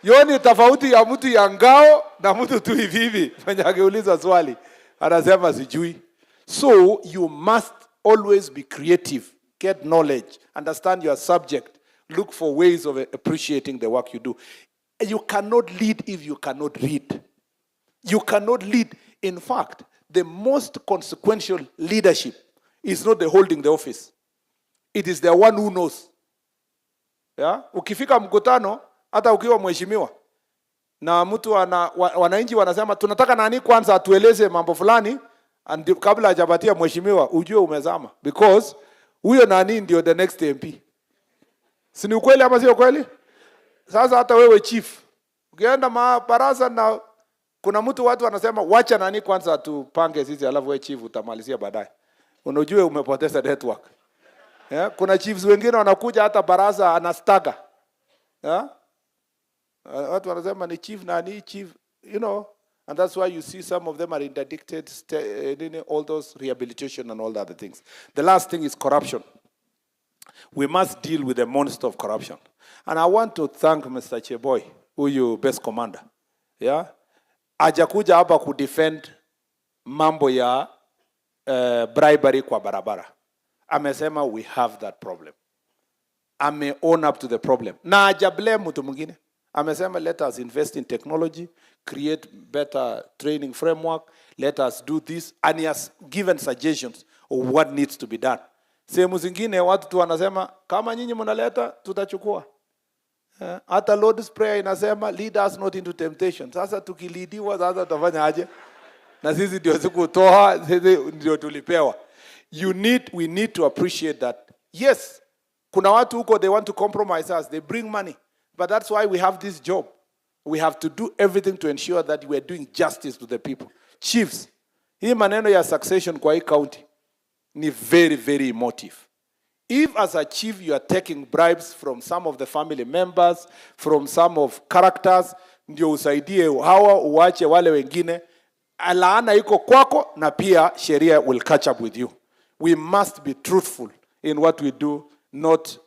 Speaker 14: Yoni tofauti ya mtu ya ngao na mtu tu hivi mwenye angeuliza swali anasema sijui. So you must always be creative, get knowledge, understand your subject, look for ways of appreciating the work you do. You cannot lead if you cannot read. You cannot lead. In fact, the most consequential leadership is not the holding the office. It is the one who knows. Ukifika mkutano hata ukiwa mheshimiwa na mtu wananchi wanasema tunataka nani kwanza atueleze mambo fulani kabla hajapatia mheshimiwa, ujue umezama, because huyo nani ndio the next MP. Si ni ukweli ama sio kweli? Sasa hata wewe chief ukienda baraza na kuna mtu watu wanasema wacha nani kwanza tupange sisi, alafu wewe chief utamalizia baadaye, unajua umepoteza network. Kuna chiefs wengine wanakuja hata baraza anastaga. Watu wanasema ni chief nani chief, and that's why you see some of them are interdicted, all those rehabilitation and all the other things. The last thing is corruption. We must deal with the monster of corruption. And I want to thank Mr. Cheboy, huyu best commander. Hajakuja hapa kudefend mambo ya bribery kwa barabara. Amesema we have that problem. Ame own up to the problem. Na hajablame mtu mwingine. Amesema let us invest in technology, create better training framework, let us do this, and he has given suggestions of what needs to be done. Sehemu zingine watu tu wanasema kama nyinyi mnaleta tutachukua. Hata Lord's Prayer inasema lead us not into temptation. Sasa tukilidiwa sasa tutafanya aje? Na sisi ndio sikutoa, sisi ndio tulipewa. We need to appreciate that. Yes, kuna watu huko they want to compromise us, they bring money. But that's why we have this job. We have to do everything to ensure that we are doing justice to the people. Chiefs, hii maneno ya succession kwa hii county ni very, very emotive. If as a chief you are taking bribes from some of the family members, from some of characters, ndio usaidie hawa uache wale wengine, laana iko kwako na pia sheria will catch up with you. We must be truthful in what we do, not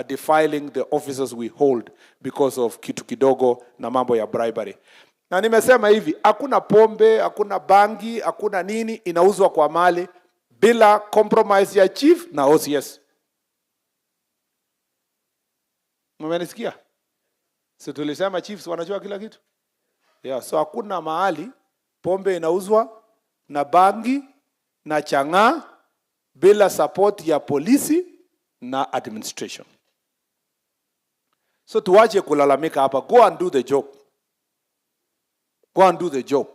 Speaker 14: defiling the officers we hold because of kitu kidogo na mambo ya bribery. Na nimesema hivi, hakuna pombe, hakuna bangi, hakuna nini inauzwa kwa mali bila compromise ya chief na OCS. Mmenisikia? Si tulisema chiefs wanajua kila kitu? So hakuna mahali pombe inauzwa na bangi na chang'aa bila support ya polisi na administration. So tuwache kulalamika hapa, go and do the job. Go and do the job.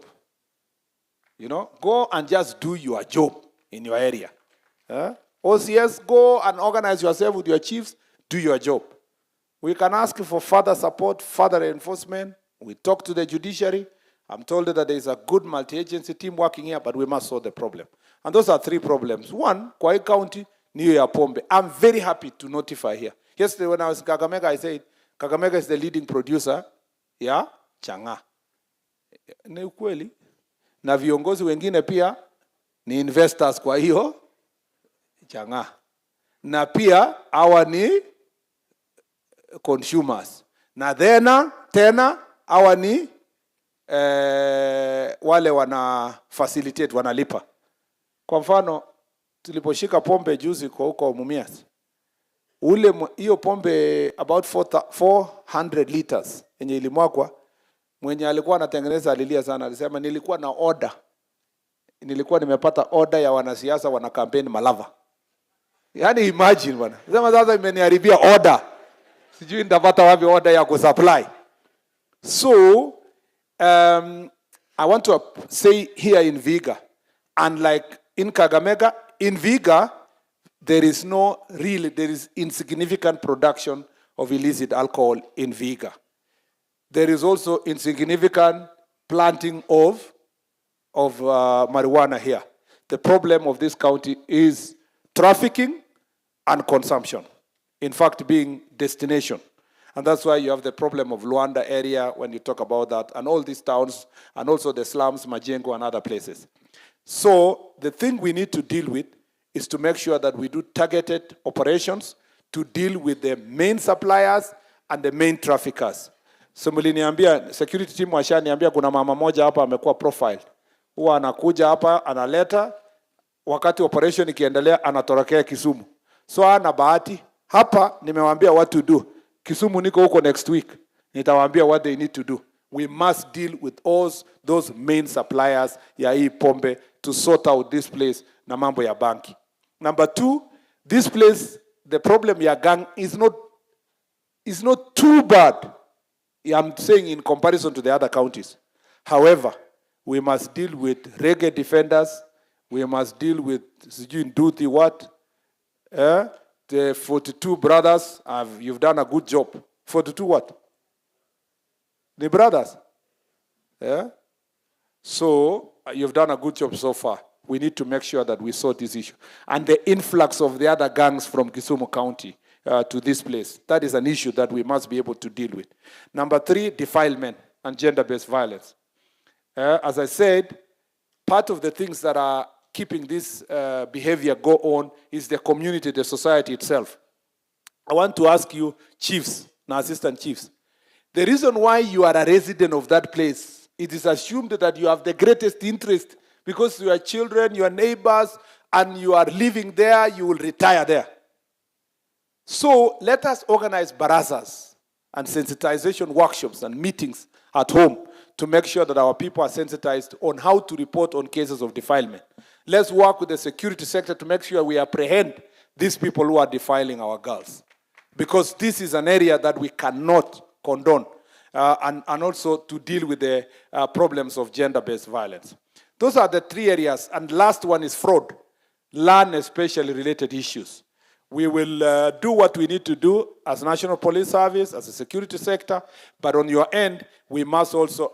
Speaker 14: Go and just do your job in your area. OCS, go and organize yourself with your chiefs, do your job. We can ask for further support, further enforcement. We talk to the judiciary. I'm told that there is a good multi-agency team working here, but we must solve the problem. And those are three problems. One, kwa hii county, ni hiyo ya pombe. I'm very happy to notify here. Yesterday when I was in Kakamega, I said, Kakamega is the leading producer ya chang'aa. Ni ukweli. Na viongozi wengine pia ni investors kwa hiyo chang'aa. Na pia hawa ni consumers. Na tena hawa ni wale wana facilitate, wanalipa. Kwa mfano, tuliposhika pombe juzi kwa huko Mumias. Hiyo pombe about 400 liters yenye ilimwagwa, mwenye alikuwa anatengeneza alilia sana, alisema nilikuwa na order. Nilikuwa nimepata order ya wanasiasa wana campaign Malava. Yaani imagine bwana. Sema sasa imeniharibia order. Sijui nitapata wapi order ya kusupply. So, I want to say here in Vihiga, unlike in Kakamega, in Vihiga, there is insignificant production of illicit alcohol in Vihiga. There is also insignificant planting of marijuana here. The problem of this county is trafficking and consumption. In fact, being destination. And that's why you have the problem of Luanda area when you talk about that, and all these towns, and also the slums, Majengo, and other places. So the thing we need to deal with is to make sure that we do targeted operations to deal with the main suppliers and the main traffickers. So mliniambia, security team washaniambia kuna mama moja hapa amekuwa profiled. Huwa anakuja hapa, analeta, wakati operation ikiendelea, anatorokea Kisumu. So ana bahati, hapa nimewaambia what to do. Kisumu niko huko next week. Nitawaambia what they need to do. We must deal with all those main suppliers ya hii pombe to sort out this place na mambo ya banki. Number two, this place, the problem ya gang is not too bad. I'm saying in comparison to the other counties. However, we must deal with reggae defenders. We must deal with Nduthi what? The 42 brothers, you've done a good job. 42 what? The brothers. Yeah? So, you've done a good job so far. We need to make sure that we sort this issue. And the influx of the other gangs from Kisumu County to this place, that is an issue that we must be able to deal with. Number three, defilement and gender-based violence. As I said, part of the things that are keeping this behavior go on is the community, the society itself. I want to ask you, chiefs and assistant chiefs, the reason why you are a resident of that place, it is assumed that you have the greatest interest because your children, your neighbors, and you are living there, you will retire there. So let us organize barazas and sensitization workshops and meetings at home to make sure that our people are sensitized on how to report on cases of defilement. Let's work with the security sector to make sure we apprehend these people who are defiling our girls. Because this is an area that we cannot condone. And also to deal with the problems of gender-based violence. Those are the three areas. And last one is fraud. Land especially related issues. We will do what we need to do as National Police Service, as a security sector, but on your end, we must also,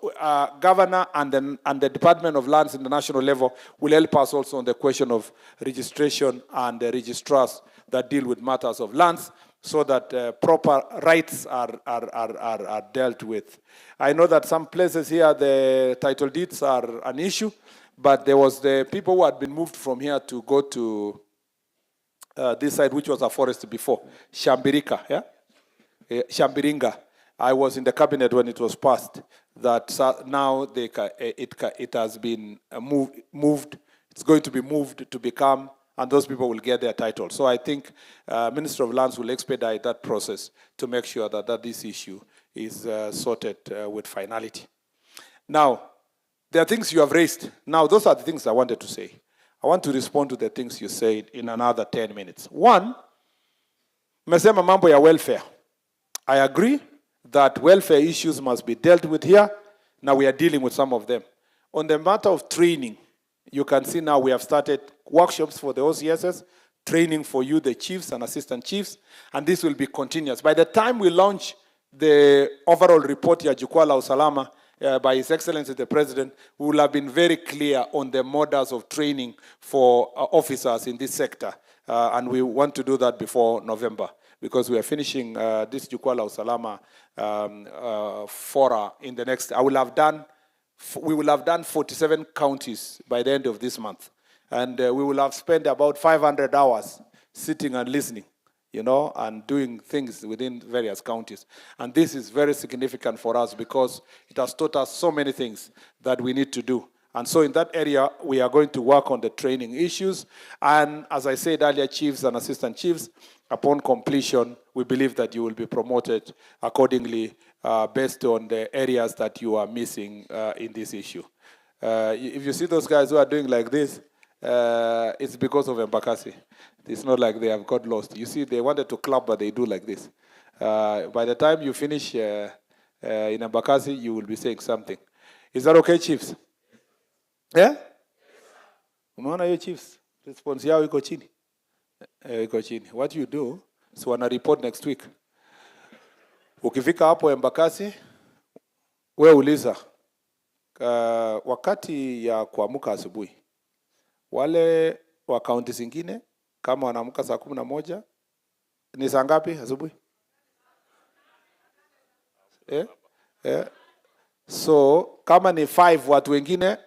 Speaker 14: Governor and the Department of Lands in the national level will help us also on the question of registration and the registrars that deal with matters of lands so that proper rights are dealt with. I know that some places here, the title deeds are an issue, but there was the people who had been moved from here to go to this side, which was a forest before, Shambirika, yeah? Shambiringa. I was in the cabinet when it was passed. That now it has been moved. It's going to be moved to become, and those people will get their title. So I think Minister of Lands will expedite that process to make sure that this issue is sorted with finality. Now, there are things you have raised. Now, those are the things I wanted to say. I want to respond to the things you said in another 10 minutes. One, mmesema mambo ya welfare. I agree that welfare issues must be dealt with here. Now we are dealing with some of them. On the matter of training, you can see now we have started workshops for the OCSs, training for you, the chiefs and assistant chiefs, and this will be continuous. By the time we launch the overall report here, Jukwaa La Usalama, by His Excellency the President, we will have been very clear on the models of training for officers in this sector. And we want to do that before November, because we are finishing this Jukwaa La Usalama fora in the next. We will have done 47 counties by the end of this month. And we will have spent about 500 hours sitting and listening, you know, and doing things within various counties. And this is very significant for us because it has taught us so many things that we need to do. And so in that area, we are going to work on the training issues. And as I said earlier, chiefs and assistant chiefs, upon completion, we believe that you will be promoted accordingly based on the areas that you are missing in this issue. If you see those guys who are doing like this, it's because of Embakasi. It's not like they have got lost. You see, they wanted to clap, but they do like this. By the time you finish in Embakasi, you will be saying something. Is that okay, chiefs? Yeah? Umeona hiyo chiefs? Response yao iko chini. Iko chini. What you do, so wana report next week. Ukifika hapo Embakasi, wewe uliza wakati ya kuamka asubuhi. Wale wa kaunti zingine kama wanaamka saa 11 ni saa ngapi asubuhi? So kama ni 5 watu wengine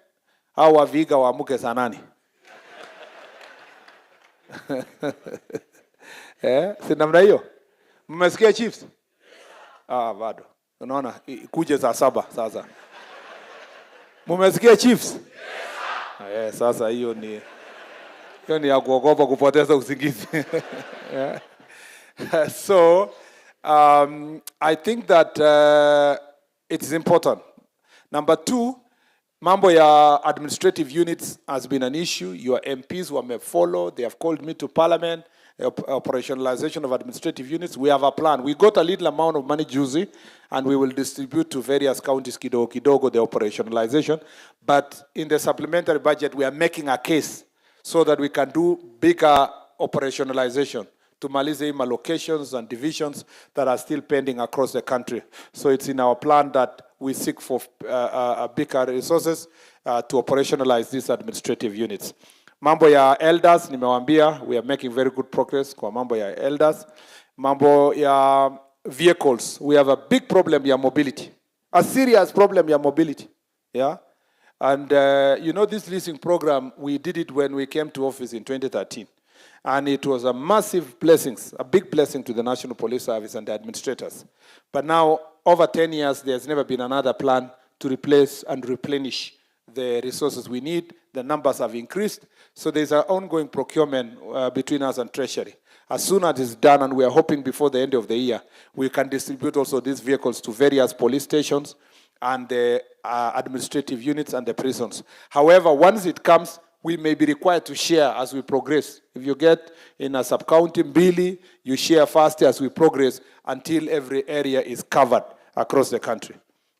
Speaker 14: au wa Vihiga waamke saa 8. Si namna hiyo? Mmesikia chiefs? Bado. Unaona kuje saa 7 sasa. Mmesikia chiefs? Sasa hiyo ni ya kuogopa kupoteza usingizi. So I think that it is important. Number 2, mambo ya administrative units has been an issue. Your MPs were follow. They have called me to parliament. Operationalization of administrative units. We have a plan. We got a little amount of money juicy, and we will distribute to various counties kidogo kidogo the operationalization. But in the supplementary budget, we are making a case so that we can do bigger operationalization to malize locations and divisions that are still pending across the country. So it's in our plan that we seek for bigger resources to operationalize these administrative units. Mambo ya elders, nimewambia, we are making very good progress kwa mambo ya elders. Mambo ya vehicles, we have a big problem ya mobility. A serious problem ya mobility. Yeah? And you know, this leasing program, we did it when we came to office in 2013. And it was a massive blessing, a big blessing to the National Police Service and the administrators. But now, over 10 years, there's never been another plan to replace and replenish the resources we need. The numbers have increased. So there's an ongoing procurement between us and Treasury. As soon as it's done, and we are hoping before the end of the year, we can distribute also these vehicles to various police stations and the administrative units and the prisons. However, once it comes, we may be required to share as we progress. If you get in a sub-county Mbale, you share fast as we progress until every area is covered across the country.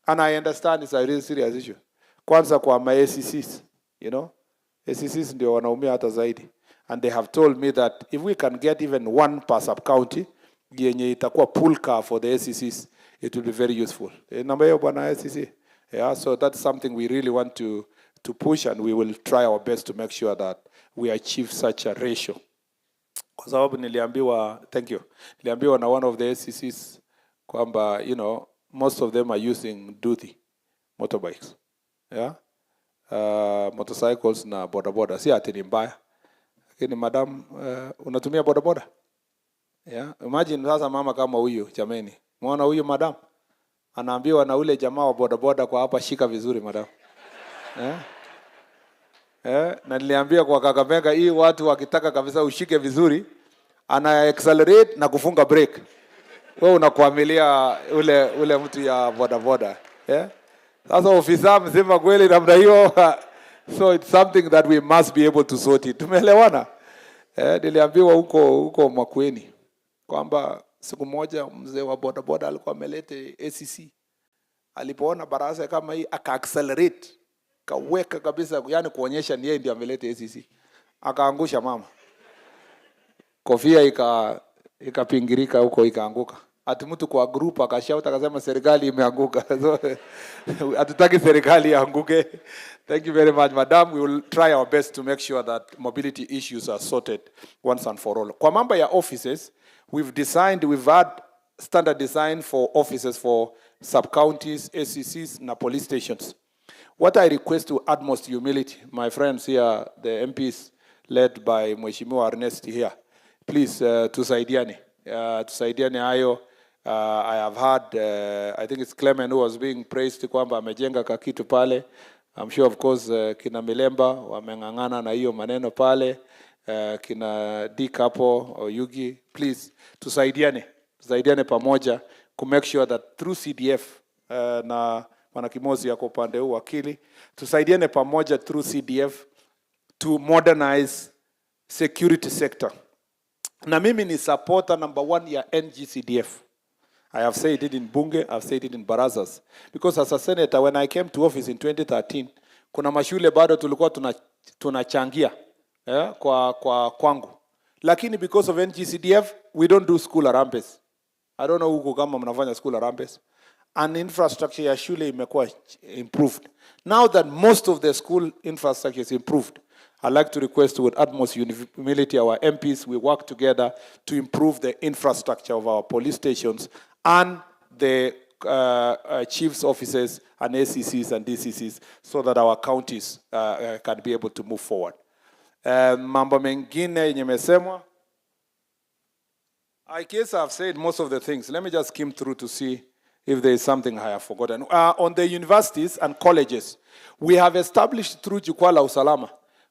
Speaker 14: And I understand it's a really serious issue. Kwanza kwa ACCs, you know, ACCs ndio wanaumia hata zaidi. And they have told me that if we can get even one per sub-county, yenye itakuwa pool car for the ACCs, it will be very useful. Namba hiyo bwana ACC. Yeah, so that's something we really want to push, and we will try our best to make sure that we achieve such a ratio. Kwa sababu niliambiwa na one of the ACCs kwamba, you know, most of them are using duty motorbikes. Yeah? Motorcycles na bodaboda. Si ati ni mbaya. Lakini madam, unatumia bodaboda? Yeah? Imagine sasa mama kama huyu, jameni. Muona huyu madam? Anaambiwa na ule jamaa wa bodaboda kwa hapa, shika vizuri madam. Na niliambia kwa Kakamega, hii watu wakitaka kabisa ushike vizuri, ana accelerate na kufunga brake. Wewe unakuamilia ule mtu ya bodaboda. Sasa ofisa mzima kweli namna hiyo. So it's something that we must be able to sort it. Tumeelewana? Niliambiwa huko Makueni kwamba siku moja mzee wa bodaboda alikuwa amelete ACC. Alipoona baraza kama hii aka-accelerate, kaweka kabisa, yani kuonyesha ni yeye ndiye ameleta ACC. Akaangusha mama. Kofia ikapingirika huko, ikaanguka. ati mtu kwa group akashout akasema serikali imeanguka. So hatutaki serikali ianguke. Thank you very much, madam. We will try our best to make sure that mobility issues are sorted once and for all. Kwa mambo ya offices, we've had standard design for offices for sub-counties, SCCs, and police stations. What I request to utmost humility, my friends here, the MPs led by Mheshimiwa Ernest here, please, tusaidiane. Tusaidiane hayo. I have heard, I think it's Clement who was being praised kwamba amejenga kakitu pale. I'm sure of course kina Milemba wameng'ang'ana na hiyo maneno pale. Kina Dick hapo, Yugi, please, tusaidiane pamoja to make sure that through CDF na Mwanakimozi yako upande huu wakili, tusaidiane pamoja through CDF to modernize security sector. Na mimi ni supporter number 1 ya NGCDF. I have said it in Bunge, I've said it in Barazas. Because as a senator, when I came to office in 2013, kuna mashule bado tulikuwa tunachangia kwa kwangu. Lakini because of NGCDF, we don't do school harambes. I don't know huko kama mnafanya school harambes. And infrastructure ya shule imekuwa improved. Now that most of the school infrastructure is improved, I'd like to request with utmost humility our MPs, we work together to improve the infrastructure of our police stations and the chief's offices and ACCs and DCCs so that our counties can be able to move forward. Mambo mengine yenye mesemwa, I guess I've said most of the things. Let me just skim through to see if there is something I have forgotten. On the universities and colleges, we have established through Jukwaa La Usalama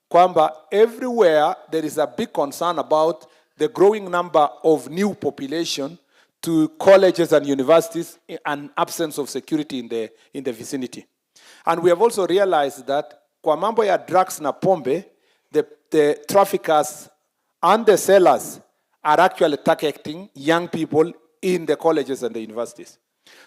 Speaker 14: kwamba everywhere there is a big concern about the growing number of new population to colleges and universities and absence of security in the vicinity. And we have also realized that kwa mambo ya drugs na pombe, the traffickers and the sellers are actually targeting young people in the colleges and the universities.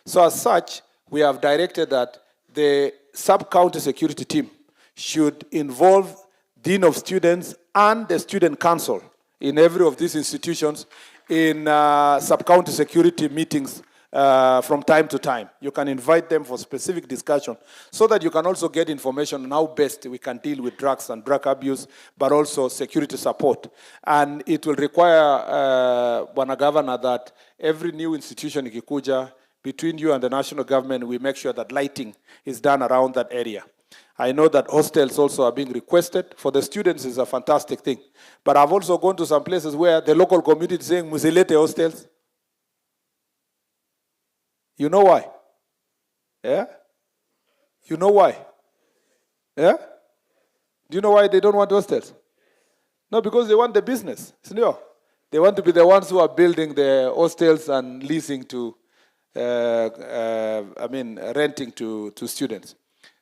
Speaker 14: So as such, we have directed that the sub-county security team should involve dean of students and the student council in every of these institutions in sub-county security meetings from time to time. You can invite them for specific discussion so that you can also get information on how best we can deal with drugs and drug abuse, but also security support. And it will require, Bwana Governor, that every new institution ikikuja, between you and the national government, we make sure that lighting is done around that area. I know that hostels also are being requested. For the students, it's a fantastic thing. But I've also gone to some places where the local community is saying, musilete hostels. You know why? Yeah? You know why? Yeah? Do you know why they don't want hostels? No, because they want the business. They want to be the ones who are building the hostels and leasing to, renting to students.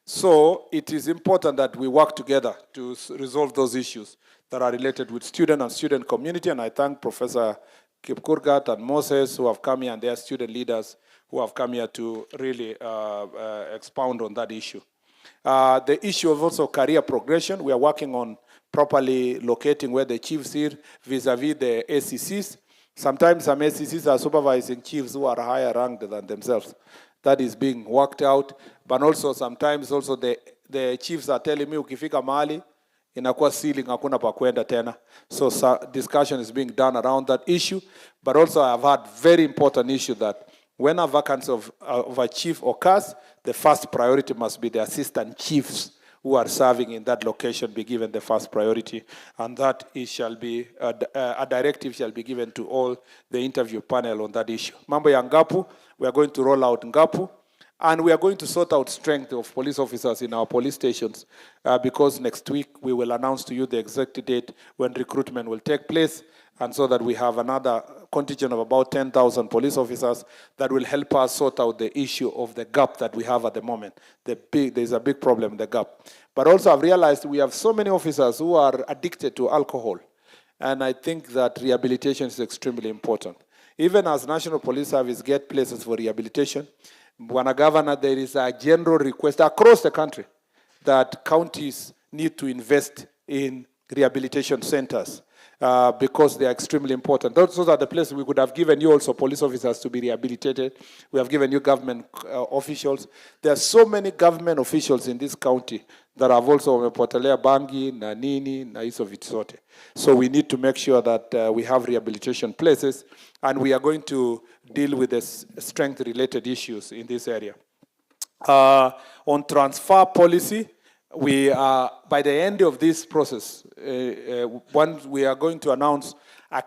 Speaker 14: So it is important that we work together to resolve those issues that are related with student and student community. And I thank Professor Kipkurgat and Moses who have come here and their student leaders who have come here to really expound on that issue. The issue of also career progression, we are working on properly locating where the chiefs are vis-a-vis the ACCs. Sometimes some ACCs are supervising chiefs who are higher ranked than themselves. That is being worked out. But also sometimes also the chiefs are telling me, ukifika mahali, inakuwa ceiling, hakuna pa kwenda tena. So discussion is being done around that issue. But also I have had very important issue that when a vacancy of a chief occurs, the first priority must be the assistant chiefs who are serving in that location be given the first priority, and that it shall be a directive shall be given to all the interview panel on that issue. Mambo ya Ngapu, we are going to roll out Ngapu, and we are going to sort out strength of police officers in our police stations because next week we will announce to you the exact date when recruitment will take place, and so that we have another contingent of about 10,000 police officers that will help us sort out the issue of the gap that we have at the moment. There's a big problem in the gap. But also I've realized we have so many officers who are addicted to alcohol. And I think that rehabilitation is extremely important. Even as National Police Service get places for rehabilitation, Bwana Governor, there is a general request across the country that counties need to invest in rehabilitation centers. because they are extremely important. Those are the places we could have given you also police officers to be rehabilitated. We have given you government officials. There are so many government officials in this county that have also wamepotelea bangi na nini na hizo vitu zote. So we need to make sure that we have rehabilitation places, and we are going to deal with the strength-related issues in this area. On transfer policy, we are, by the end of this process, we are going to announce a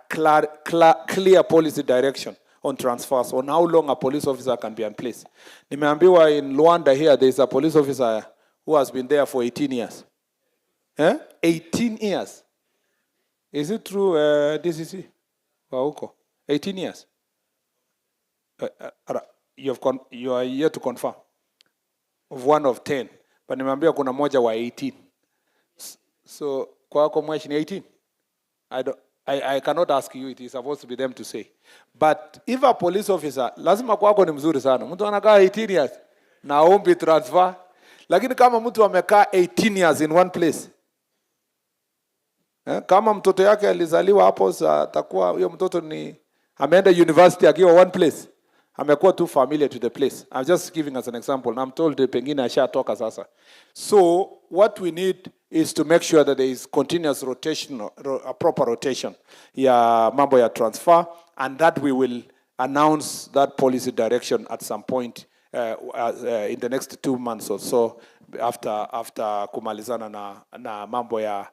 Speaker 14: clear policy direction on transfers, on how long a police officer can be in place. Nimeambiwa in Luanda here, there is a police officer who has been there for 18 years. 18 years. Is it true, DCC? Wauko? 18 years. You are yet to confirm. Of one of 10. But nimeambiwa kuna moja wa 18. So, kwako mweshi ni 18? I cannot ask you, it is supposed to be them to say. But if a police officer, lazima kwako ni mzuri sana. Mtu anakaa 18 years na ombi transfer. Lakini kama mtu amekaa 18 years in one place. Kama mtoto yake alizaliwa hapo, atakuwa huyo mtoto ni ameenda university akiwa one place. Amekuwa too familiar to the place. I'm just giving us an example. Na I'm told pengine ashatoka sasa. So what we need is to make sure that there is continuous rotation, a proper rotation ya mambo ya transfer, and that we will announce that policy direction at some point in the next 2 months or so after kumalizana na mambo ya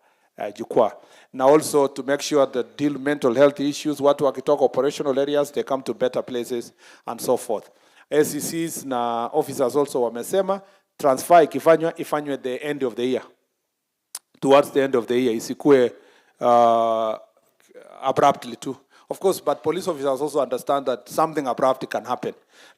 Speaker 14: Jukwaa. Now also to make sure that deal mental health issues, watu wakitoka operational areas, they come to better places and so forth. SECs na officers also wamesema, transfer ifanywe at the end of the year. Towards the end of the year, isikue abruptly too. Of course, but police officers also understand that something abrupt can happen.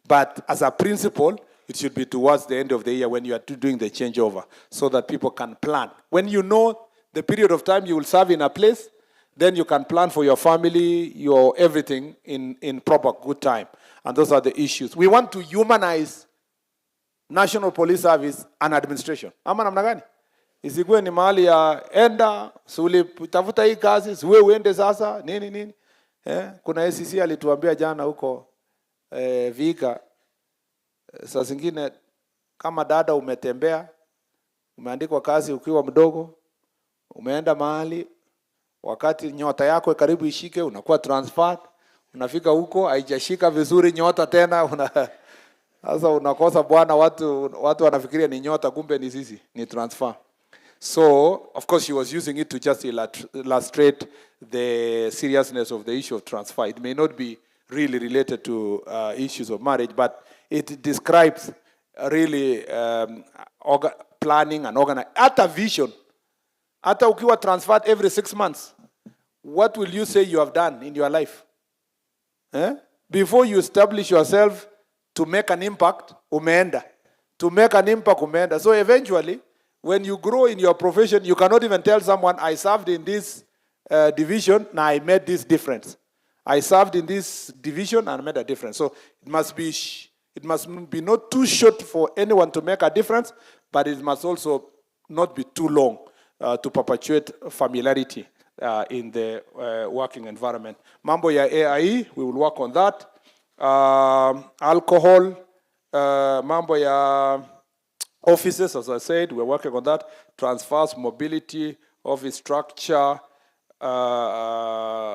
Speaker 14: But as a principle, it should be towards the end of the year when you are doing the changeover, so that people can plan. When you know the period of time you will serve in a place, then you can plan for your family, your everything in proper good time. And those are the issues. We want to humanize National Police Service and administration. Ama namna gani? Isikuwe ni mahali ya enda, suli tafuta hii kazi, siwe uende sasa, nini. Kuna ACC alituambia jana huko Vihiga, saa zingine kama dada umetembea, umeandikwa kazi ukiwa mdogo, umeenda mahali, wakati nyota yako karibu ishike, unakuwa transferred, unafika huko, haijashika vizuri nyota tena, sasa unakosa bwana, watu wanafikiria ni nyota, kumbe ni sisi, ni transfer. So, of course, she was using it to just illustrate the seriousness of the issue of transfer. It may not be really related to issues of marriage, but it describes really planning and organizing. At a vision, hata ukiwa transferred every 6 months, what will you say you have done in your life? Before you establish yourself to make an impact, umeenda. To make an impact, umeenda. So eventually, when you grow in your profession, you cannot even tell someone, I served in this division, and I made this difference. I served in this division and made a difference. So it must be not too short for anyone to make a difference, but it must also not be too long to perpetuate familiarity in the working environment. Mambo ya AIE, we will work on that. Alcohol, mambo ya offices, as I said, we're working on that. Transfers, mobility, office structure,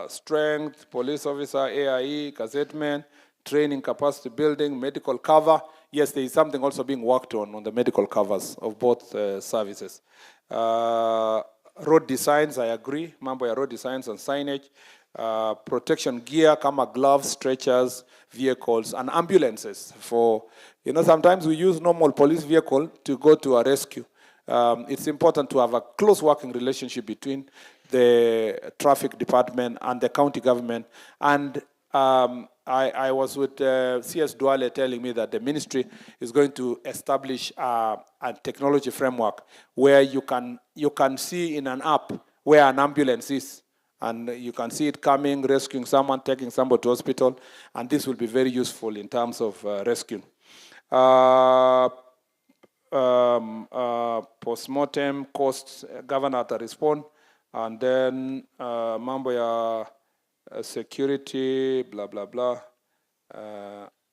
Speaker 14: strength, police officer, AIE, gazettemen, training, capacity building, medical cover. Yes, there is something also being worked on the medical covers of both services. Road designs, I agree. Mambo ya road designs and signage. Protection gear, kama gloves, stretchers, vehicles, and ambulances. For, sometimes we use normal police vehicle to go to a rescue. It's important to have a close working relationship between the traffic department and the county government. And I was with CS Duale telling me that the ministry is going to establish a technology framework where you can see in an app where an ambulance is. And you can see it coming, rescuing someone, taking somebody to hospital. And this will be very useful in terms of rescue. Post-mortem costs, Governor to respond.
Speaker 13: And then mambo ya security, blah, blah, blah,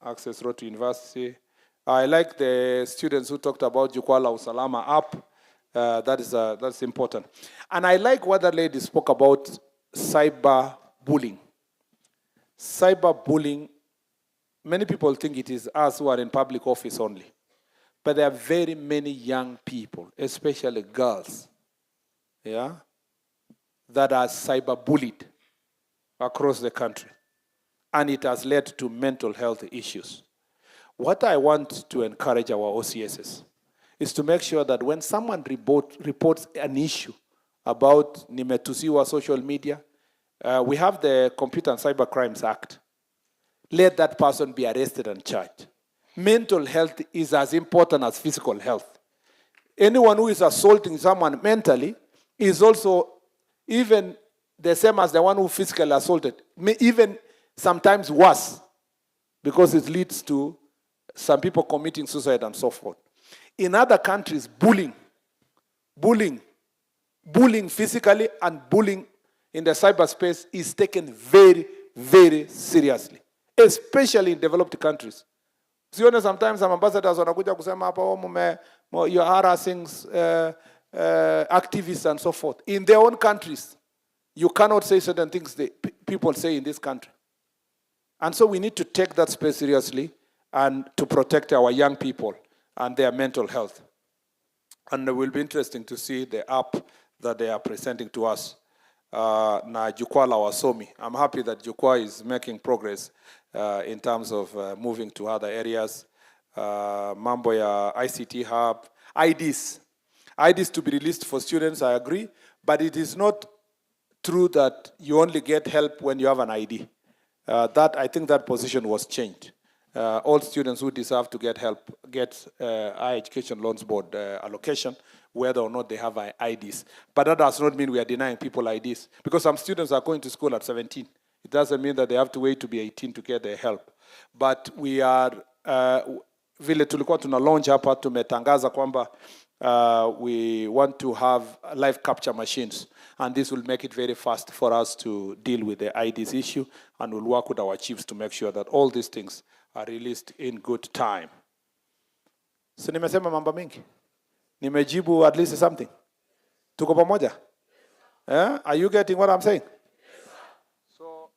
Speaker 13: access road to university. I like the students who talked about Jukwaa La Usalama app. That's important. And I like what the lady spoke about cyber bullying. Cyber bullying, many people think it is us who are in public office only. But there are very many young people, especially girls, yeah, that are cyber bullied across the country. And it has led to mental health issues. What I want to encourage our OCSs is to make sure that when someone reports an issue about nimetusiwa social media, we have the Computer and Cyber Crimes Act. Let that person be arrested and charged. Mental health is as important as physical health. Anyone who is assaulting someone mentally is also even the same as the one who physically assaulted, even sometimes worse, because it leads to some people committing suicide and so forth. In other countries, bullying physically and bullying in the cyberspace is taken very, very seriously, especially in developed countries. Sione sometimes some ambassadors wanakuja kusema hapa you are harassing activists and so forth. In their own countries, you cannot say certain things people say in this country. And so we need to take that space seriously and to protect our young people and their mental health. And it will be interesting to see the app that they are presenting to us. Na Jukwaa La Wasomi. I'm happy that Jukwaa is making progress in terms of moving to other areas. Mambo ya ICT hub, IDs. IDs to be released for students, I agree, but it is not true that you only get help when you have an ID. I think that position was changed. All students who deserve to get help get Higher Education Loans Board allocation, whether or not they have IDs. But that does not mean we are denying people IDs, because some students are going to school at 17. It doesn't mean that they have to wait to be 18 to get their help. But we are, vile tulikuwa tuna launch hapa, tumetangaza kwamba we want to have live capture machines, and this will make it very fast for us to deal with the IDs issue, and we'll work with our chiefs to make sure that all these things are released in good time. So nimesema mambo mingi? Nimejibu at least something? Tuko pamoja? Yeah? Are you getting what I'm saying? So,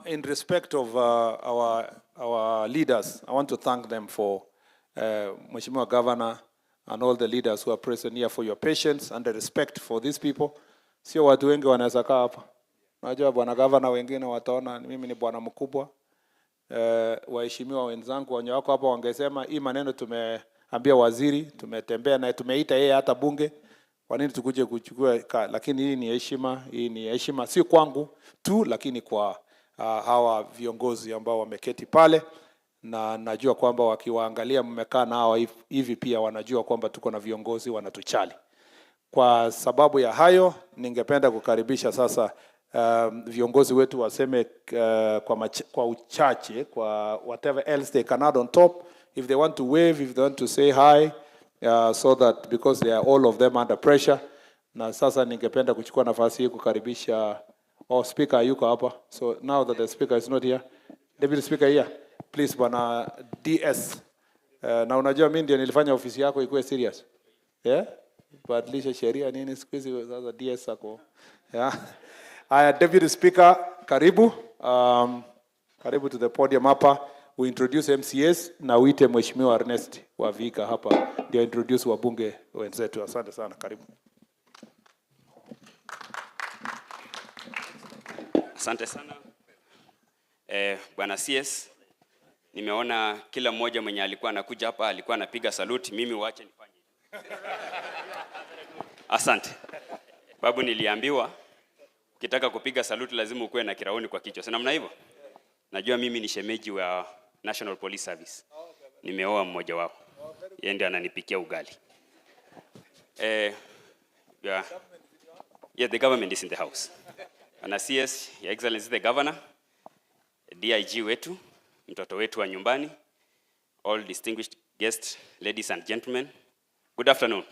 Speaker 13: in respect of our leaders, I want to thank them for Mheshimiwa Governor and all the leaders who are present here for your patience and the respect for these people. Sio watu wengi wanaweza kaa hapa. Unajua bwana Governor wengine wataona mimi ni bwana mkubwa. Waheshimiwa wenzangu wenye wako hapa wangesema hii maneno tumeambia waziri, tumetembea na tumeita yeye hata bunge. Kwa nini tukuje kuchukua? Lakini hii ni heshima si kwangu tu, lakini kwa hawa viongozi ambao wameketi pale, na najua kwamba wakiwaangalia mmekaa nao hivi pia wanajua kwamba tuko na viongozi wanatuchali. Kwa sababu ya hayo, ningependa kukaribisha sasa viongozi wetu waseme kwa uchache, kwa whatever else they can add on top, if they want to wave, if they want to say hi, so that because they are all of them under pressure. Na sasa ningependa kuchukua nafasi hii kukaribisha speaker yuko hapa. So now that the speaker is not here, deputy speaker here, please bwana DS. Na unajua mimi ndio nilifanya ofisi yako ikuwe serious. Yeah? Badilisha sheria nini siku hizi sasa DS ako. Yeah. Deputy Speaker, karibu. Karibu to the podium hapa. We introduce MCS na uite Mheshimiwa Ernest wa Vihiga hapa. Ndio introduce wabunge wenzetu. Asante sana, karibu.
Speaker 15: Asante sana. Bwana CS, nimeona kila mmoja mwenye alikuwa anakuja hapa alikuwa anapiga salute, mimi waache nifanye. Asante. Babu niliambiwa ukitaka kupiga salute lazima ukuwe na kiraoni kwa kichwa. Sina mna hivyo? Najua mimi ni shemeji wa National Police Service. Nimeoa mmoja wao. Yeye ndiye ananipikia ugali. Yeah, the government is in the house. Ana CS, Your Excellency the Governor, DIG wetu, mtoto wetu wa nyumbani, all distinguished guests, ladies and gentlemen, good afternoon.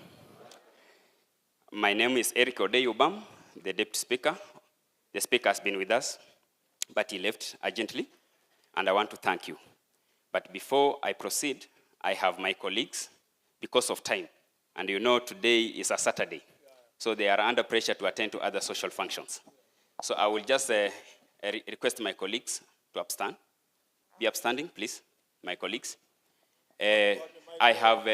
Speaker 15: My name is Eric Odeyubam, the Deputy Speaker. The Speaker has been with us, but he left urgently, and I want to thank you. But before I proceed, I have my colleagues, because of time. And you know today is a Saturday, so they are under pressure to attend to other social functions. So I will just request my colleagues to abstain. Be upstanding, please, my colleagues. I have,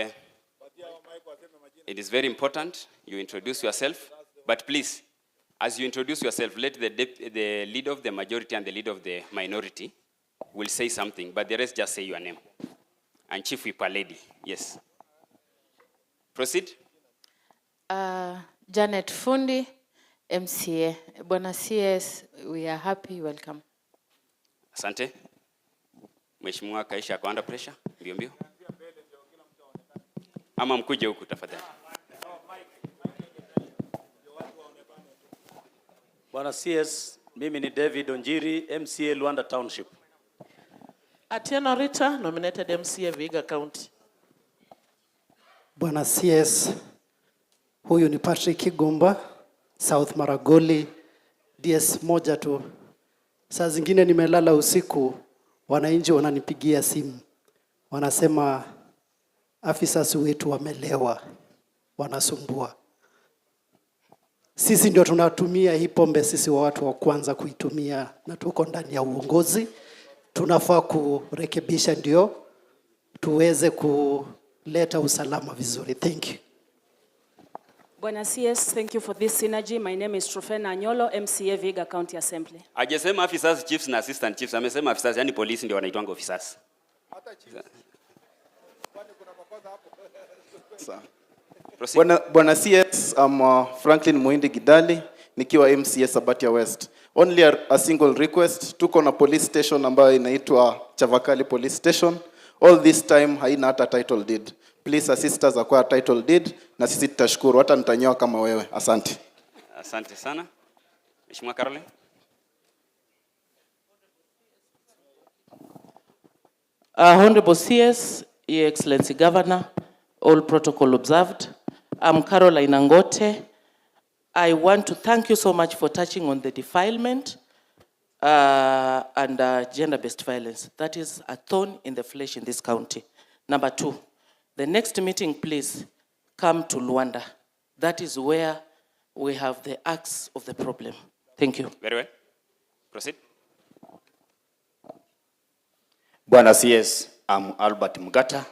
Speaker 15: it is very important you introduce yourself, but please, as you introduce yourself, let the leader of the majority and the leader of the minority will say something, but the rest just say your name. And Chief Whip Lady, yes. Proceed.
Speaker 16: Janet Fundi, MCA. Bwana CS, we are happy, welcome.
Speaker 15: Asante. Mheshimiwa Kaisha ako under pressure, mbio mbio. Ama mkuje huku tafadhali.
Speaker 5: Bwana CS, mimi ni David Onjiri, MCA Luanda Township.
Speaker 17: Atieno Rita, nominated MCA Vihiga County.
Speaker 23: Bwana CS, huyu ni Patrick Kigomba, South Maragoli, DS moja tu. Saa zingine nimelala usiku, wananchi wananipigia simu. Wanasema afisa wetu wamelewa, wanasumbua. Sisi ndio tunatumia hii pombe, sisi wa watu wa kwanza kuitumia, na tuko ndani ya uongozi. Tunafaa kurekebisha ndio tuweze kuleta usalama vizuri. Thank you.
Speaker 24: Bwana CS, thank you for this synergy. My name is Trofena Anyolo, MCA Vihiga County Assembly.
Speaker 15: Hajasema officers, chiefs na assistant chiefs, amesema officers, yani polisi ndio wanaitwanga officers.
Speaker 25: Bwana CS, I'm Franklin Muindi Gidali, nikiwa MCA Sabatia West. Only a single request, tuko na police station ambayo inaitwa Chavakali Police Station. All this time haina hata title deed. Please assist us acquire title deed na sisi tutashukuru, hata nitanyoa kama wewe. Asante.
Speaker 15: Asante sana. Mheshimiwa Caroline.
Speaker 17: Honorable CS, Your Excellency Governor, all protocol observed. I'm Caroline Angote. I want to thank you so much for touching on the defilement and gender-based violence. That is a thorn in the flesh in this county. Number 2, the next meeting, please come to Luanda. That is where we have the axe of the problem. Thank you.
Speaker 15: Very well. Proceed.
Speaker 26: Bwana CS, I'm Albert Mugata,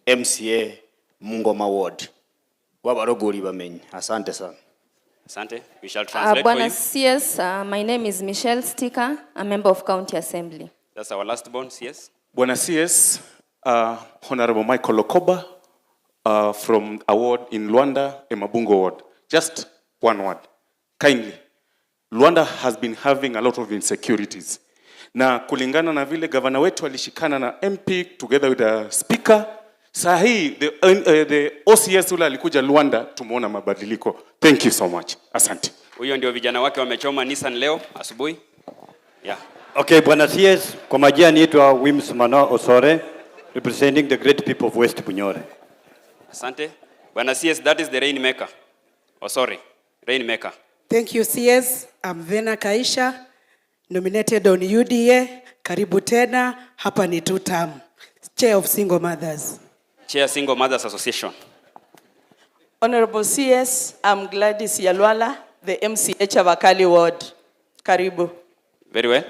Speaker 26: MCA Mungoma Ward. Wabarogoli bamenyi. Asante sana.
Speaker 15: Asante. We shall translate for
Speaker 27: Bwana
Speaker 15: you.
Speaker 27: CS, my name is Michelle Sticker, a member of County Assembly.
Speaker 15: That's our last born CS.
Speaker 28: Bwana CS, Honorable Michael Lokoba from a ward in Luanda, Emabungo Ward. Just one word. Kindly. Luanda has been having a lot of insecurities. Na kulingana na vile governor wetu alishikana na MP together with the speaker, sahi the OCS ule alikuja Luanda, tumeona mabadiliko. Thank you so much. Asante.
Speaker 15: Huyo ndio vijana wake wamechoma Nissan leo asubuhi. Yeah.
Speaker 29: Okay, Bwana CS, kwa majina naitwa Wims Mano Osore, representing the great people of West Bunyore.
Speaker 15: Asante. Bwana CS, that is the rainmaker. Oh, sorry. Rainmaker.
Speaker 30: Thank you, CS. I'm Vena Kaisha, nominated on UDA. Karibu tena, hapa ni 2 term. Chair of Single Mothers.
Speaker 15: Chair Single Mothers Association.
Speaker 17: Honorable CS, I'm Gladys Yalwala, the MCA Chavakali Ward. Karibu.
Speaker 15: Very well.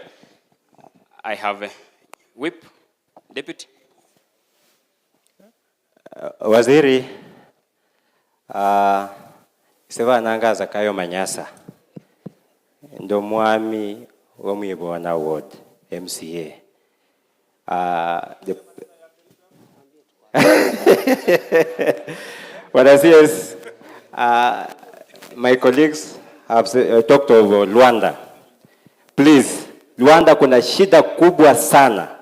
Speaker 15: I have a whip, deputy.
Speaker 31: Waziri, Seva Nangaza Kayo Manyasa, ndo mwami wa Mwibwana Ward, MCA. What I see is, my colleagues have talked of Luanda. Please, Luanda kuna shida kubwa sana.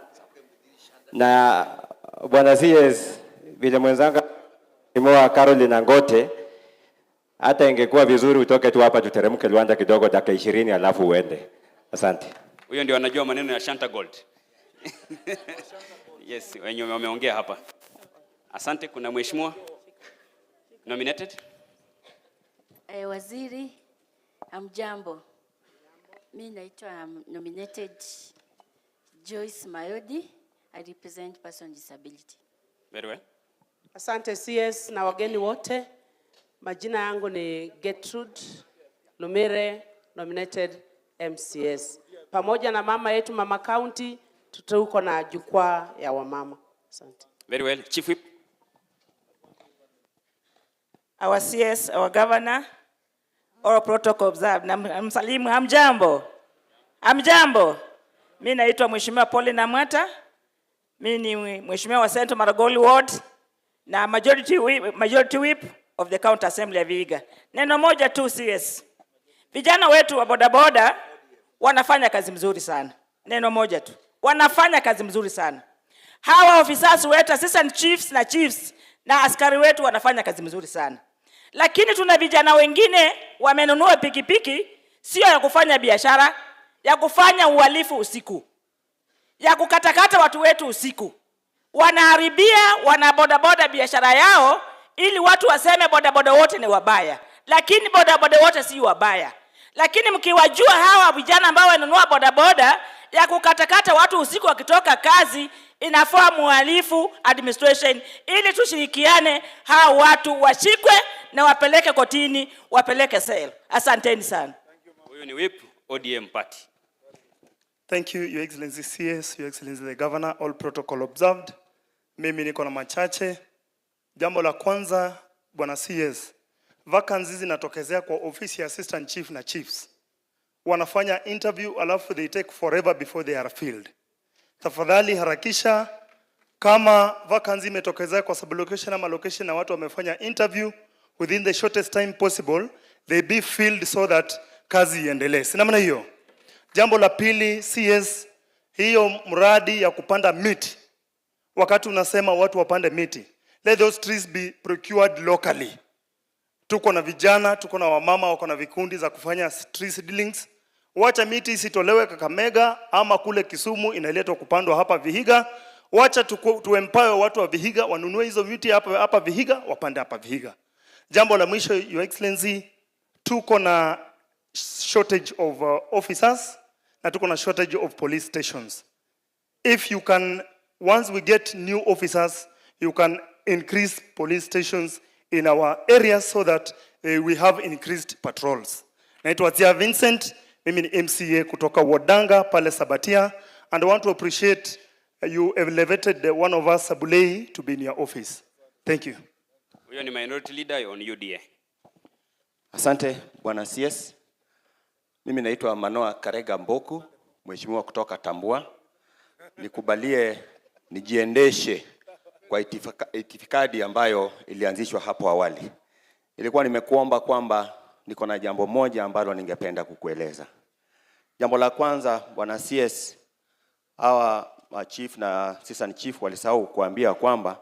Speaker 31: Na Bwana CS, vile mwenzanga Mheshimiwa Caroline Angote, hata ingekuwa vizuri utoke tu hapa tuteremke Luanda kidogo dakika 20 alafu uende. Asante.
Speaker 15: Huyo ndio anajua maneno ya Shanta Gold. Yes, wenye wameongea hapa. Asante. Kuna mheshimiwa nominated.
Speaker 1: Waziri, amjambo. Mimi naitwa nominated Joyce Mayodi. I represent person with disability.
Speaker 15: Very well.
Speaker 3: Asante CS na wageni wote. Majina yangu ni Gertrude Lumire, nominated MCS. Pamoja na mama yetu Mama County, tuko na jukwaa ya wamama. Asante.
Speaker 15: Very well. Chief Whip.
Speaker 4: Our CS, our governor, all protocol observed. Na msalimu, hamjambo. Hamjambo. Mimi naitwa Mheshimiwa Pauline Mwata. Mimi ni Mheshimiwa wa Central Maragoli Ward na majority whip of the County Assembly ya Vihiga. Neno moja tu CS. Vijana wetu wa bodaboda wanafanya kazi mzuri sana. Neno moja tu. Wanafanya kazi mzuri sana. Hawa officers wetu, assistant chiefs na askari wetu wanafanya kazi mzuri sana. Lakini tuna vijana wengine wamenunua pikipiki sio ya kufanya biashara, ya kufanya uhalifu usiku. Ya kukatakata watu wetu usiku. Wanaharibia wana bodaboda biashara yao ili watu waseme bodaboda wote ni wabaya. Lakini bodaboda wote si wabaya. Lakini mkiwajua hawa vijana ambao wanunua bodaboda ya kukatakata watu usiku wakitoka kazi, inafaa muhalifu administration ili tushirikiane hao watu washikwe na wapeleke kotini, wapeleke cell. Asanteni sana.
Speaker 15: Huyu ni whip ODM party.
Speaker 7: Thank you, Your Excellency CS, Your Excellency the Governor, all protocol observed. Mimi niko na machache. Jambo la kwanza, Bwana CS, vacancies zinatokezea kwa ofisi ya assistant chief na chiefs. Wanafanya interview alafu they take forever before they are filled. Tafadhali harakisha kama vacancy imetokezea kwa sublocation ama location na watu wamefanya interview within the shortest time possible, they be filled so that kazi iendelee. Si namna hiyo? Jambo la pili, CS, hiyo mradi ya kupanda miti. Wakati unasema watu wapande miti, let those trees be procured locally. Tuko na vijana, tuko na wamama wako na vikundi za kufanya tree seedlings. Wacha miti isitolewe Kakamega ama kule Kisumu inaletwa kupandwa hapa Vihiga. Wacha tuempower watu wa Vihiga wanunue hizo miti hapa Vihiga, wapande hapa Vihiga. Jambo la mwisho, Your Excellency, tuko na shortage of officers na tuko na shortage of police stations. If you can, once we get new officers, you can increase police stations in our areas so that we have increased patrols. Naitwa Zia Vincent, mimi ni MCA kutoka Wadanga pale Sabatia, and I want to appreciate you elevated one of us, Sabulei, to be in your office. Thank you.
Speaker 15: Huyo ni minority leader on UDA.
Speaker 31: Asante Bwana CS. Mimi naitwa Manoa Karega Mboku, mheshimiwa kutoka Tambua. Nikubalie nijiendeshe kwa itifakadi ambayo ilianzishwa hapo awali. Ilikuwa nimekuomba kwamba niko na jambo moja ambalo ningependa kukueleza. Jambo la kwanza, Bwana CS, hawa chief na assistant chief walisahau kuambia kwamba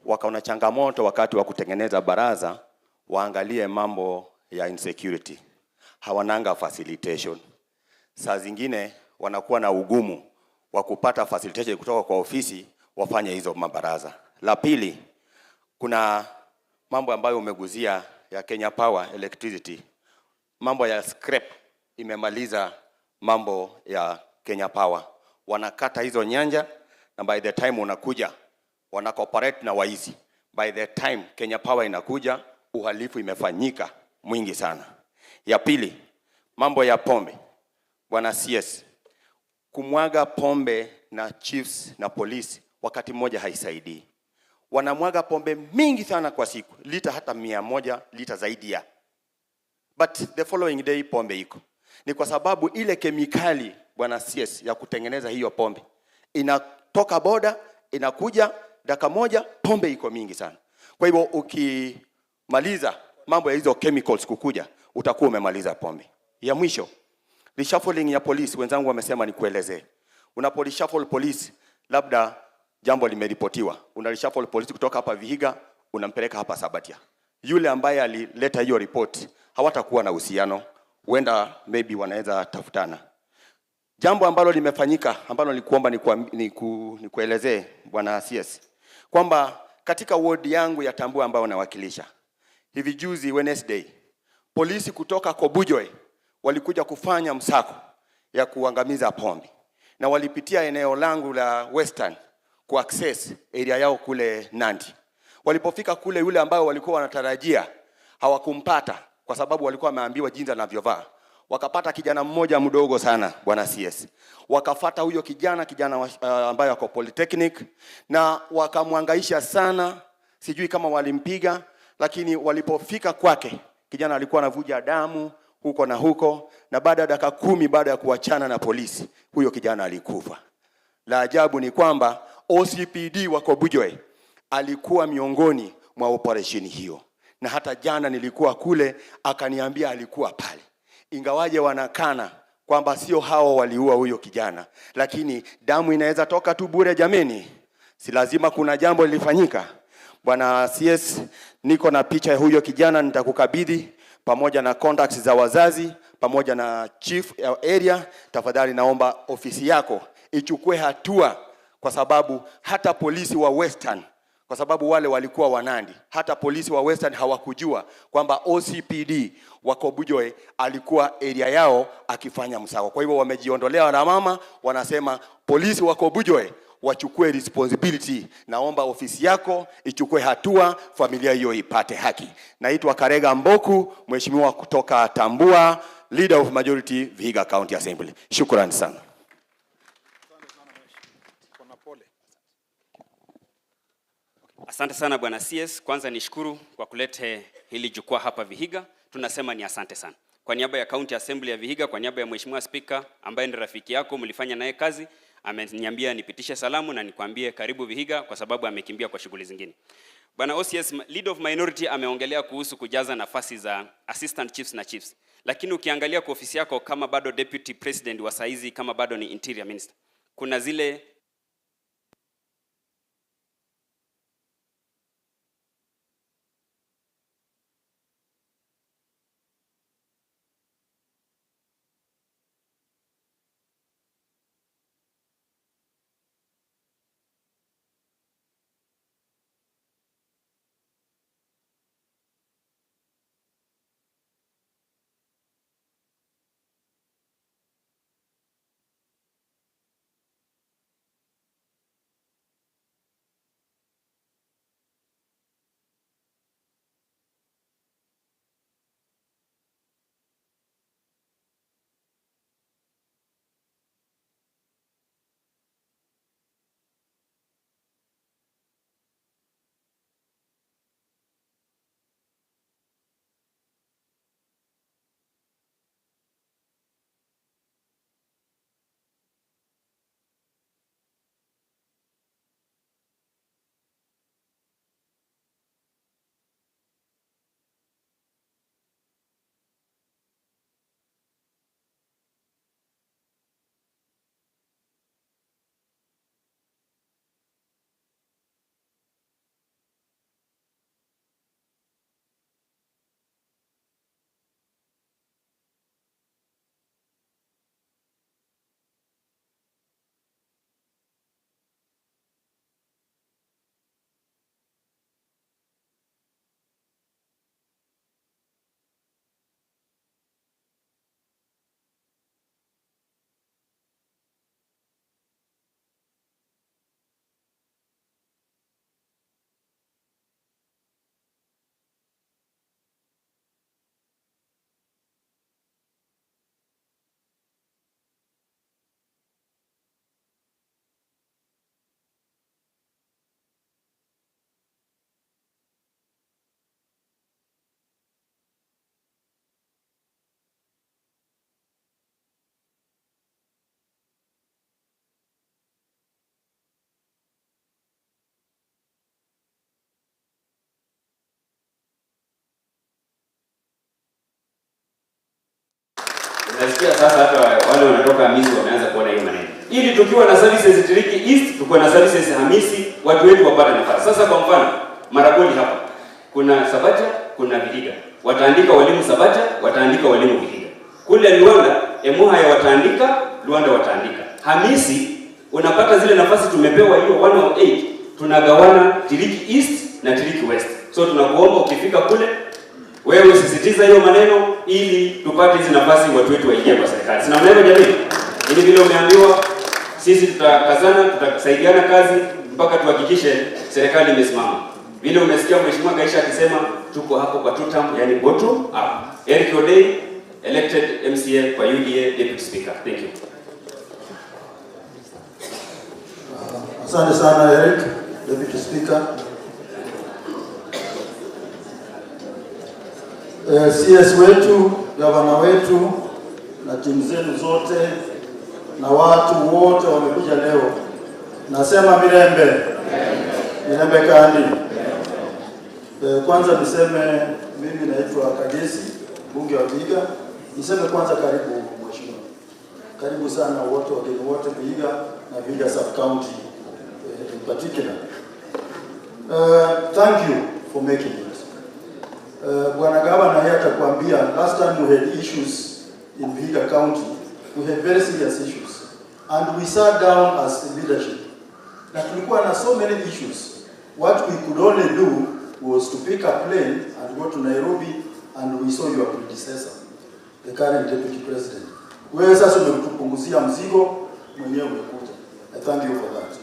Speaker 31: wakaona changamoto wakati wa kutengeneza baraza, waangalie mambo ya insecurity. Hawananga facilitation. Saa zingine wanakuwa na ugumu wa kupata facilitation kutoka kwa ofisi wafanye hizo mabaraza. La pili, kuna mambo ambayo umeguzia ya Kenya Power Electricity. Mambo ya scrap imemaliza mambo ya Kenya Power. Wanakata hizo nyanja na by the time unakuja wanacooperate na waizi. By the time Kenya Power inakuja, uhalifu imefanyika mwingi sana. Ya pili, mambo ya pombe. Bwana CS, kumwaga pombe na chiefs na polisi wakati mmoja haisaidii. Wanamwaga pombe mingi sana kwa siku, lita hata 100, lita zaidi ya. But the following day pombe iko. Ni kwa sababu ile kemikali, Bwana CS, ya kutengeneza hiyo pombe inatoka boda, inakuja dakika moja, pombe iko mingi sana. Kwa hivyo ukimaliza mambo ya hizo chemicals kukuja, utakuwa umemaliza pombe. Ya mwisho, reshuffling ya polisi, wenzangu wamesema nikuelezee. Unaporeshuffle polisi, labda jambo limeripotiwa. Una reshuffle polisi kutoka hapa Vihiga, unampeleka hapa Sabatia. Yule ambaye alileta hiyo report, hawatakuwa na uhusiano. Huenda maybe wanaweza tafutana. Jambo ambalo limefanyika, ambalo nilikuomba nikuelezee Bwana CS, kwamba katika ward yangu ya Tambua ambao nawakilisha, hivi juzi Wednesday,
Speaker 6: polisi kutoka Kobujoi walikuja kufanya msako ya kuangamiza pombe, na walipitia eneo langu la Western ku access area yao kule Nandi. Walipofika kule, yule ambao walikuwa wanatarajia hawakumpata kwa sababu walikuwa wameambiwa jinsi anavyovaa. Wakapata kijana mmoja mdogo sana, bwana CS. Wakafata huyo kijana ambaye ako Polytechnic, na wakamwangaisha sana, sijui kama walimpiga, lakini walipofika kwake kijana alikuwa anavuja damu huko na huko, na baada ya dakika 10 baada ya kuachana na polisi, huyo kijana alikufa. La ajabu ni kwamba OCPD wa Kobujoi alikuwa miongoni mwa operation hiyo, na hata jana nilikuwa kule akaniambia alikuwa pale. Ingawaje wanakana kwamba sio hao waliua huyo kijana, lakini damu inaweza toka tu bure jameni. Si lazima kuna jambo lilifanyika. Bwana CS, niko na picha ya huyo kijana, nitakukabidhi pamoja na contacts za wazazi pamoja na chief area. Tafadhali naomba ofisi yako ichukue hatua, kwa sababu hata polisi wa Western, kwa sababu wale walikuwa wanandi, hata polisi wa Western hawakujua kwamba OCPD wa Kobujoi alikuwa area yao akifanya msako. Kwa hivyo wamejiondolea na mama, wanasema polisi wa Kobujoi wachukue responsibility. Naomba ofisi yako ichukue hatua, familia hiyo ipate haki. Naitwa Karega Mboku, mheshimiwa kutoka Tambua, leader of majority Vihiga County Assembly. Shukrani sana.
Speaker 15: Asante sana bwana CS. Kwanza nishukuru kwa kulete hili jukwaa hapa Vihiga. Tunasema ni asante sana. Kwa niaba ya County Assembly ya Vihiga, kwa niaba ya mheshimiwa Speaker ambaye ni rafiki yako, mlifanya naye kazi, ameniambia nipitishe salamu na nikwambie karibu Vihiga kwa sababu amekimbia kwa shughuli zingine. Bwana OCS leader of minority ameongelea kuhusu kujaza nafasi za assistant chiefs na chiefs. Lakini ukiangalia kwa ofisi yako kama bado deputy president wa saizi, kama bado ni interior minister, kuna zile nasikia sasa hata wale wanatoka Hamisi wameanza kuona hiyo maneno. Ili tukiwa na services Tiriki East, tukiwa na services Hamisi, watu wetu wapate nafasi. Sasa kwa mfano, Maragoli hapa, kuna Sabacha, kuna Vihiga. Wataandika walimu Sabacha, wataandika walimu Vihiga. Kule Luanda, Emuhaya wataandika, Luanda wataandika. Hamisi, unapata zile nafasi tumepewa hiyo 108, tunagawana Tiriki East na Tiriki West. So tunakuomba ukifika kule Wewe sisitiza hiyo maneno ili tupate hizi nafasi watu wetu waingie kwa serikali. Sina mneno jamii. Ili vile umeambiwa sisi tutakazana, tutasaidiana kazi mpaka tuhakikishe serikali imesimama. Vile umesikia Mheshimiwa Kaisha akisema tuko hapo kwa two term, yani bottom up. Eric Odei, elected MCA kwa UDA Deputy Speaker. Thank you.
Speaker 2: Asante sana Eric, Deputy Speaker. CS wetu, gavana wetu na timu zenu zote na watu wote wamekuja leo. Nasema mirembe. Mirembe kandi. Kwanza niseme mimi naitwa Kagesi, mbunge wa Vihiga. Niseme kwanza karibu mheshimiwa. Karibu sana wote wageni wote Vihiga na Vihiga sub county in particular. Thank you for making it. Bwana Gavana here atakwambia last time we had issues in Vihiga County, we had very serious issues. And we sat down as a leadership. Na tulikuwa na so many issues. What we could only do was to pick a plane and go to Nairobi, and we saw your predecessor, the current deputy president. Wewe sasa umetupunguzia mzigo, mwenyewe umekuja. I thank you for that.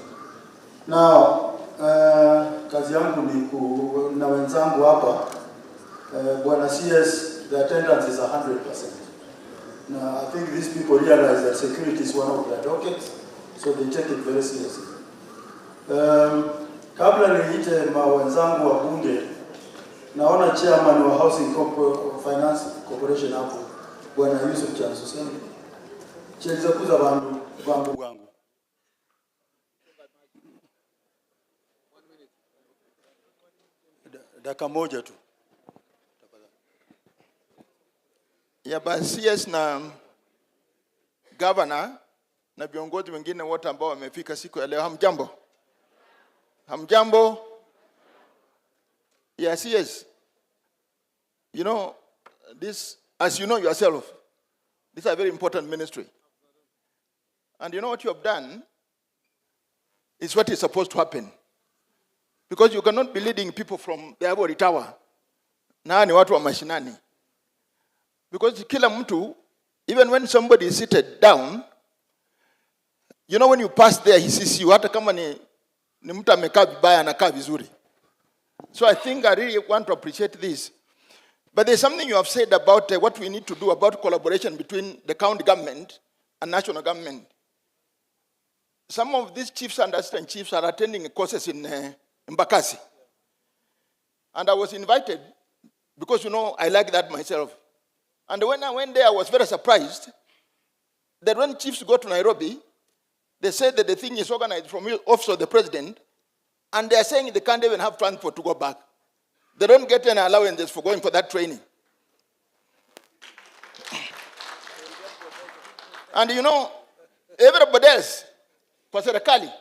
Speaker 2: Now, kazi yangu ni na wenzangu hapa, Bwana CS, the attendance is 100%. Now, I think these people realize that security is one of their dockets, so they take it very seriously. Kabla niite wenzangu wa bunge, naona chairman wa Housing Finance Corporation hapo, Bwana Yusuf Chansuseni. Cheza kuza bandu wangu. Dakika moja tu.
Speaker 8: Ya basi CS na governor na viongozi wengine wote ambao wamefika siku ya leo, hamjambo. Hamjambo. Yes, yes. You know, this, as you know yourself, this is a very important ministry. And you know what you have done is what is supposed to happen. Because you cannot be leading people from the ivory tower. Na ni watu wa mashinani. Because kila mtu, even when somebody is seated down, you know when you pass there, he sees you. Hata kama ni mtu amekaa vibaya anakaa vizuri. So I think I really want to appreciate this. But there's something you have said about what we need to do about collaboration between the county government and national government. Some of these chiefs and assistant chiefs are attending courses in Mbakasi. And I was invited because, you know, I like that myself. And when I went there, I was very surprised that when chiefs go to Nairobi, they said that the thing is organized from the office of the president, and they are saying they can't even have transport to go back. They don't get any allowances for going for that training. And you know, everybody else, kwa serikali,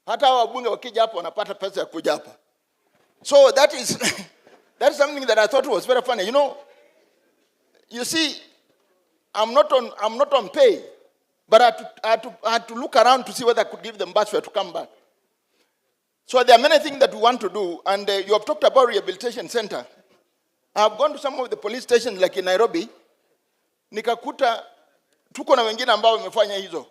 Speaker 8: hata wabunge wakija hapa wanapata pesa ya kuja hapa. So that is that's something that I thought was very funny. You know, you see, I'm not on pay, but I had to look around to see whether I could give them bus fare to come back. So there are many things that we want to do, and you have talked about rehabilitation center. I have gone to some of the police stations like in Nairobi, nikakuta tuko na wengine ambao wamefanya hizo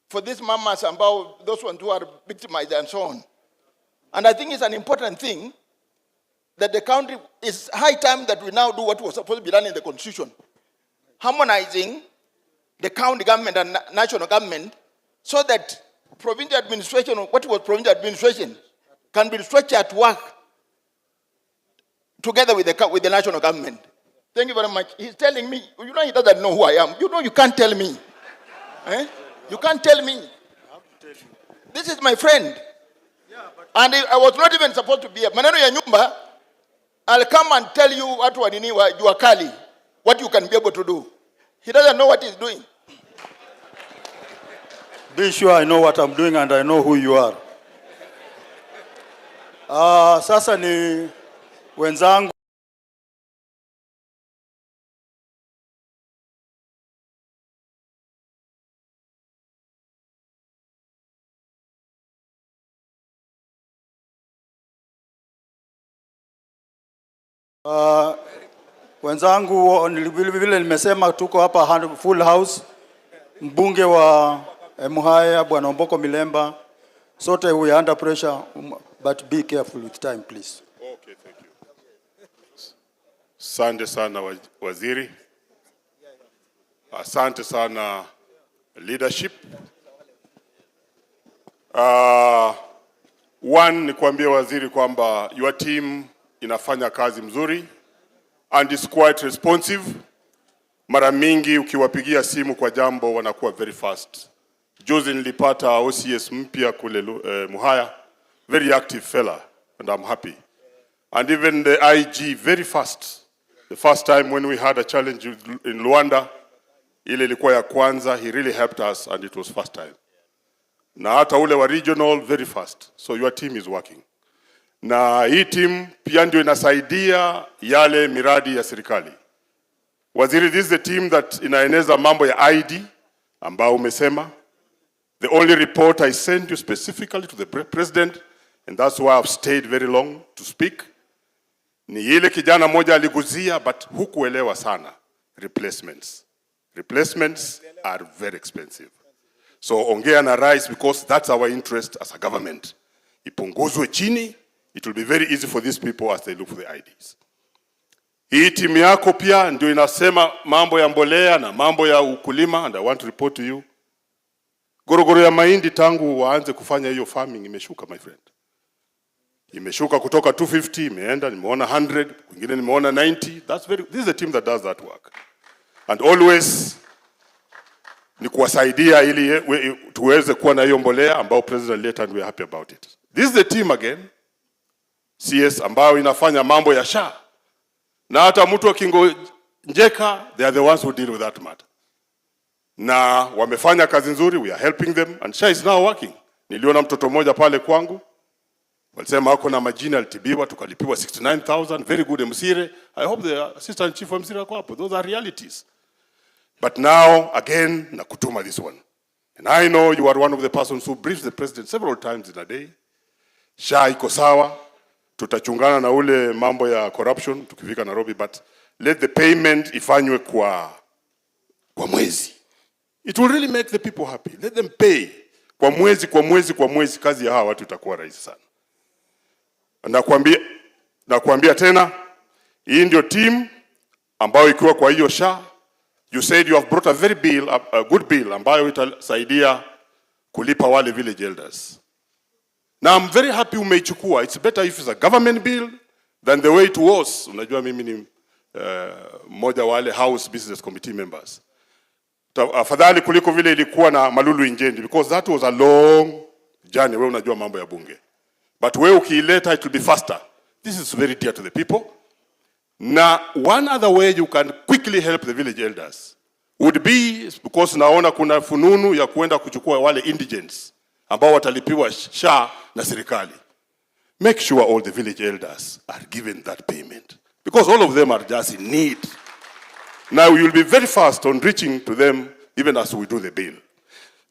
Speaker 8: for these mamas ambao those ones who are victimized and so on. And I think it's an important thing that the country, is high time that we now do what was supposed to be done in the constitution, harmonizing the county government and national government so that provincial administration, what was provincial administration, can be structured to work together with the national government. Thank you very much. He's telling me, you know, he doesn't know who I am. You know, you can't tell me. Eh? You can't tell me. This is my friend. And I was not even supposed to be here. Maneno ya nyumba, I'll come and tell you what wanini wa Jukwaa Kali, what you can be able to do. He doesn't know what he's doing.
Speaker 2: Be sure I know what I'm doing and I know who you are. Sasa ni wenzangu. Wenzangu, vile nimesema tuko hapa full house. Mbunge wa Muhaya Bwana Omboko Milemba, sote we are under pressure, but be careful with time please.
Speaker 9: Okay, thank you. Asante sana waziri. Asante sana leadership. One, ni kuambia waziri kwamba your team inafanya kazi mzuri and is quite responsive. Mara mingi ukiwapigia simu kwa jambo wanakuwa very fast. Juzi nilipata OCS mpya kule Muhaya, very active fella, and I'm happy. And even the IG very fast. The first time when we had a challenge in Luanda, ile ilikuwa ya kwanza, he really helped us and it was first time. Na hata ule wa regional very fast. So your team is working. Na hii team pia ndio inasaidia yale miradi ya serikali. Waziri, this is the team that inaeneza mambo ya ID ambao umesema. The only report I sent you specifically to the president, and that's why I've stayed very long to speak, ni ile kijana moja aliguzia but hukuelewa sana. Replacements. Replacements are very expensive. So ongea na rais because that's our interest as a government. Ipunguzwe chini, it will be very easy for these people as they look for the IDs. Hii timu yako pia ndio inasema mambo ya mbolea na mambo ya ukulima, and I want to report to you. Gorogoro ya mahindi tangu waanze kufanya hiyo farming imeshuka, my friend. Imeshuka kutoka 250 imeenda, nimeona 100, wengine nimeona 90. This is the team that does that work. And always ni kuwasaidia ili tuweze kuwa na hiyo mbolea ambao president leta, and we are happy about it. This is the team again, CS, ambao inafanya mambo ya SHA. Na hata mtu akingonjeka, they are the ones who deal with that matter. Na wamefanya kazi nzuri, we are helping them, and SHA is now working. Niliona mtoto mmoja pale kwangu, walisema hako na majina alitibiwa, tukalipiwa 69,000, very good Msire. I hope the assistant chief of Msire ako hapo. Those are realities. But now, again, nakutuma this one. And I know you are one of the persons who briefs the president several times in a day. SHA iko sawa. Tutachungana na ule mambo ya corruption tukifika Nairobi, but let the payment ifanywe kwa mwezi. It will really make the people happy. Let them pay kwa mwezi, kazi ya hawa watu itakuwa rahisi sana. Nakwambia tena, hii ndio team ambayo ikiwa kwa hiyo SHA, you said you have brought a good bill ambayo itasaidia kulipa wale village elders. Now I'm very happy umeichukua. It's better if it's a government bill than the way it was. Unajua mimi ni mmoja wale House Business Committee members. Afadhali kuliko vile ilikuwa na Malulu Injendi, because that was a long journey. Wewe unajua mambo ya bunge. But wewe ukiileta it will be faster. This is very dear to the people. Now one other way you can quickly help the village elders would be, because naona kuna fununu ya kuenda kuchukua wale indigents ambao watalipiwa SHA na serikali. Make sure all the village elders are given that payment, because all of them are just in need. Now we will be very fast on reaching to them even as we do the bill.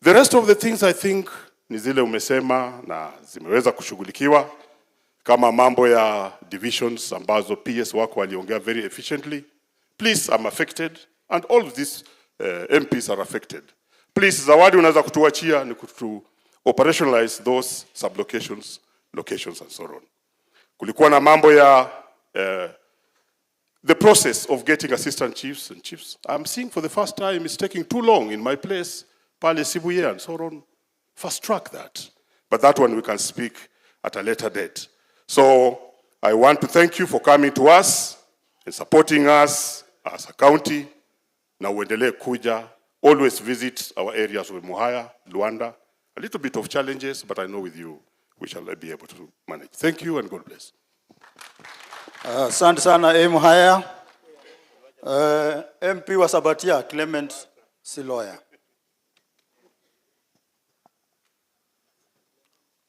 Speaker 9: The rest of the things I think ni zile umesema na zimeweza kushughulikiwa, kama mambo ya divisions ambazo PS wako waliongea very efficiently. Please, I'm affected and all of these MPs are affected. Please, zawadi unaweza kutuachia ni operationalize those sublocations, locations and so on. Kulikuwa na mambo ya the process of getting assistant chiefs and chiefs. I'm seeing for the first time it's taking too long in my place, Pale Sibuye and so on. Fast track that. But that one we can speak at a later date. So I want to thank you for coming to us and supporting us as a county. Na uendelee kuja, always visit our areas of Muhaya, Luanda. A little bit of challenges, but I know with you we shall be able to manage. Thank you and God bless.
Speaker 2: Asante sana Muhaya. MP wa Sabatia Clement Siloya.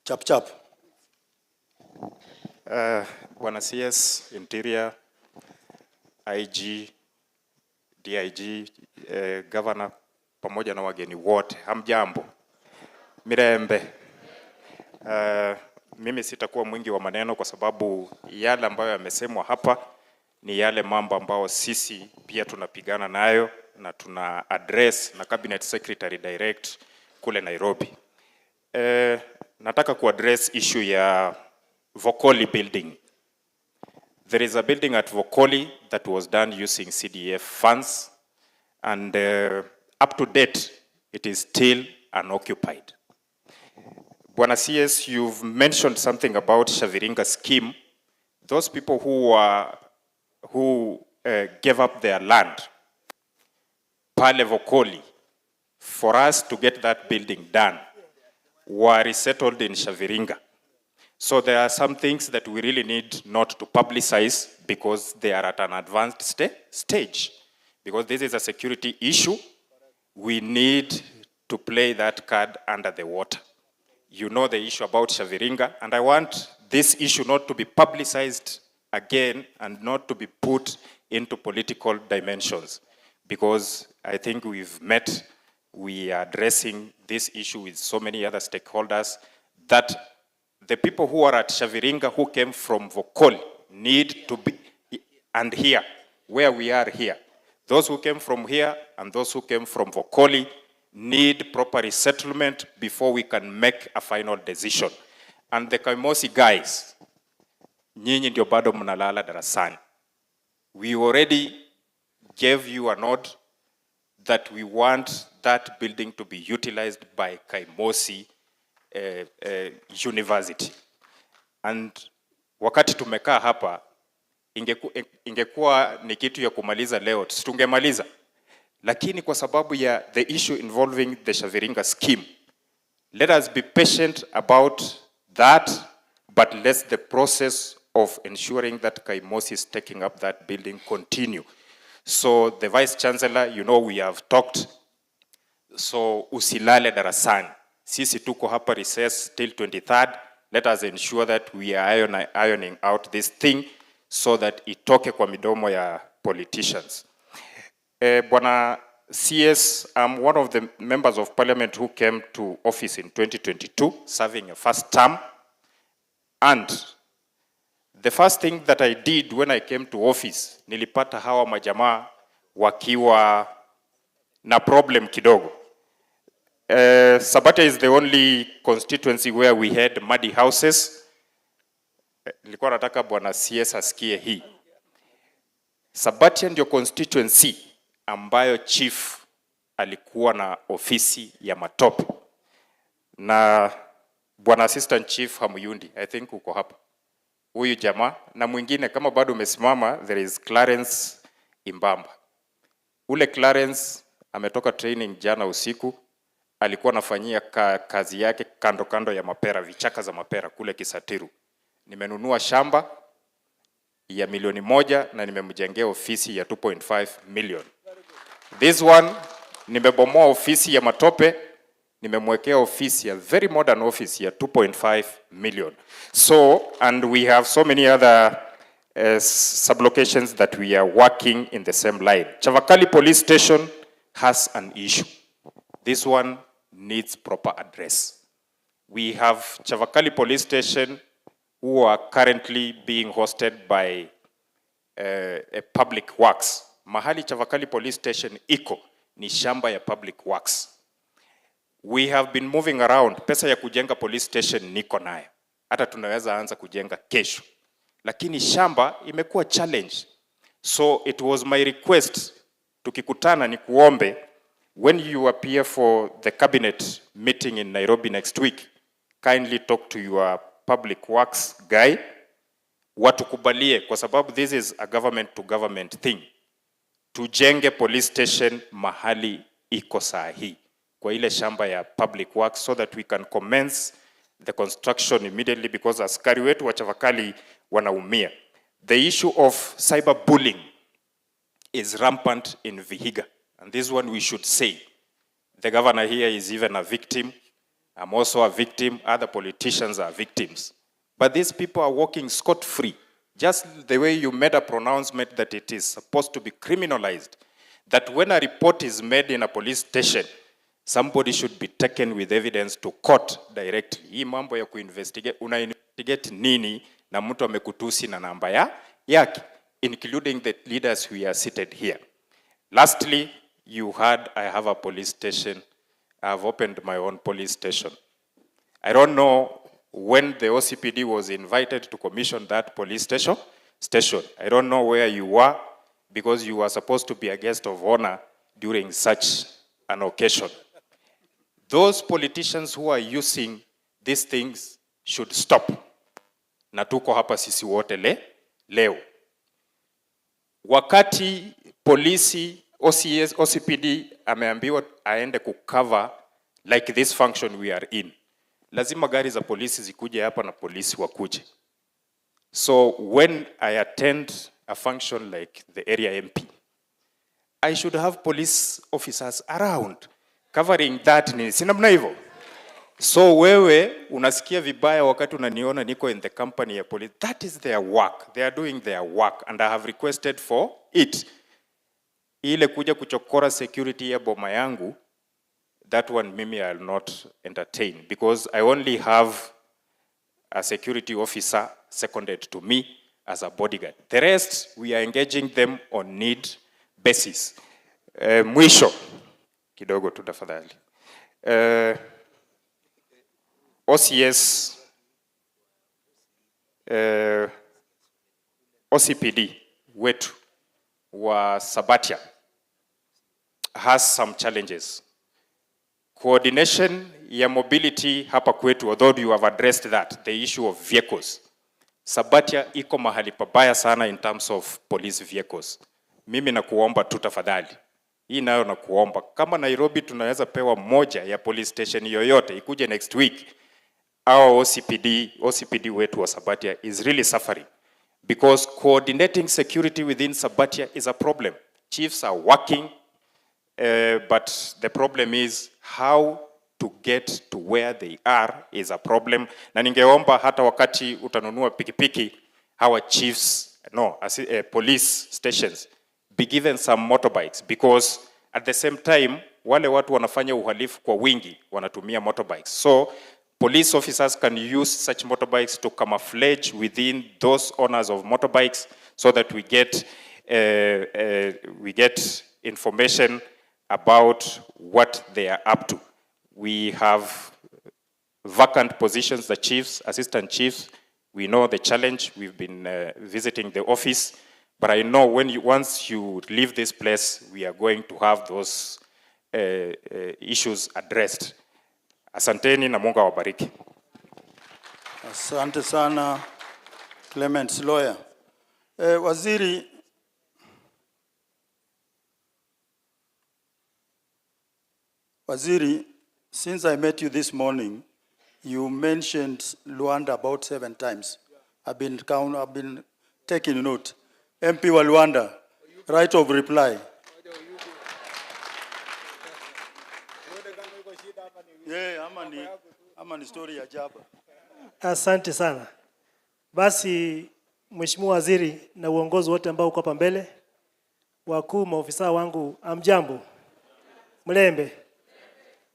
Speaker 2: Chap.
Speaker 10: Bwana CS, Interior, IG, DIG, Governor, pamoja na wageni wote, hamjambo. Mirembe. Mimi sitakuwa mwingi wa maneno kwa sababu yale ambayo yamesemwa hapa ni yale mambo ambao sisi pia tunapigana nayo na tuna address na cabinet secretary direct kule Nairobi. Nataka kuaddress issue ya Vokoli building. There is a building at Vokoli that was done using CDF funds, and up to date, it is still unoccupied. Bwana CS, you've mentioned something about Shaviringa scheme. Those people who gave up their land, pale Vokoli, for us to get that building done, were resettled in Shaviringa. So there are some things that we really need not to publicize because they are at an advanced stage. Because this is a security issue, we need to play that card under the water. You know the issue about Shaviringa, and I want this issue not to be publicized again and not to be put into political dimensions. Because I think we've met, we are addressing this issue with so many other stakeholders, that the people who are at Shaviringa who came from Vokoli need to be, and here, where we are here, those who came from here and those who came from Vokoli need proper resettlement before we can make a final decision. And the Kaimosi guys, nyinyi ndio bado mnalala darasani. We already gave you a nod that we want that building to be utilized by Kaimosi University. And wakati tumekaa hapa, ingekuwa ni kitu ya kumaliza leo, tungemaliza. Lakini kwa sababu ya the issue involving the Shaviringa scheme, let us be patient about that, but let the process of ensuring that Kaimosi is taking up that building continue. So the Vice Chancellor, you know, we have talked, so usilale darasani. Sisi tuko hapa recess till 23rd. Let us ensure that we are ironing out this thing so that itoke kwa midomo ya politicians. Bwana CS, I'm one of the members of parliament who came to office in 2022, serving a first term. And the first thing that I did when I came to office, nilipata hawa majamaa wakiwa na problem kidogo. Sabatia is the only constituency where we had muddy houses. Nilikuwa nataka Bwana CS asikie hii. Sabatia ndio constituency ambayo chief alikuwa na ofisi ya matope. Na Bwana assistant chief Hamuyundi, I think uko hapa. Huyu jamaa na mwingine kama bado umesimama, there is Clarence Imbamba. Ule Clarence ametoka training jana usiku, alikuwa anafanyia kazi yake kando kando ya mapera, vichaka za mapera kule Kisatiru. Nimenunua shamba ya $1,000,000 na nimemjengea ofisi ya 2.5 million. This one, nimebomoa ofisi ya matope, nimemwekea ofisi ya very modern office ya 2.5 million. So, and we have so many other sublocations that we are working in the same line. Chavakali police station has an issue. This one needs proper address. We have Chavakali police station who are currently being hosted by a public works. Mahali Chavakali police station iko ni shamba ya public works. We have been moving around. Pesa ya kujenga police station niko nayo. Hata tunaweza anza kujenga kesho. Lakini shamba imekuwa challenge. So it was my request, tukikutana ni kuombe, when you appear for the cabinet meeting in Nairobi next week, kindly talk to your public works guy, watukubalie, kwa sababu this is a government to government thing. Tujenge police station mahali iko sahi, kwa ile shamba ya public works, so that we can commence the construction immediately, because askari wetu wa Chavakali wanaumia. The issue of cyberbullying is rampant in Vihiga. And this one we should say. The governor here is even a victim. I'm also a victim. Other politicians are victims. But these people are walking scot-free. Just the way you made a pronouncement that it is supposed to be criminalized. That when a report is made in a police station, somebody should be taken with evidence to court directly. Hii mambo ya kuinvestigate, una investigate nini na mtu amekutusi na namba yake. including the leaders who are seated here. Lastly, you heard I have a police station. I've opened my own police station. I don't know when the OCPD was invited to commission that police station. I don't know where you were, because you were supposed to be a guest of honor during such an occasion. Those politicians who are using these things should stop. Na tuko hapa sisi wote leo. Wakati polisi, OCS, OCPD ameambiwa aende kucover like this function we are in, lazima gari za polisi zikuje hapa na polisi wakuje. So when I attend a function like the area MP, I should have police officers around covering that need. Sina mna hivyo? So wewe unasikia vibaya wakati unaniona niko in the company ya police. That is their work. They are doing their work and I have requested for it. Ile kuja kuchokora security ya boma yangu, that one mimi I'll not entertain, because I only have a security officer seconded to me as a bodyguard. The rest, we are engaging them on need basis. Mwisho, kidogo tu tafadhali. OCS, OCPD wetu wa Sabatia has some challenges. Coordination ya mobility hapa kwetu, although you have addressed that, the issue of vehicles. Sabatia iko mahali pabaya sana in terms of police vehicles. Mimi nakuomba tu tafadhali. Hii nayo nakuomba. Kama Nairobi tunaweza pewa moja ya police station yoyote, ikuje next week. Our OCPD wetu wa Sabatia is really suffering. Because coordinating security within Sabatia is a problem. Chiefs are working, but the problem is how to get to where they are is a problem. Na ningeomba hata wakati utanunua pikipiki, our chiefs, police stations, be given some motorbikes, because at the same time, wale watu wanafanya uhalifu kwa wingi, wanatumia motorbikes. So, police officers can use such motorbikes to camouflage within those owners of motorbikes, so that we get information about what they are up to. We have vacant positions, the chiefs, assistant chiefs. We know the challenge. We've been visiting the office. But I know once you leave this place, we are going to have those issues addressed. Asanteni na Mungu awabariki.
Speaker 2: Asante sana Clement Lawyer. Waziri, since I met you this morning, you mentioned Luanda about 7 times. I've been taking note. MP wa Luanda, right of reply. Yeah, ama ni story ya jaba.
Speaker 5: Asante sana. Basi Mheshimiwa Waziri na uongozi wote ambao uko hapa mbele, wakuu, maofisa wangu, amjambo. Mlembe.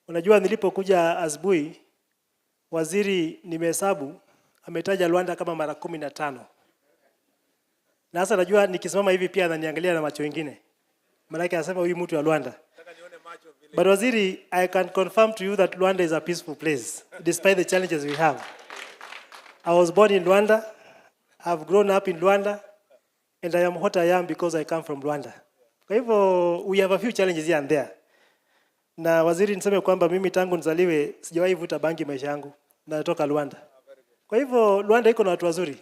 Speaker 5: Unajua nilipokuja asubuhi, waziri nimehesabu ametaja Luanda kama mara 15. Na sasa najua nikisimama hivi pia ananiangalia na macho mengine. Maana yake anasema huyu mtu wa Luanda. But Waziri, I can confirm to you that Luanda is a peaceful place, despite the challenges we have. I was born in Luanda, I've grown up in Luanda, and I am what I am because I come from Luanda. Kwa hivyo, we have a few challenges here and there. Na Waziri, niseme kwamba mimi tangu nizaliwe sijawahi vuta bangi maisha yangu, na natoka Luanda. Kwa hivyo, Luanda iko na watu wazuri.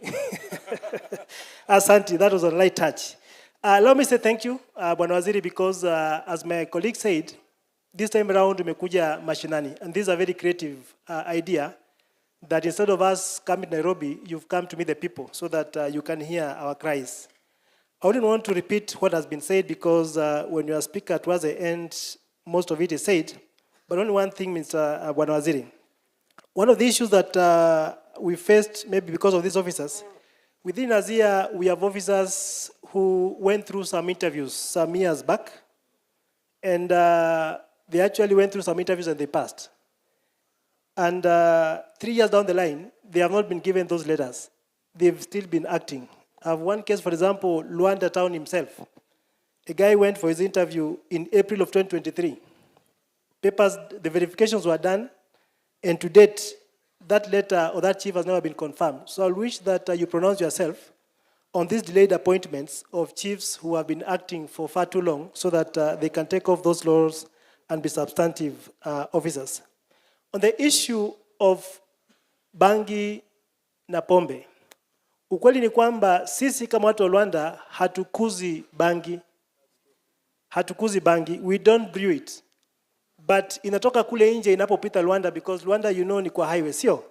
Speaker 5: Asante, that was a light touch. Let me say thank you, Bwana Waziri, because as my colleague said, this time around umekuja mashinani, and this is a very creative idea that instead of us coming to Nairobi, you've come to meet the people so that you can hear our cries. I wouldn't want to repeat what has been said because when you are speaker towards the end, most of it is said, but only one thing, Mr. Bwana Waziri. One of the issues that we faced, maybe because of these officers, within Azia, we have officers who went through some interviews some years back, and they actually went through some interviews and they passed. And 3 years down the line, they have not been given those letters. They've still been acting. I have one case, for example, Luanda town himself. A guy went for his interview in April of 2023. Papers, the verifications were done, and to date, that letter or that chief has never been confirmed. So I wish that you pronounce yourself on these delayed appointments of chiefs who have been acting for far too long so that they can take off those laws and be substantive officers. On the issue of bangi na pombe, ukweli ni kwamba sisi kama watu wa Rwanda hatukuzi bangi. We don't brew it. But inatoka kule nje inapopita Rwanda, because Rwanda, you know, ni kwa highway, sio?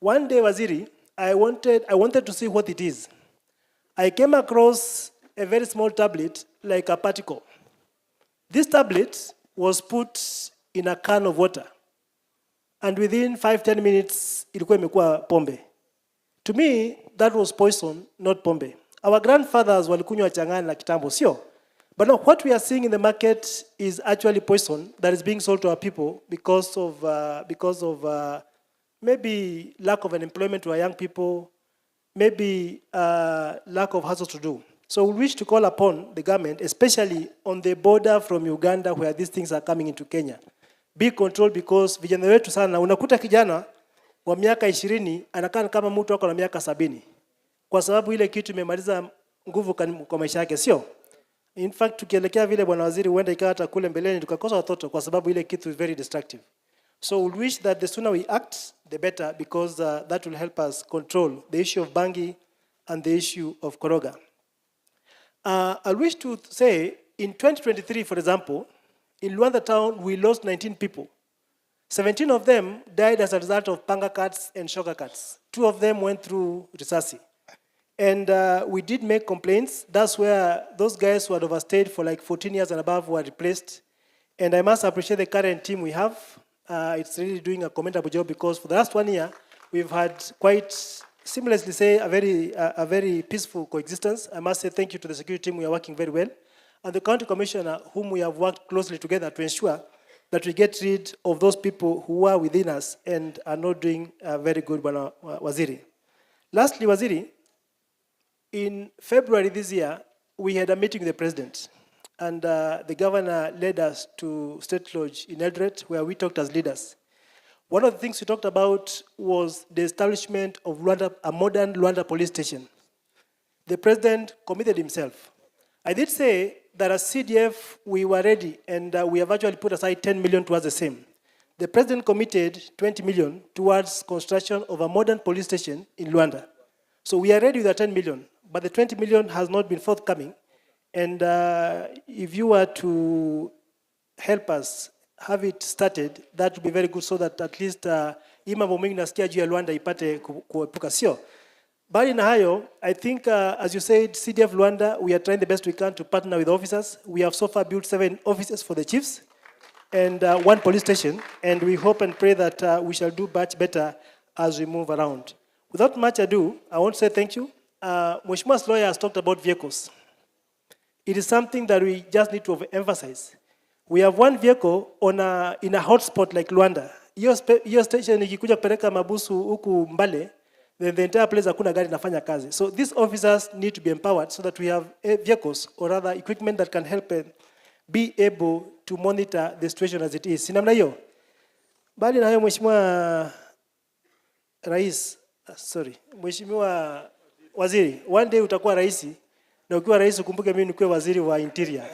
Speaker 5: One day, Waziri, I wanted to see what it is. I came across a very small tablet, like a particle. This tablet was put in a can of water. And within 5-10 minutes, ilikuwa imekuwa pombe. To me, that was poison, not pombe. Our grandfathers walikunywa changani na kitambo, sio? But now what we are seeing in the market is actually poison that is being sold to our people because of maybe lack of an employment to our young people, maybe lack of hustle to do. So we wish to call upon the government, especially on the border from Uganda where these things are coming into Kenya. Be controlled, because vijana wetu sana, unakuta kijana wa miaka 20 anakaa kama mtu wako na miaka 70. Kwa sababu ile kitu imemaliza nguvu kwa maisha yake, sio? In fact, tukielekea vile Bwana Waziri, huenda ikawa hata kule mbeleni tukakosa watoto kwa sababu ile kitu is very destructive. So we wish that the sooner we act, the better, because that will help us control the issue of bangi and the issue of koroga. I wish to say, in 2023, for example, in Luanda town, we lost 19 people. 17 of them died as a result of panga cuts and shocker cuts. 2 of them went through risasi. And we did make complaints. That's where those guys who had overstayed for like 14 years and above were replaced. And I must appreciate the current team we have. It's really doing a commendable job, because for the last 1 year, we've had quite seamlessly say a very peaceful coexistence. I must say thank you to the security team. We are working very well. And the county commissioner, whom we have worked closely together to ensure that we get rid of those people who are within us and are not doing very good, Bwana Waziri. Lastly, Waziri, in February this year, we had a meeting with the president, and the governor led us to State Lodge in Eldoret, where we talked as leaders. One of the things we talked about was the establishment of a modern Luanda police station. The president committed himself. I did say that as CDF, we were ready, and we have actually put aside 10 million towards the same. The president committed 20 million towards construction of a modern police station in Luanda. So we are ready with the 10 million. But the 20 million has not been forthcoming. And if you were to help us have it started, that would be very good, so that at least mambo mengi nasikia juu ya Luanda ipate kuepuka, sio? Bali na hayo, I think, as you said, CDF Luanda, we are trying the best we can to partner with officers. We have so far built 7 offices for the chiefs and 1 police station. And we hope and pray that we shall do much better as we move around. Without much ado, I want to say thank you. Mheshimiwa's lawyer has talked about vehicles. It is something that we just need to emphasize. We have 1 vehicle in a hotspot like Luanda. Hiyo station ikikuja kupeleka mabusu huku Mbale, then the entire place hakuna gari nafanya kazi. So these officers need to be empowered so that we have vehicles, or rather equipment, that can help them be able to monitor the situation as it is. Sinamna hiyo. Bali na hayo, Mheshimiwa Waziri, one day utakuwa rais, na ukiwa rais ukumbuke mimi nikuwe waziri wa interior.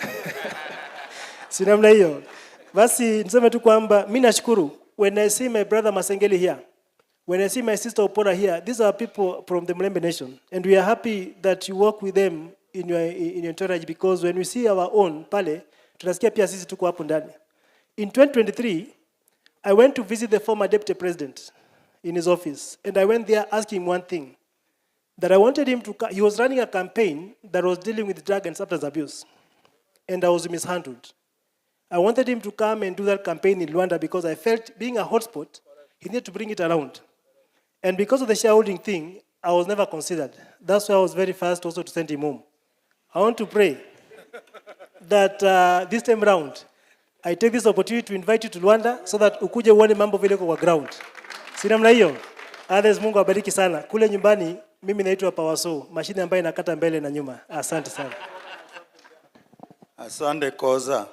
Speaker 5: Si namna hiyo. Basi niseme tu kwamba mimi nashukuru, when I see my brother Masengeli here, when I see my sister Opora here, these are people from the Mlembe nation, and we are happy that you work with them in your entourage, because when we see our own pale, tunasikia pia sisi tuko hapo ndani. In 2023, I went to visit the former deputy president in his office, and I went there asking one thing, that I wanted him to, he was running a campaign that was dealing with drug and substance abuse, and I was mishandled. I wanted him to come and do that campaign in Luanda, because I felt, being a hotspot, he needed to bring it around. And because of the shareholding thing, I was never considered. That's why I was very fast also to send him home. I want to pray that this time round, I take this opportunity to invite you to Luanda, so that ukuje uone mambo vile kwa ground. Si namna hiyo. Others, Mungu abariki sana. Kule nyumbani, Mimi naitwa Pawaso, mashine ambayo inakata mbele na nyuma. Asante sana.
Speaker 2: Asante Koza.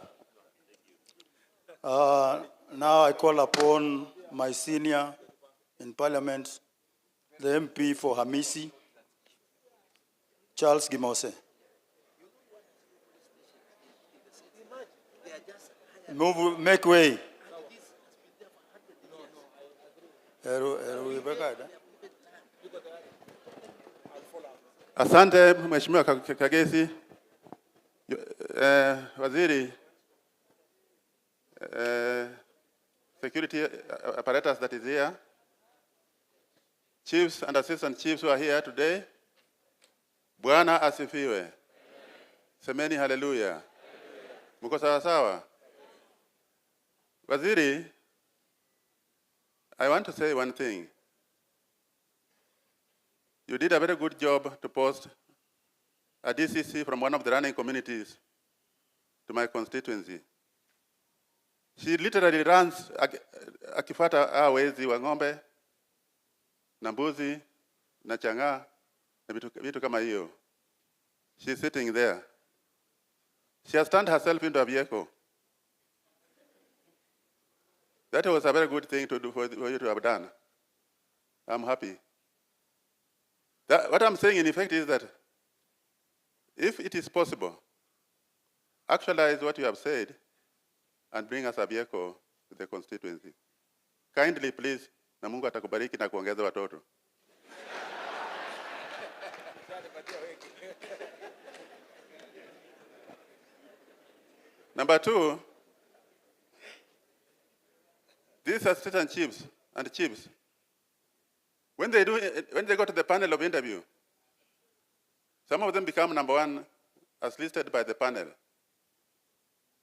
Speaker 2: Now I call upon my senior in Parliament, the MP for Hamisi, Charles Gimose. Move, make way.
Speaker 11: Asante Mheshimiwa Kagesi. Waziri, security apparatus that is here, chiefs and assistant chiefs who are here today, Bwana asifiwe. Semeni hallelujah. Mko sawa sawa? Waziri, I want to say one thing. You did a very good job to post a DCC from one of the running communities to my constituency. She literally runs akifuata wezi wa ng'ombe na mbuzi na chang'aa na vitu kama hiyo. She's sitting there. She has turned herself into a vehicle. That was a very good thing to do for you to have done. I'm happy. What I'm saying in effect is that if it is possible, actualize what you have said and bring us a vehicle to the constituency. Kindly, please, na Mungu atakubariki na kuongeza watoto. Number two, these assistant chiefs and chiefs, when they go to the panel of interview, some of them become number one as listed by the panel.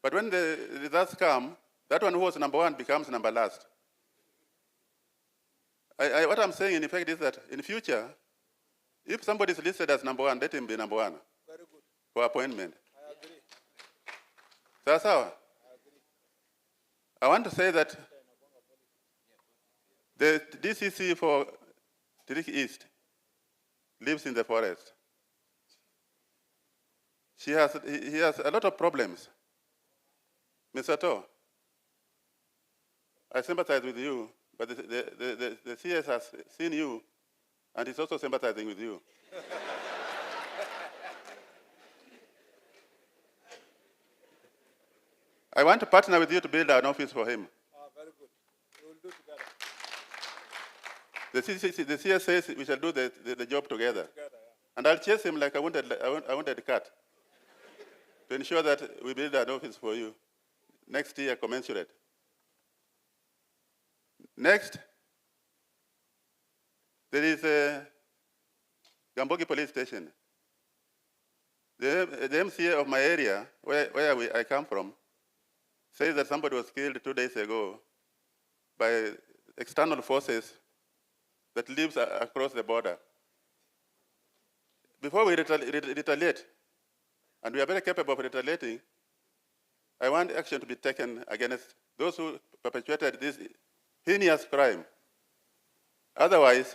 Speaker 11: But when the results come, that one who was number one becomes number last. What I'm saying in effect is that in future, if somebody is listed as number one, let him be number one. Very good. For appointment. I agree. Sawa? I want to say that the DCC for Tirik East lives in the forest. He has a lot of problems. Mr. To, I sympathize with you, but the CS has seen you, and is also sympathizing with you. I want to partner with you to build an office for him.
Speaker 12: Very good. We will do together.
Speaker 2: The CS says we shall do the job together. And I'll chase him like I wanted a cat to ensure that we build an office for you next year commensurate. Next, there is a Gambogi police station. The MCA of my area, where I come from, says that somebody was killed 2 days ago by external forces that lives across the border. Before we retaliate, and we are very capable of retaliating, I want action to be taken against those who perpetuated this heinous crime. Otherwise,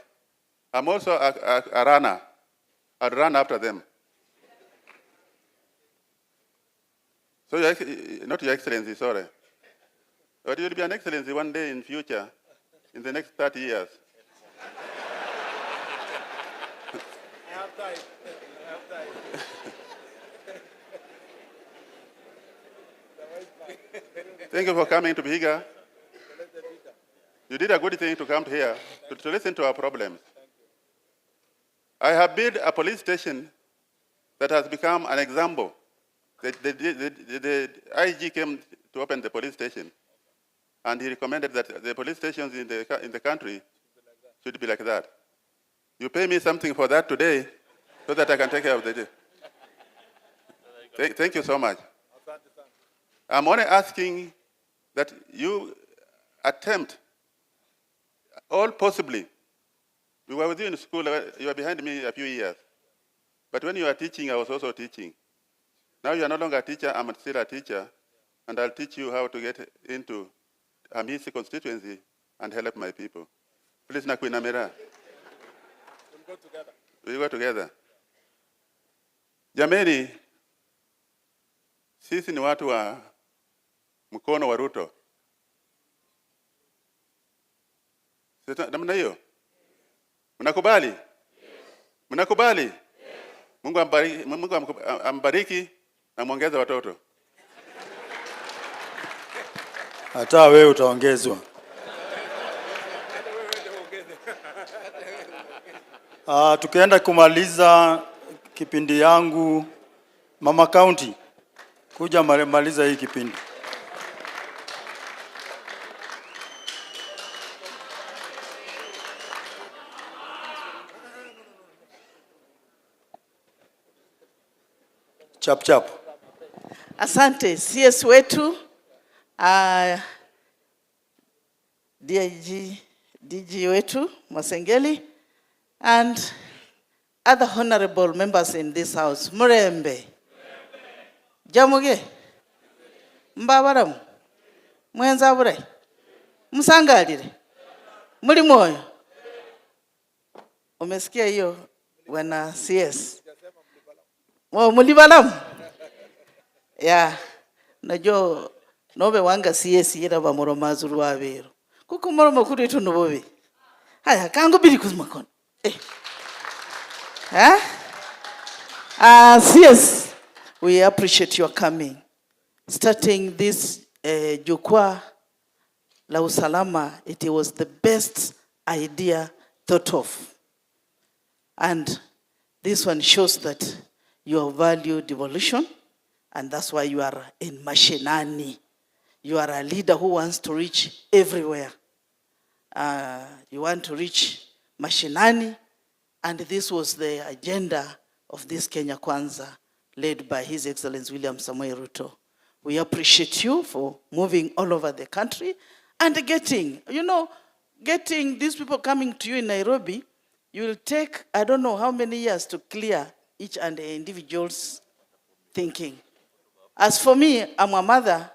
Speaker 2: I'm also a runner. I'll run after them. So, not Your Excellency, sorry. But you'll be an excellency one day in future, in the next 30 years.
Speaker 12: I have time.
Speaker 2: Thank you for coming to Vihiga. You did a good thing to come here to listen to our problems. I have built a police station that has become an example. The IG came to open the police station, and he recommended that the police stations in the country should be like that. You pay me something for that today so that I can take care of the day. Thank you so much. I'm only asking that you attempt all possibly. We were with you in school, you were behind me a few years. But when you were teaching, I was also teaching. Now you are no longer a teacher, I'm still a teacher, and I'll teach you how to get into Hamisi constituency and help my people. Please, Nakuinamira.
Speaker 12: We'll go together.
Speaker 11: We go together. Jameni, sisi ni watu wa mkono wa Ruto. Namna hiyo? Mnakubali? Mnakubali? Mungu ambariki na muongeze watoto.
Speaker 2: Hata wewe utaongezwa. Tukienda kumaliza kipindi yangu, Mama County, kuja maliza hii kipindi. Chap chap.
Speaker 13: Asante CS wetu, DG wetu Masengeli, and other honorable members in this house. Murembe. Jamuge. Mbabaramu. Mwenza bure. Msangalire. Muri moyo. Umesikia hiyo wana CS? Mulibalamu. Yeah. Najua nobe wanga CS yera bamuromazuru wabero. Kuko moromo kuri tunubobe. Haya kango biri kuzimakona. CS, we appreciate your coming. Starting this Jukwaa La Usalama, it was the best idea thought of. And this one shows that you value devolution, and that's why you are in mashinani. You are a leader who wants to reach everywhere. You want to reach mashinani, and this was the agenda of this Kenya Kwanza, led by His Excellency William Samoei Ruto. We appreciate you for moving all over the country and getting these people coming to you in Nairobi. You will take, I don't know how many years to clear each and the individual's thinking. As for me, I'm a mother.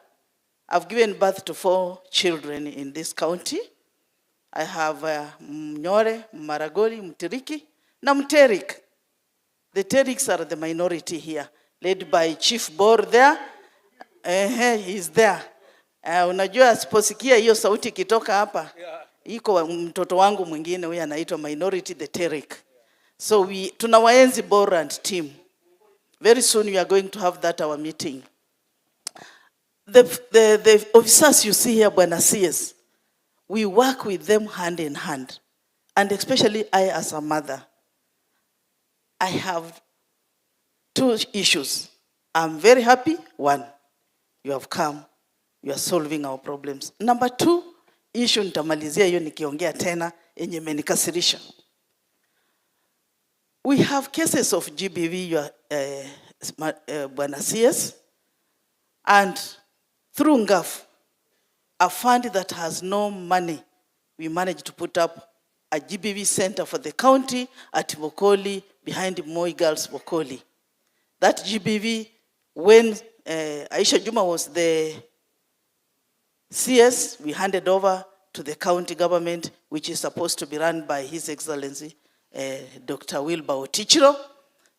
Speaker 13: I've given birth to 4 children in this county. I have Mnyore, Maragoli, Mtiriki, na Mterik. The Teriks are the minority here, led by Chief Bor there. He's there. Unajua asiposikia hiyo sauti kitoka hapa, iko mtoto wangu mwingine huyu anaitwa minority the Terik. So tunawaenzi Bor and team. Very soon we are going to have that our meeting. The officers you see here, Bwana CS, we work with them hand in hand. And especially I as a mother, I have 2 issues. I'm very happy. 1, you have come. You are solving our problems. Number 2, issue nitamalizia hiyo nikiongea tena yenye imenikasirisha. We have cases of GBV, Bwana CS, and through NGAF, a fund that has no money, we managed to put up a GBV center for the county at Bokoli, behind Moi Girls Bokoli. That GBV, when Aisha Juma was the CS, we handed over to the county government, which is supposed to be run by His Excellency, Dr. Wilbur Otichiro,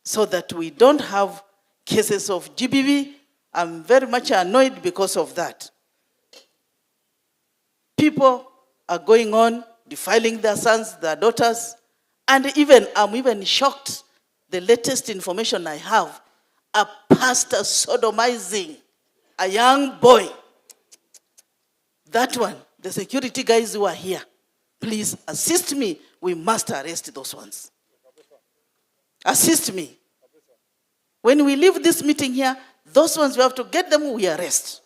Speaker 13: so that we don't have cases of GBV. I'm very much annoyed because of that. People are going on defiling their sons, their daughters, and I'm even shocked. The latest information I have, a pastor sodomizing a young boy. That one, the security guys who are here, please assist me. We must arrest those ones. Assist me. When we leave this meeting here, those ones, we have to get them, we arrest.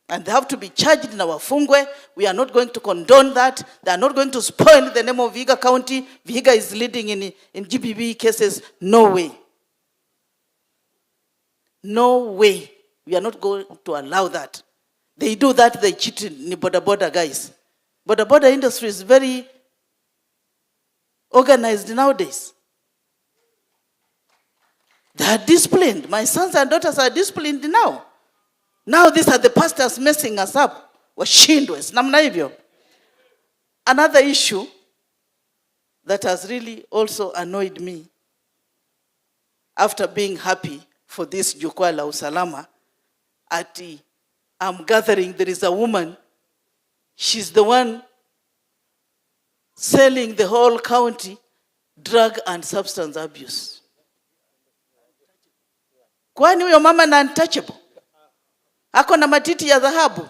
Speaker 13: And they have to be charged in our fungwe. We are not going to condone that. They are not going to spoil the name of Vihiga County. Vihiga is leading in GBV cases. No way. No way. We are not going to allow that. They do that, they cheat in the border guys. Border industry is very organized nowadays. They are disciplined. My sons and daughters are disciplined now. Now these are the pastors messing us up. Washindwe. Namna hivyo. Another issue, that has really also annoyed me after being happy for this Jukwaa La Usalama. I'm gathering, there is a woman, she's the one selling the whole county drug and substance abuse. Kwani huyo mama na untouchable? Ako na matiti ya dhahabu?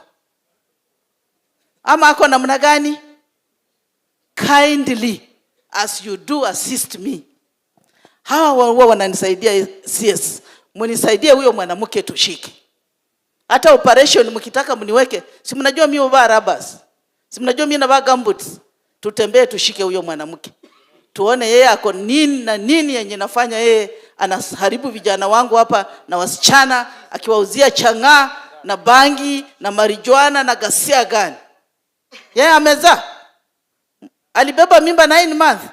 Speaker 13: Ama ako namna gani? Kindly, as you do assist me. Hawa wao wananisaidia CS. Mnisaidie huyo mwanamke tushike. Hata operation mkitaka mniweke, si mnajua mimi huvaa rubbers. Si mnajua mimi navaa gumboots. Tutembee tushike huyo mwanamke. Tuone yeye ako nini na nini yenye nafanya yeye anaharibu vijana wangu hapa na wasichana, akiwauzia chang'aa na bangi na marijuana na gasia gani. Yeye amezaa. Alibeba mimba 9 months.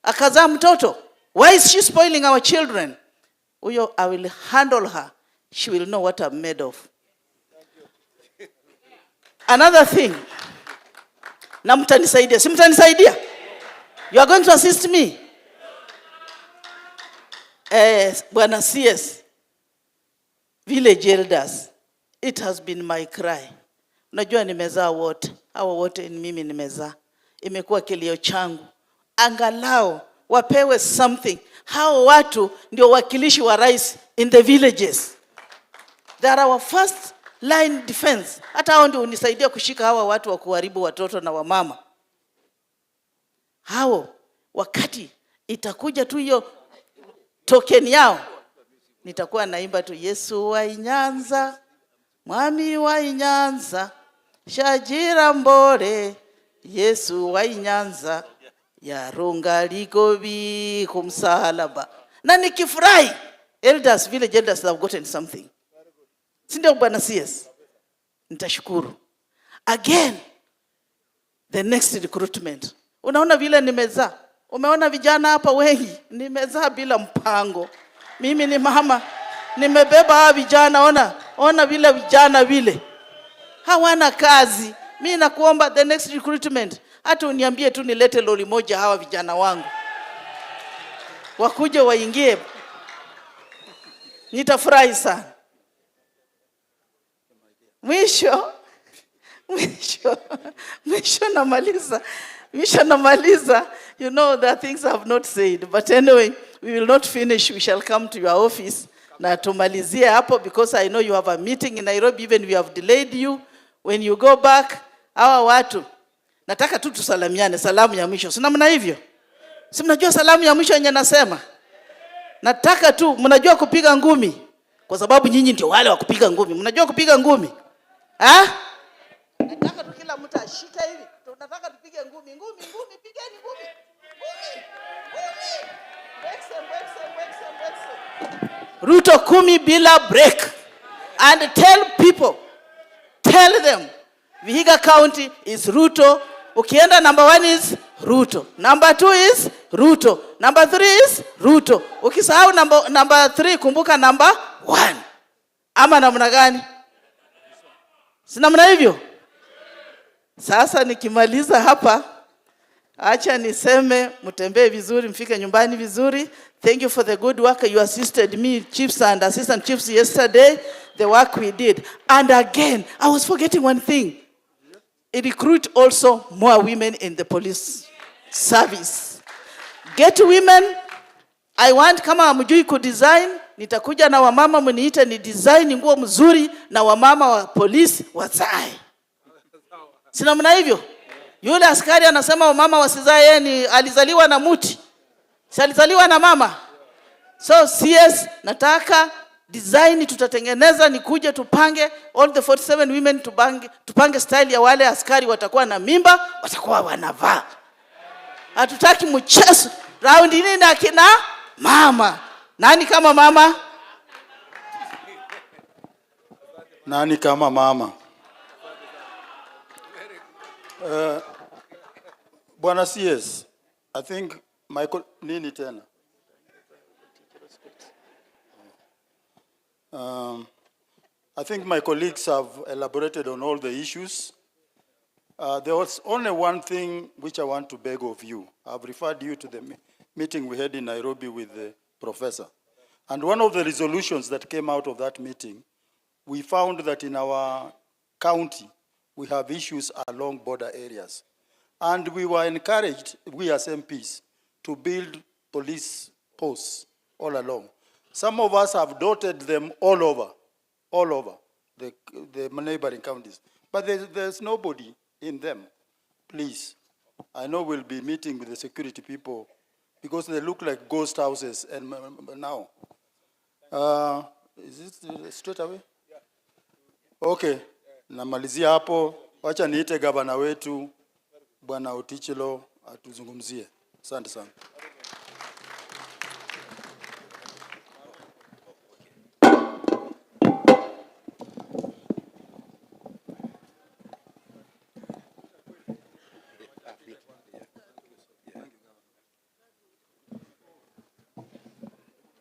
Speaker 13: Akazaa mtoto. Why is she spoiling our children? Uyo, I will handle her. She will know what I'm made of. Another thing. Na mtanisaidia. Si mtanisaidia? You are going to assist me? Bwana CS, village elders, it has been my cry. Unajua nimezaa wote. Hawa wote ni mimi nimezaa. Imekuwa kilio changu. Angalau wapewe something. Hao watu ndio wakilishi wa rais in the villages. They are our first line defense. Hata hao ndio unisaidia kushika hawa watu wa kuharibu watoto na wamama. Hao wakati itakuja tu hiyo token yao, nitakuwa naimba tu Yesu wa Inyanza, Mwami wa Inyanza, Shajira Mbole, Yesu wa Inyanza, Yarunga ligobi kumsalaba. Na nikifurahi, elders, village elders have gotten something. Sindio Bwana CS? Nitashukuru. Again, the next recruitment. Unaona vile nimezaa. Umeona vijana hapa wengi. Nimezaa bila mpango. Mimi ni mama. Nimebeba hawa vijana. Ona vile vijana vile. Hawana kazi. Mimi nakuomba the next recruitment. Hata uniambie tu nilete lori moja hawa vijana wangu. Wakuje waingie. Nitafurahi sana. Mwisho namaliza. You know, there are things I have not said. But anyway, we will not finish. We shall come to your office. Na tumalizie hapo because I know you have a meeting in Nairobi. Even we have delayed you. When you go back, hawa watu. Nataka tu tusalamiane. Salamu ya mwisho. Sina mna hivyo? Si mnajua salamu ya mwisho yenye nasema? Nataka tu, mnajua kupiga ngumi. Kwa sababu nyinyi ndio wale wa kupiga ngumi. Mnajua kupiga ngumi? Nataka tu kila mtu ashike hivi. Tunataka tupige ngumi, pigeni ngumi. Ruto 10 bila break. And tell them, Vihiga County is Ruto. Ukienda number 1 is Ruto. Number 2 is Ruto. Number 3 is Ruto. Ukisahau number 3, kumbuka number 1. Ama namna gani? Si namna hivyo? Sasa nikimaliza hapa, acha niseme mtembee vizuri, mfike nyumbani vizuri. Thank you for the good work you assisted me, chiefs and assistant chiefs yesterday, the work we did. And again, I was forgetting one thing. Recruit also more women in the police service. Get women. I want, kama hamjui kudesign, nitakuja na wamama mniite ni design nguo mzuri na wamama wa polisi wazae. Sina mna hivyo? Yule askari anasema wamama wasizae, yeye ni alizaliwa na muti. Si alizaliwa na mama. So CS, nataka design tutatengeneza, nikuje tupange all the 47 women, tupange style ya wale askari watakuwa na mimba, watakuwa wanavaa. Hatutaki mchezo. Round hii na kina mama. Nani kama mama?
Speaker 2: Nani kama mama? Bwana CS, I think nini tena? I think my colleagues have elaborated on all the issues. There was only one thing which I want to beg of you. I've referred you to the meeting we had in Nairobi with the professor. And one of the resolutions that came out of that meeting, we found that in our county, we have issues along border areas. And we were encouraged, we as MPs, to build police posts all along. Some of us have dotted them all over the neighboring counties. But there's nobody in them. Please, I know we'll be meeting with the security people because they look like ghost houses and now. Is it straight away? Okay, namalizia hapo. Wacha niite gavana wetu Bwana Otichilo atuzungumzie. Asante sana.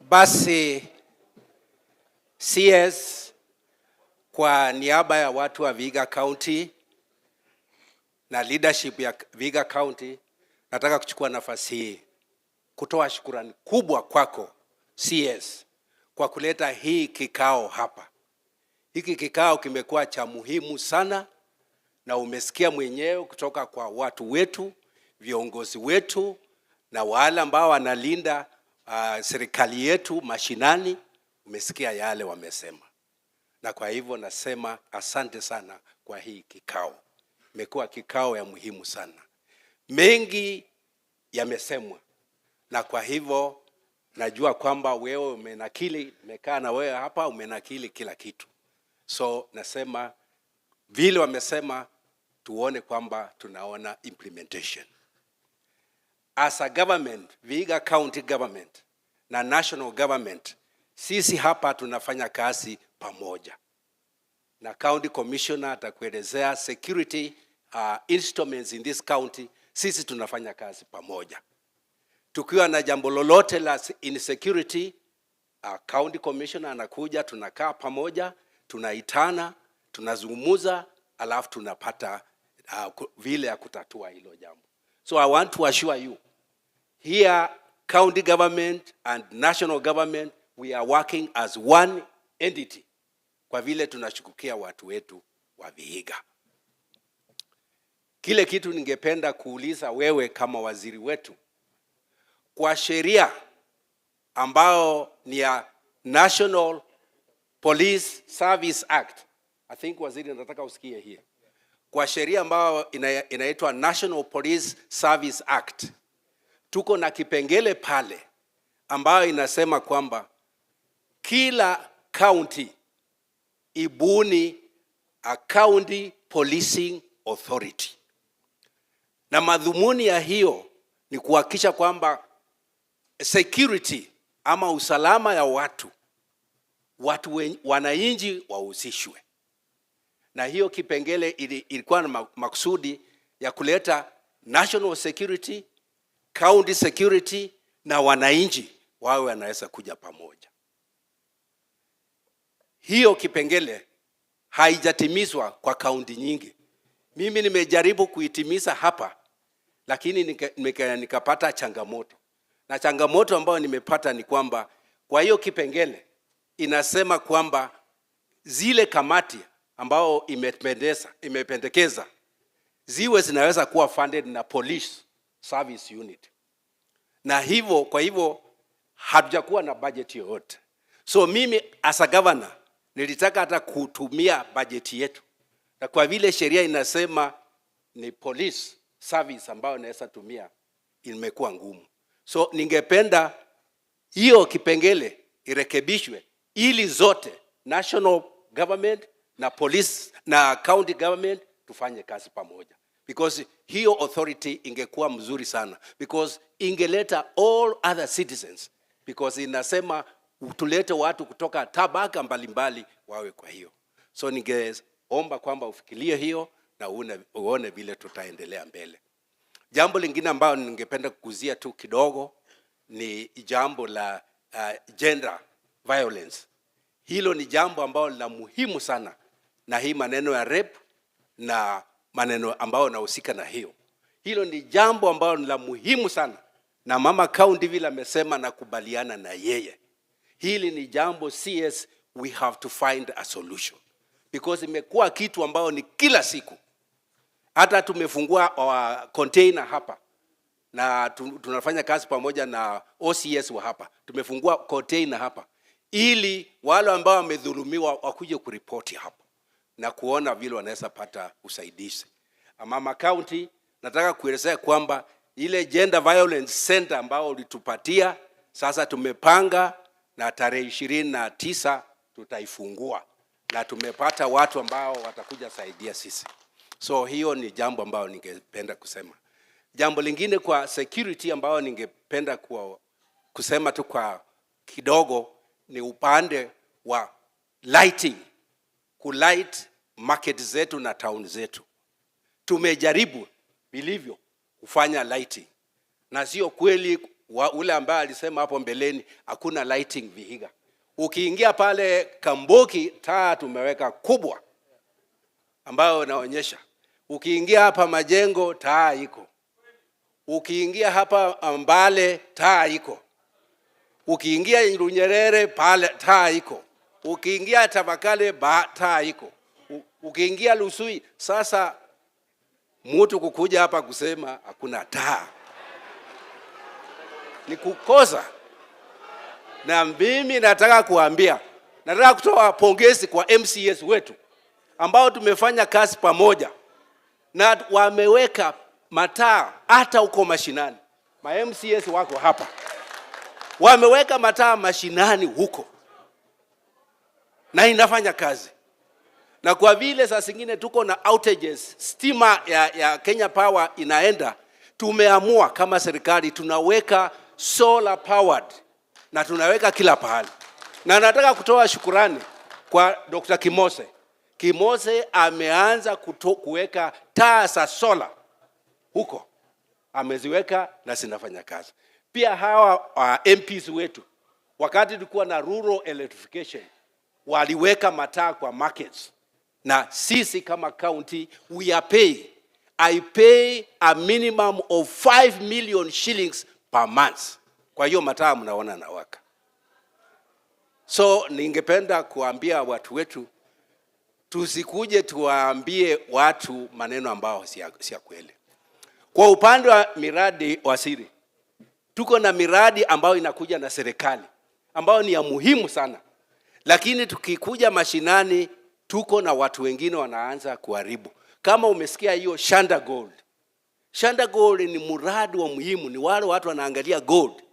Speaker 14: Basi CS kwa niaba ya watu wa Vihiga County na leadership ya Vihiga County, nataka kuchukua nafasi hii kutoa shukrani kubwa kwako CS kwa kuleta hii kikao hapa. Hiki kikao kimekuwa cha muhimu sana, na umesikia mwenyewe kutoka kwa watu wetu, viongozi wetu na wale ambao wanalinda serikali yetu mashinani. Umesikia yale wamesema, na kwa hivyo nasema asante sana kwa hii kikao. Imekuwa kikao ya muhimu sana, mengi yamesemwa, na kwa hivyo najua kwamba wewe umenakili, nimekaa na wewe hapa, umenakili kila kitu. So nasema vile wamesema tuone kwamba tunaona implementation. As a government, Vihiga County government na national government, sisi hapa tunafanya kazi pamoja. Na county commissioner atakuelezea security instruments in this county, sisi tunafanya kazi pamoja. Tukiwa na jambo lolote la insecurity, county commissioner anakuja, tunakaa pamoja, tunaitana, tunazungumza, alafu tunapata vile ya kutatua hilo jambo. So I want to assure you, here county government and national government, we are working as one entity kwa vile tunashukukia watu wetu wa Vihiga. Kile kitu ningependa kuuliza wewe kama waziri wetu, kwa sheria ambao ni ya National Police Service Act, I think waziri nataka usikie hii. Kwa sheria ambao inaitwa National Police Service Act, tuko na kipengele pale ambayo inasema kwamba kila county ibuni a county policing authority. Na madhumuni ya hiyo ni kuhakikisha kwamba security ama usalama ya watu wananchi wahusishwe. Na hiyo kipengele ilikuwa na makusudi ya kuleta national security, county security na wananchi wawe wanaweza kuja pamoja. Hiyo kipengele haijatimizwa kwa kaunti nyingi. Mimi nimejaribu kuitimiza hapa, lakini nikapata changamoto. Na changamoto ambayo nimepata ni kwamba kwa hiyo kipengele inasema kwamba zile kamati ambao imependekeza ziwe zinaweza kuwa funded na police service unit. Na hivyo kwa hivyo hatujakuwa na budget yoyote. So mimi as a governor nilitaka hata kutumia budget yetu. Na kwa vile sheria inasema ni police service ambao naweza tumia, imekuwa ngumu. So ningependa hiyo kipengele irekebishwe ili zote national government na police na county government tufanye kazi pamoja. Because hiyo authority ingekuwa mzuri sana. Because ingeleta all other citizens. Because inasema tulete watu kutoka tabaka mbalimbali wawe kwa hiyo. So ningeomba kwamba ufikirie hiyo na uone vile tutaendelea mbele. Jambo lingine ambalo ningependa kukuzia tu kidogo ni jambo la gender violence. Hilo ni jambo ambalo la muhimu sana, na hii maneno ya rape na maneno ambayo nahusika na hiyo. Hilo ni jambo ambalo ni la muhimu sana, na mama county vile amesema nakubaliana na yeye. Hili ni jambo CS, we have to find a solution, because imekuwa kitu ambao ni kila siku. Hata tumefungua container hapa na tunafanya kazi pamoja na OCS wa hapa. Tumefungua container hapa ili wale ambao wamedhulumiwa wakuje kuripoti hapa na kuona vile wanaweza pata usaidizi. Mama County, nataka kuelezea kwamba ile Gender Violence Center ambao ulitupatia sasa tumepanga na tarehe 29 tutaifungua, na tumepata watu ambao watakuja saidia sisi. So hiyo ni jambo ambalo ningependa kusema. Jambo lingine kwa security ambao ningependa kusema tu kwa kidogo ni upande wa lighting, kulight market zetu na town zetu. Tumejaribu vilivyo kufanya lighting, na sio kweli ule ambaye alisema hapo mbeleni hakuna lighting Vihiga. Ukiingia pale Kamboki, taa tumeweka kubwa ambayo inaonyesha. Ukiingia hapa Majengo, taa iko. Ukiingia hapa Mbale, taa iko. Ukiingia Runyerere, pale taa iko. Ukiingia Tavakale, taa iko. Ukiingia Lusui, sasa mtu kukuja hapa kusema hakuna taa ni kukosa. Na mimi nataka kutoa pongezi kwa MCS wetu ambao tumefanya kazi pamoja na wameweka mataa hata huko mashinani. Ma MCS wako hapa wameweka mataa mashinani huko na inafanya kazi. Na kwa vile saa zingine tuko na outages, stima ya Kenya Power inaenda, tumeamua kama serikali tunaweka solar powered na tunaweka kila pahali. Na nataka kutoa shukurani kwa Dr. Kimose. Kimose ameanza kuweka taa za solar huko. Ameziweka na zinafanya kazi. Pia hawa MPs wetu wakati tulikuwa na rural electrification waliweka mataa kwa markets. Na sisi kama county I pay a minimum of 5 million shillings per month. Kwa hiyo mataa mnaona na waka. So ningependa kuambia watu wetu tusikuje tuwaambie watu maneno ambao si ya kweli. Kwa upande wa miradi wasiri, tuko na miradi ambayo inakuja na serikali ambayo ni ya muhimu sana. Lakini tukikuja mashinani tuko na watu wengine wanaanza kuharibu. Kama umesikia hiyo Shanda Gold. Shanda Gold ni mradi wa muhimu, ni wale watu wanaangalia gold.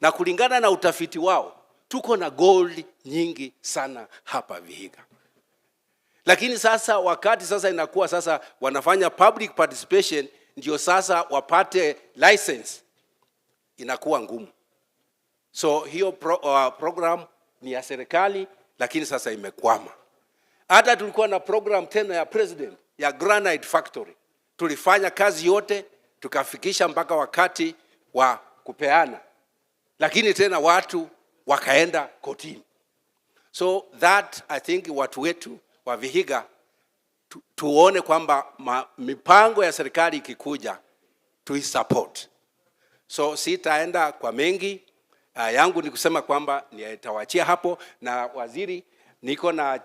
Speaker 14: Na kulingana na utafiti wao, tuko na gold nyingi sana hapa Vihiga. Lakini sasa wakati sasa inakuwa sasa wanafanya public participation ndio sasa wapate license, inakuwa ngumu. So hiyo program ni ya serikali lakini sasa imekwama. Hata tulikuwa na program tena ya president ya Granite Factory. Tulifanya kazi yote tukafikisha mpaka wakati wa kupeana. Lakini tena watu wakaenda kotini. So that I think watu wetu wa Vihiga tuone kwamba mipango ya serikali ikikuja tuisupport. So sitaenda kwa mengi, yangu ni kusema kwamba nitawachia hapo, na waziri niko na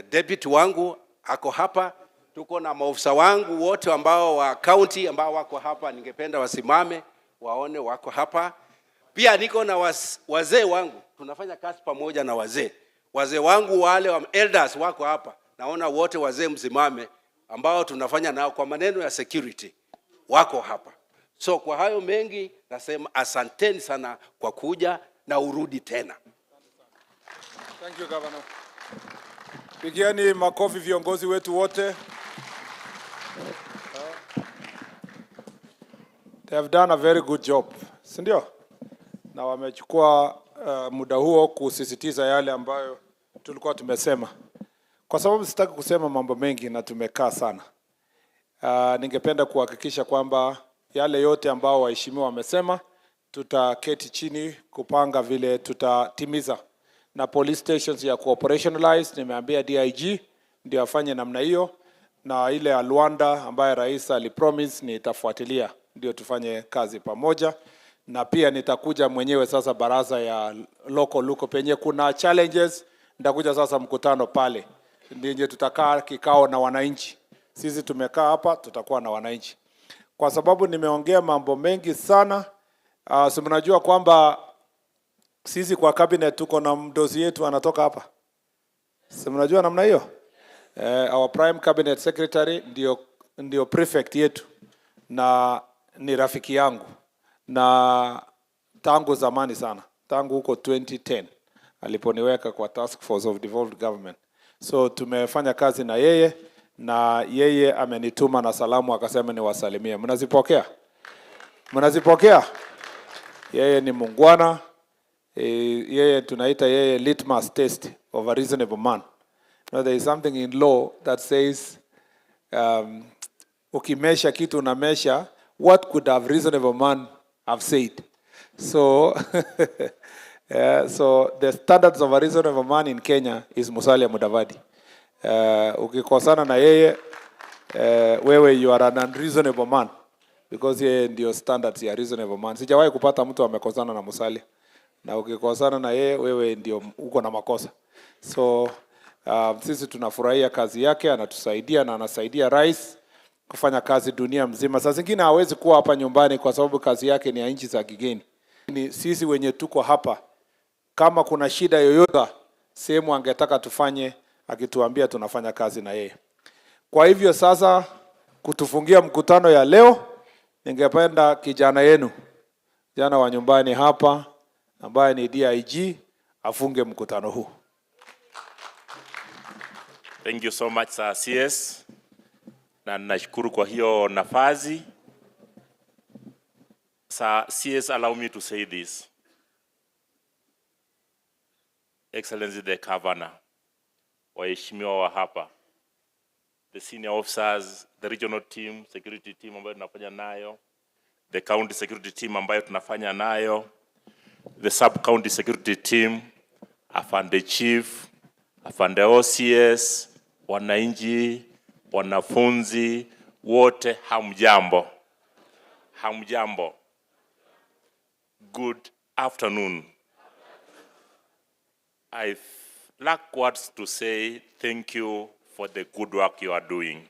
Speaker 14: deputy wangu ako hapa, tuko na maofisa wangu wote ambao wa county ambao wako hapa, ningependa wasimame waone wako hapa. Pia niko na wazee wangu, tunafanya kazi pamoja na wazee. Wazee wangu wale wa elders wako hapa. Naona wote wazee msimame ambao tunafanya nao kwa maneno ya security wako hapa. So kwa hayo mengi nasema asanteni sana kwa kuja na urudi tena.
Speaker 12: Thank you, Governor. Pigieni makofi viongozi wetu wote. They have done a very good job. Sindio? Na wamechukua muda huo kusisitiza yale ambayo tulikuwa tumesema. Kwa sababu sitaki kusema mambo mengi na tumekaa sana. Ningependa kuhakikisha kwamba yale yote ambao waheshimiwa wamesema tutaketi chini kupanga vile tutatimiza. Na police stations ya operationalize, nimeambia DIG ndio afanye namna hiyo. na ile ya Luanda ambaye rais alipromise nitafuatilia ndio tufanye kazi pamoja, na pia nitakuja mwenyewe sasa baraza ya local penye kuna challenges, nitakuja sasa mkutano pale ndio tutakaa kikao na wananchi. Sisi tumekaa hapa, tutakuwa na wananchi. Kwa sababu nimeongea mambo mengi sana, si mnajua kwamba sisi kwa cabinet tuko na mdosi yetu anatoka hapa. Si mnajua namna hiyo? Our prime cabinet secretary ndio prefect yetu na ni rafiki yangu na tangu zamani sana, tangu huko 2010 aliponiweka kwa task force of devolved government. So tumefanya kazi na yeye, na yeye amenituma na salamu akasema niwasalimie. Mnazipokea? Mnazipokea? Yeye ni mungwana. Yeye tunaita yeye litmus test of a reasonable man. Now there is something in law that says ukimesha kitu unamesha what could have reasonable man have said. So so the standards of a reasonable man in Kenya is Musalia Mudavadi. Ukikosana na yeye wewe you are an unreasonable man, because yeye ndio standards ya reasonable man. Sijawahi kupata mtu amekosana na Musalia, na ukikosana na yeye wewe ndio uko na makosa. So sisi tunafurahia kazi yake, anatusaidia na anasaidia rais kufanya kazi dunia mzima. Saa zingine hawezi kuwa hapa nyumbani kwa sababu kazi yake ni ya nchi za kigeni. Ni sisi wenye tuko hapa, kama kuna shida yoyote sehemu angetaka tufanye, akituambia tunafanya kazi na yeye. Kwa hivyo sasa kutufungia mkutano ya leo, ningependa kijana yenu, kijana wa nyumbani hapa ambaye ni DIG afunge mkutano huu.
Speaker 16: Thank you so much, Sir CS. Na nashukuru kwa hiyo nafasi. Sir CS, allow me to say this. Excellency the Governor, waheshimiwa wa hapa, the senior officers, the regional team, security team ambayo tunafanya nayo, the county security team ambayo tunafanya nayo, the sub-county security team, afande chief, afande OCS, wananchi, wanafunzi, wote hamjambo. Hamjambo. Good afternoon. I lack words to say thank you for the good work you are doing.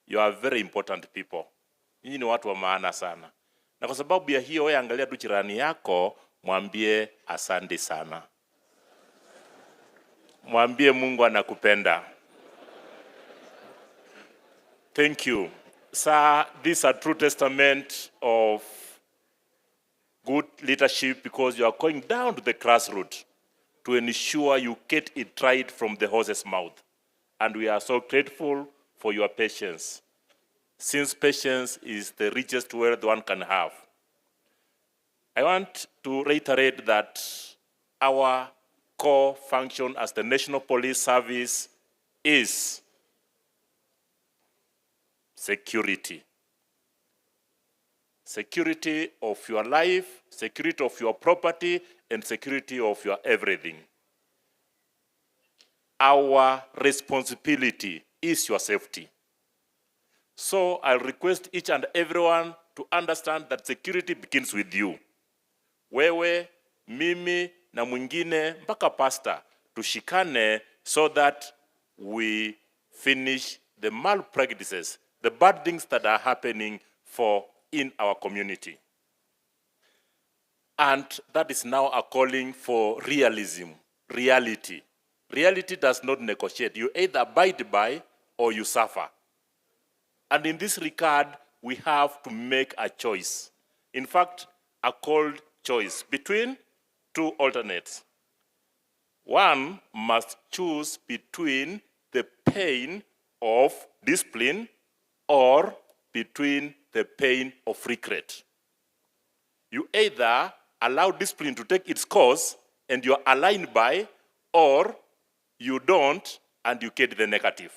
Speaker 16: You are very important people. Nyinyi ni watu wa maana sana. Na kwa sababu ya hiyo, wewe angalia tu jirani yako, mwambie asante sana. Mwambie Mungu anakupenda. Thank you. Sir, this is a true testament of good leadership, because you are going down to the grassroots to ensure you get it right from the horse's mouth. And we are so grateful for your patience, since patience is the richest wealth one can have. I want to reiterate that our core function as the National Police Service is security. Security of your life, security of your property, and security of your everything. Our responsibility is your safety. So I'll request each and everyone to understand that security begins with you. Wewe, mimi, na mwingine, mpaka pastor, tushikane so that we finish the malpractices, the bad things that are happening in our community. And that is now a calling for realism, reality. Reality does not negotiate. You either abide by or you suffer. And in this regard, we have to make a choice. In fact, a called choice between two alternates. One must choose between the pain of discipline or between the pain of regret. You either allow discipline to take its course and you're aligned by, or you don't and you get the negative.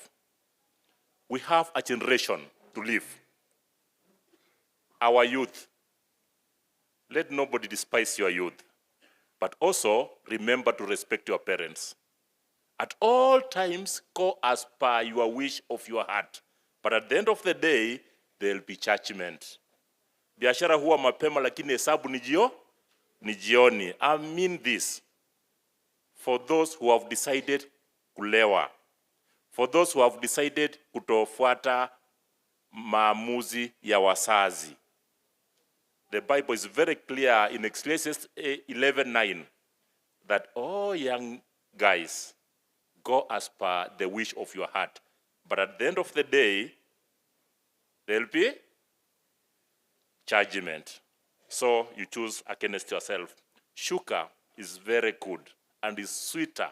Speaker 16: We have a generation to live. Our youth. Let nobody despise your youth, but also remember to respect your parents. At all times, go as per your wish of your heart, But at the end of the day, there will be judgment. Biashara huwa mapema lakini hesabu ni jioni. I mean this. For those who have decided kulewa. For those who have decided kutofuata maamuzi ya wazazi. The Bible is very clear in Ecclesiastes 11:9 that all young guys go as per the wish of your heart. But at the end of the day, there will be judgment. So you choose against yourself. Sugar is very good and is sweeter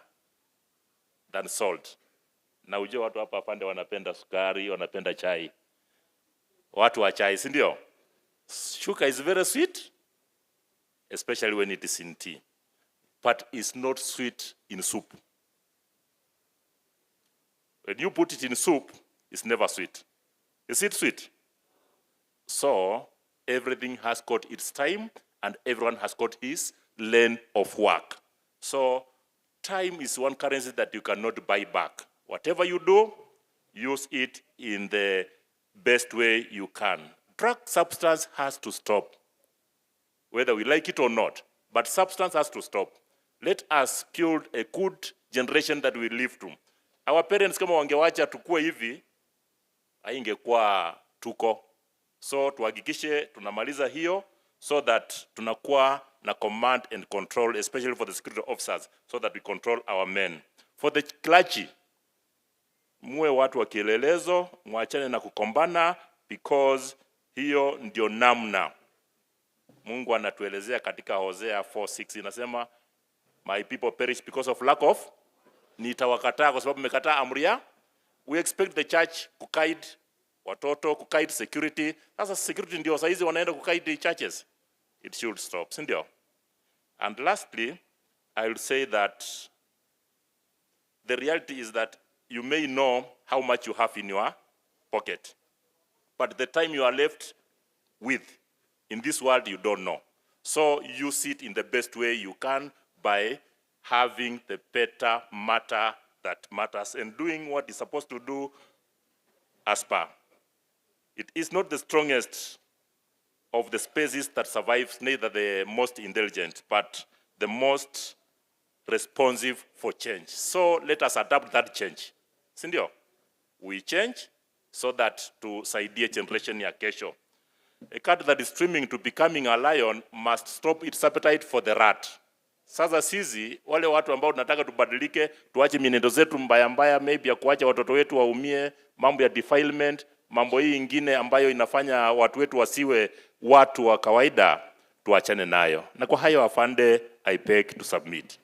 Speaker 16: than salt. Na ujue watu hapa pande wanapenda sukari, wanapenda chai. Watu wa chai, si ndio? Sugar is very sweet, especially when it is in tea. But it's not sweet in soup. When you put it in soup, it's never sweet. Is it sweet? So, everything has got its time and everyone has got his lane of work. So, time is one currency that you cannot buy back. Whatever you do, use it in the best way you can. Drug substance has to stop, whether we like it or not, but substance has to stop. Let us build a good generation that we live to. Our parents kama wangewacha tukue hivi, haingekuwa tuko. So tuhakikishe tunamaliza hiyo so that tunakuwa na command and control, especially for the security officers, so that we control our men. For the clergy, muwe watu wa kielelezo, muachane na kukombana, because hiyo ndio namna Mungu anatuelezea katika Hosea 4:6 inasema, my people perish because of lack of, nitawakataa kwa sababu mmekataa amri ya. We expect the church kukaid watoto, kukaid security. Sasa security ndio saizi wanaenda kukaid churches. It should stop, si ndio? And lastly, I will say that the reality is that you may know how much you have in your pocket, but the time you are left with in this world, you don't know. So use it in the best way you can by having the better matter that matters and doing what is supposed to do as per. It is not the strongest of the species that survives, neither the most intelligent, but the most responsive for change. So let us adapt that change. Sindio? We change so that tusaidie generation ya kesho. A cat that is streaming to becoming a lion must stop its appetite for the rat. Sasa sisi wale watu ambao tunataka tubadilike, tuache mienendo zetu mbaya mbaya, maybe ya kuacha watoto wetu waumie, mambo ya defilement, mambo hii ingine ambayo inafanya watu wetu wasiwe watu wa kawaida, tuachane nayo. Na kwa hayo afande, I beg to submit.